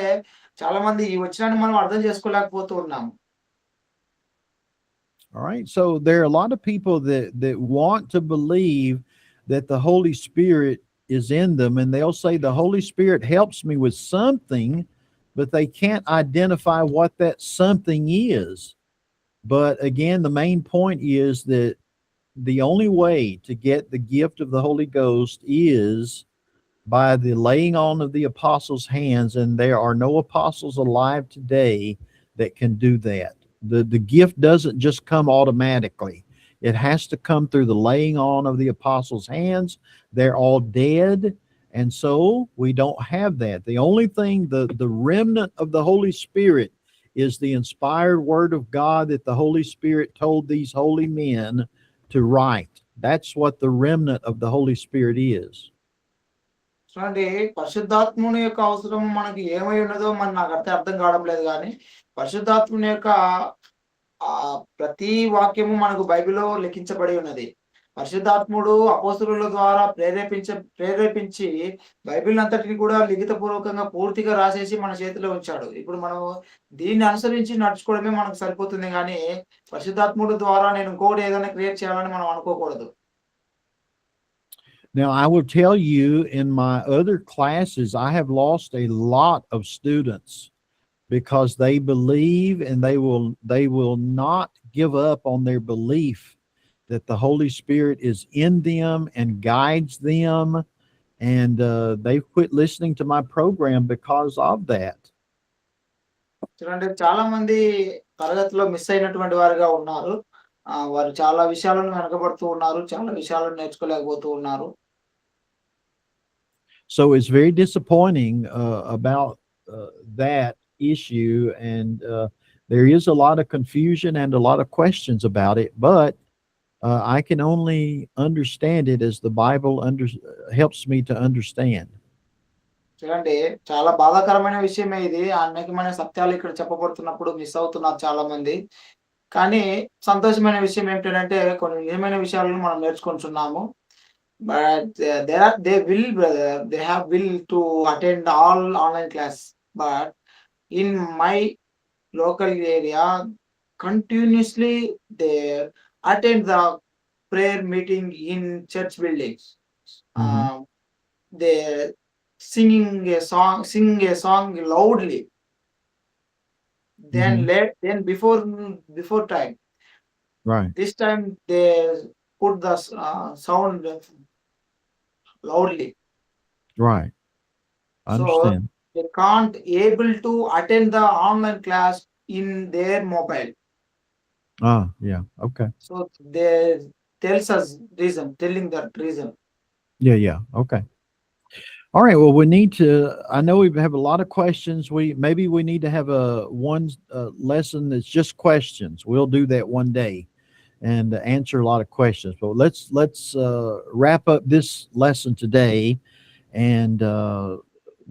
B: చాలా మంది ఈ వచనాన్ని మనం అర్థం చేసుకోలేకపోతూ ఉన్నాము.
A: All right. So there are a lot of people that want to believe that the Holy Spirit is in them, and they'll say the Holy Spirit helps me with something, but they can't identify what that something is. But again, the main point is that the only way to get the gift of the Holy Ghost is by the laying on of the apostles' hands, and there are no apostles alive today that can do that. The gift doesn't just come automatically. It has to come through the laying on of the apostles' hands. They're all dead, and so we don't have that. The only thing, the remnant of the Holy Spirit is the inspired word of God that the Holy Spirit told these holy men to write. That's what the remnant of the Holy Spirit is.
B: చూడండి, పరిశుద్ధాత్ముని యొక్క అవసరం మనకి ఏమై ఉన్నదో నాకు అర్థం కావడం లేదు. కానీ పరిశుద్ధాత్ముని యొక్క ప్రతి వాక్యము మనకు బైబిల్లో లిఖించబడి ఉన్నది. పరిశుద్ధాత్ముడు అపోస్తలుల ద్వారా ప్రేరేపించి బైబిల్ అంతటిని కూడా లిఖిత పూర్వకంగా పూర్తిగా రాసేసి మన చేతిలో ఉంచాడు. ఇప్పుడు మనం దీన్ని అనుసరించి నడుచుకోవడమే మనకు సరిపోతుంది, కానీ పరిశుద్ధాత్ముడు ద్వారా నేను ఇంకోటి ఏదైనా క్రియేట్ చేయాలని మనం అనుకోకూడదు.
A: Now, I will tell you, in my other classes, I have lost a lot of students because they believe and they will not give up on their belief that the Holy Spirit is in them and guides them, and they've quit listening to my program because of that.
B: చూడండి చాలా మంది తరగతిలో miss అయినటువంటి వారుగా ఉన్నారు. వారు చాలా విషయాలను వెనకబడుతూ ఉన్నారు. చాలా విషయాలను నేర్చుకోలేకపోతూ ఉన్నారు.
A: So it's very disappointing about that issue, and there is a lot of confusion and a lot of questions about it, but I can only understand it as the Bible helps me to understand.
B: చూడండి చాలా బాధాకరమైన విషయమే ఇది. అనేకమైన సత్యాలు ఇక్కడ చెప్పబడుతున్నప్పుడు miss అవుతున్నారు చాలా మంది. కానీ సంతోషమైన విషయం ఏంటంటే కొన్ని నిజమైన విషయాలను మనం నేర్చుకుంటున్నాము. But they have will to attend all online class. But in my local area continuously they attend the prayer meeting in church buildings. They sing a song loudly. Then before time.
A: Right.
B: This time they put the sound loudly.
A: Right. I
B: So
A: understand.
B: they can't able to attend the online class in their mobile.
A: Yeah. Okay.
B: So they telling that reason.
A: Yeah. Okay. All right. Well, we need to. I know we have a lot of questions. Maybe we need to have a one lesson that's just questions. We'll do that one day and answer a lot of questions. But let's wrap up this lesson today, and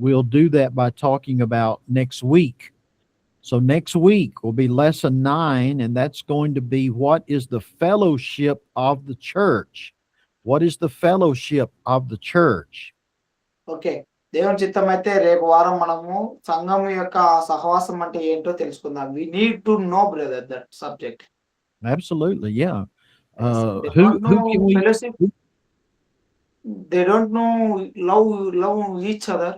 A: we'll do that by talking about next week. So next week will be lesson 9, and that's going to be what is the fellowship of the church? What is the fellowship of the church?
B: Okay. దేవుని చిత్తమైతే రేపు వారం మనము సంఘం యొక్క సహవాసం అంటే ఏంటో తెలుసుకుందాం. We need to know brother that subject.
A: Absolutely, yeah.
B: They
A: Who
B: don't know
A: can we?
B: fellowship. They don't know love each other.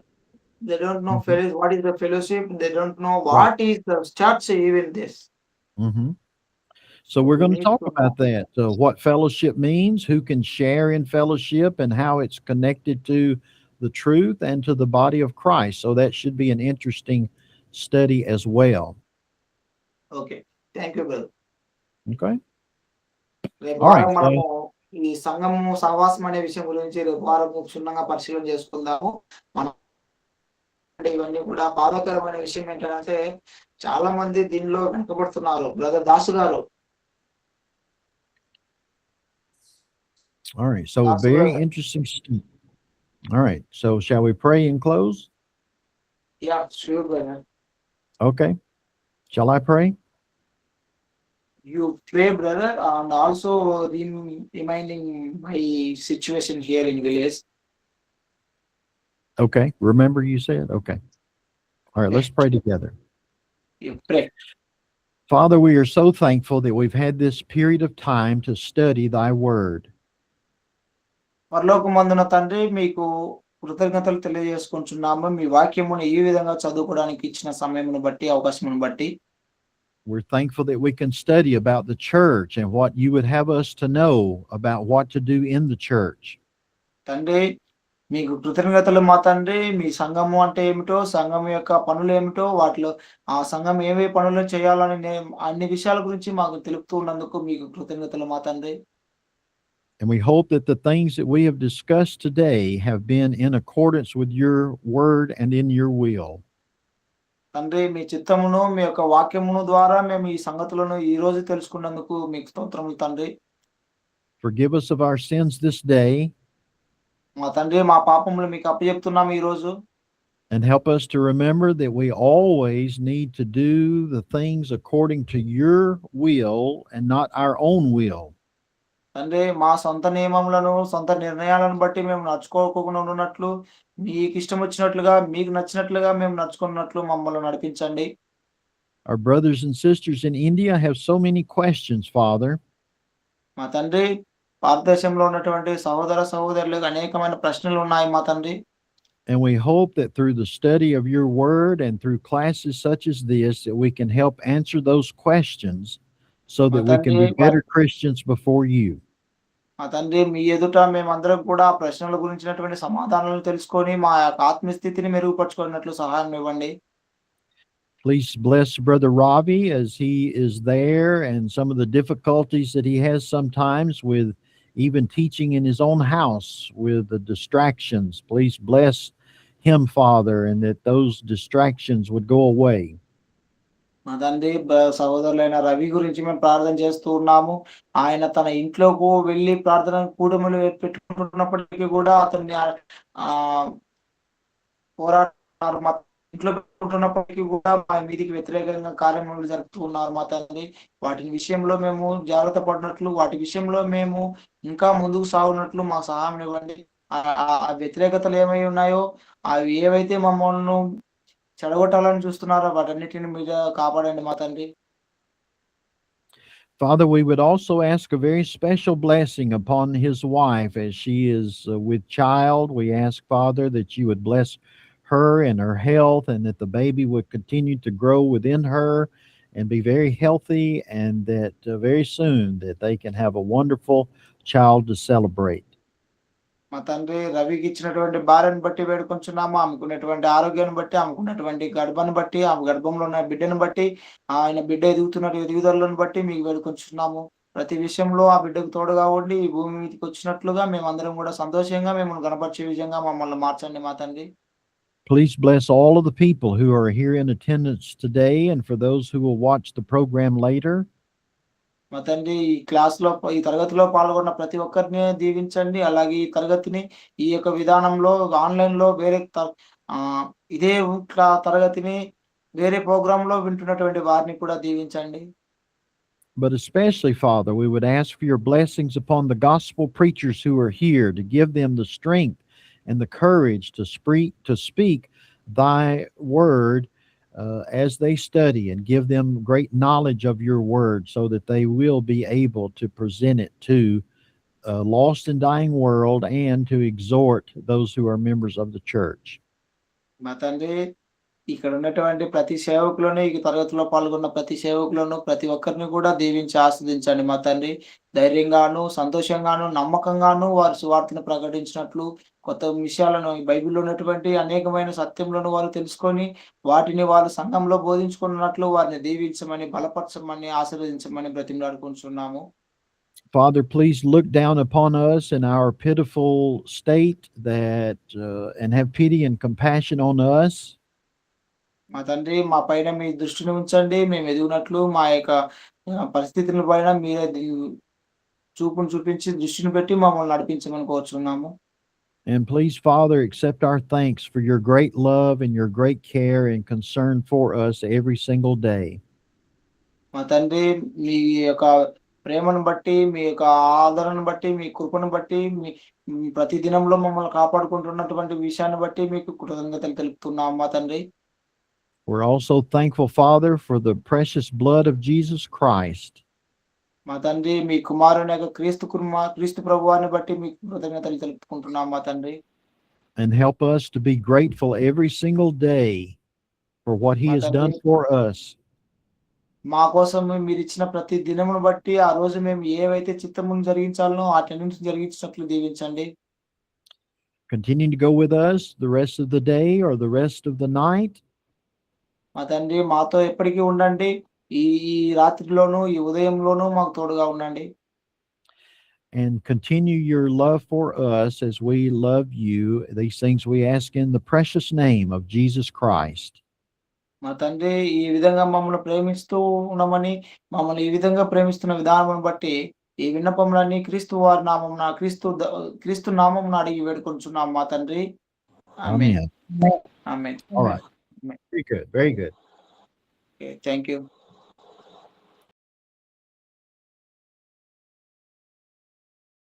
B: They don't know what is the fellowship. They don't know what is the church even this.
A: Mm-hmm. So we're
B: We
A: going to
B: need
A: talk
B: to
A: about
B: know.
A: that. What fellowship means, who can share in fellowship, and how it's connected to the truth and to the body of Christ. So that should be an interesting study as well.
B: Okay. Thank you brother.
A: Okay.
B: రేపు
A: All right.
B: వారం మనము ఈ సంఘము సహవాసం అనే విషయం గురించి రేపు వారం క్షుణ్ణంగా పరిశీలన చేసుకుందాము. మనం ఇవన్నీ కూడా బాధాకరమైన విషయం ఏంటంటే చాలా మంది దీనిలో వెనకబడుతున్నారు. బ్రదర్ దాసు గారు.
A: All right. So very interesting. All right. So shall we pray and close?
B: Yeah, sure brother.
A: Okay. Shall I pray?
B: You pray brother, and also reminding my situation here in village.
A: Okay. Remember you said? Okay. All right. Let's pray together.
B: You pray.
A: Father, we are so thankful that we've had this period of time to study thy word.
B: పరలోకమందున తండ్రి మీకు కృతజ్ఞతలు తెలియజేసుకుంటున్నాము. మీ వాక్యమును ఈ విధంగా చదువుకోవడానికి ఇచ్చిన సమయమును బట్టి అవకాశమును బట్టి
A: We're thankful that we can study about the church and what you would have us to know about what to do in the church.
B: తండ్రి మీకు కృతజ్ఞతలు మా తండ్రి. మీ సంఘము అంటే ఏమిటో, సంఘం యొక్క పనులు ఏమిటో, వాటిలో ఆ సంఘం ఏవే పనులు చేయాలని అన్ని విషయాల గురించి మాకు తెలుపుతూ ఉన్నందుకు మీకు కృతజ్ఞతలు మా తండ్రి.
A: And we hope that the things that we have discussed today have been in accordance with your word and in your will.
B: తండ్రి మీ చిత్తమును మీ యొక్క వాక్యమును ద్వారా మేము ఈ సంగతులను ఈ రోజు తెలుసుకున్నందుకు మీకు స్తోత్రములు తండ్రి.
A: Forgive us of our sins this day.
B: మా తండ్రి మా పాపములు మీకు అప్పచెప్తున్నాము ఈ రోజు.
A: And help us to remember that we always need to do the things according to your will and not our own will.
B: తండ్రి మా సొంత నియమములను, సొంత నిర్ణయాలను బట్టి మేము నడుచుకోకుండా ఉన్నట్లు, మీకు ఇష్టం వచ్చినట్లుగా, మీకు నచ్చినట్లుగా మేము నడుచుకున్నట్లు మమ్మల్ని నడిపించండి.
A: Our brothers and sisters in India have so many questions, Father.
B: మా తండ్రి భారతదేశంలో ఉన్నటువంటి సహోదర సహోదరులకు అనేకమైన ప్రశ్నలు ఉన్నాయి మా తండ్రి.
A: And we hope that through the study of your word and through classes such as this, that we can help answer those questions so that we can be better Christians before you.
B: మా తండ్రి మీ ఎదుట మేమందరం కూడా ఆ ప్రశ్నల గురించినటువంటి సమాధానాలు తెలుసుకొని మా యొక్క ఆత్మస్థితిని మెరుగుపరుచుకున్నట్లు సహాయం ఇవ్వండి.
A: Please bless Brother Ravi as he is there and some of the difficulties that he has sometimes with even teaching in his own house with the distractions. Please bless him, Father, and that those distractions would go away.
B: మా తండ్రి సహోదరులైన రవి గురించి మేము ప్రార్థన చేస్తూ ఉన్నాము. ఆయన తన ఇంట్లోకి వెళ్ళి ప్రార్థన కూడములు పెట్టుకుంటున్నప్పటికీ కూడా అతన్ని పోరాటాలు మా ఇంట్లో పెట్టుకుంటున్నప్పటికీ కూడా మా మీదికి వ్యతిరేకంగా కార్యములు జరుపుతూ ఉన్నారు మా తండ్రి. వాటి విషయంలో మేము జాగ్రత్త పడినట్లు, వాటి విషయంలో మేము ఇంకా ముందుకు సాగునట్లు మా సహాయం ఇవ్వండి. ఆ వ్యతిరేకతలు ఏమై ఉన్నాయో అవి ఏవైతే మమ్మల్ని చెడగొట్టాలని చూస్తున్నారో వాటన్నిటిని మీద కాపాడండి మా తండ్రి.
A: Father, we would also ask a very special blessing upon his wife as she is with child. We ask, Father, that you would bless her and her health, and that the baby would continue to grow within her and be very healthy, and that very soon that they can have a wonderful child to celebrate.
B: మా తండ్రి రవికి ఇచ్చినటువంటి భార్యను బట్టి వేడుకొంచున్నాము. ఆమెకున్నటువంటి ఆరోగ్యాన్ని బట్టి, ఆమెకున్నటువంటి గర్భాన్ని బట్టి, ఆమె గర్భంలో ఉన్న బిడ్డను బట్టి, ఆయన బిడ్డ ఎదుగుతున్న ఎదుగుదలను బట్టి మీకు వేడుకొంచున్నాము. ప్రతి విషయంలో ఆ బిడ్డకు తోడుగా ఉండి ఈ భూమి మీదకి వచ్చినట్లుగా మేమందరం కూడా సంతోషంగా మిమ్మల్ని కనపరిచే విధంగా మమ్మల్ని మార్చండి మా తండ్రి.
A: Please bless all of the people who are here in attendance today and for those who will watch the program later.
B: మా తండ్రి ఈ తరగతిలో పాల్గొన్న ప్రతి ఒక్కరిని దీవించండి. అలాగే ఈ తరగతిని ఈ యొక్క విధానంలో ఆన్లైన్ లో వేరే ఇదే తరగతిని వేరే ప్రోగ్రామ్ లో వింటున్నటువంటి వారిని కూడా దీవించండి.
A: But especially, Father, we would ask for your blessings upon the gospel preachers who are here to give them the strength and the courage to speak thy word as they study, and give them great knowledge of your word so that they will be able to present it to a lost and dying world and to exhort those who are members of the church.
B: మా తండ్రి ఇక్కడ ఉన్నటువంటి ప్రతి సేవకులను, ఈ తరగతిలో పాల్గొన్న ప్రతి సేవకులను, ప్రతి ఒక్కరిని కూడా దీవించి ఆస్వాదించండి మా తండ్రి. ధైర్యంగాను, సంతోషంగాను, నమ్మకంగాను వారి సువార్తను ప్రకటించినట్లు, కొత్త విషయాలను బైబిల్లో ఉన్నటువంటి అనేకమైన సత్యములను వారు తెలుసుకొని వాటిని వారి సంఘంలో బోధించుకున్నట్లు వారిని దీవించమని, బలపరచమని, ఆశీర్వదించమని బ్రతిమలాడుకుంటున్నాము.
A: Father, please look down upon us in our pitiful state and have pity and compassion on us.
B: మా తండ్రి మా పైన మీ దృష్టిని ఉంచండి. మేము ఎదుగునట్లు మా యొక్క పరిస్థితుల పైన మీరే చూపును చూపించి దృష్టిని పెట్టి మమ్మల్ని నడిపించమని కోరుచున్నాము.
A: And please, Father, accept our thanks for your great love and your great care and concern for us every single day.
B: మా తండ్రి మీ యొక్క ప్రేమను బట్టి, మీ యొక్క ఆదరణను బట్టి, మీ కృపను బట్టి, మీ ప్రతి దినంలో మమ్మల్ని కాపాడుకుంటున్నటువంటి విషయాన్ని బట్టి మీకు కృతజ్ఞతలు తెలుపుతున్నాము మా తండ్రి.
A: We're also thankful, Father, for the precious blood of Jesus Christ.
B: మా తండ్రి మీ కుమారుని యొక్క క్రీస్తు ప్రభువాన్ని బట్టి మీకు కృతజ్ఞతలు తెలుపుకుంటున్నాం మా తండ్రి.
A: And help us to be grateful every single day for what he has done for us.
B: మా కోసం మీరు ఇచ్చిన ప్రతి దినమును బట్టి ఆ రోజు మేము ఏవైతే చిత్తమును జరిగించాలనో వాటన్నిటిని జరిగించినట్లు దీవించండి.
A: Continue to go with us the rest of the day or the rest of the night.
B: మా తండ్రి మాతో ఎప్పటికీ ఉండండి. ఈ రాత్రిలోను, ఈ ఉదయంలోను మాకు తోడుగా ఉండండి.
A: And continue your love for us as we love you. These things we ask in the precious name of Jesus Christ.
B: మా తండ్రి ఈ విధంగా మమ్మల్ని ప్రేమిస్తూ ఉన్నామని, మమ్మల్ని ఈ విధంగా ప్రేమిస్తున్న విధానం బట్టి ఈ విన్నపములన్నీ క్రీస్తు వారి నామమున, క్రీస్తు నామమున అడిగి వేడుకొంచున్నాం మా తండ్రి. ఆమేన్.
A: Amen.
B: Amen.
A: All right. Very good. Very good.
B: Okay, thank you.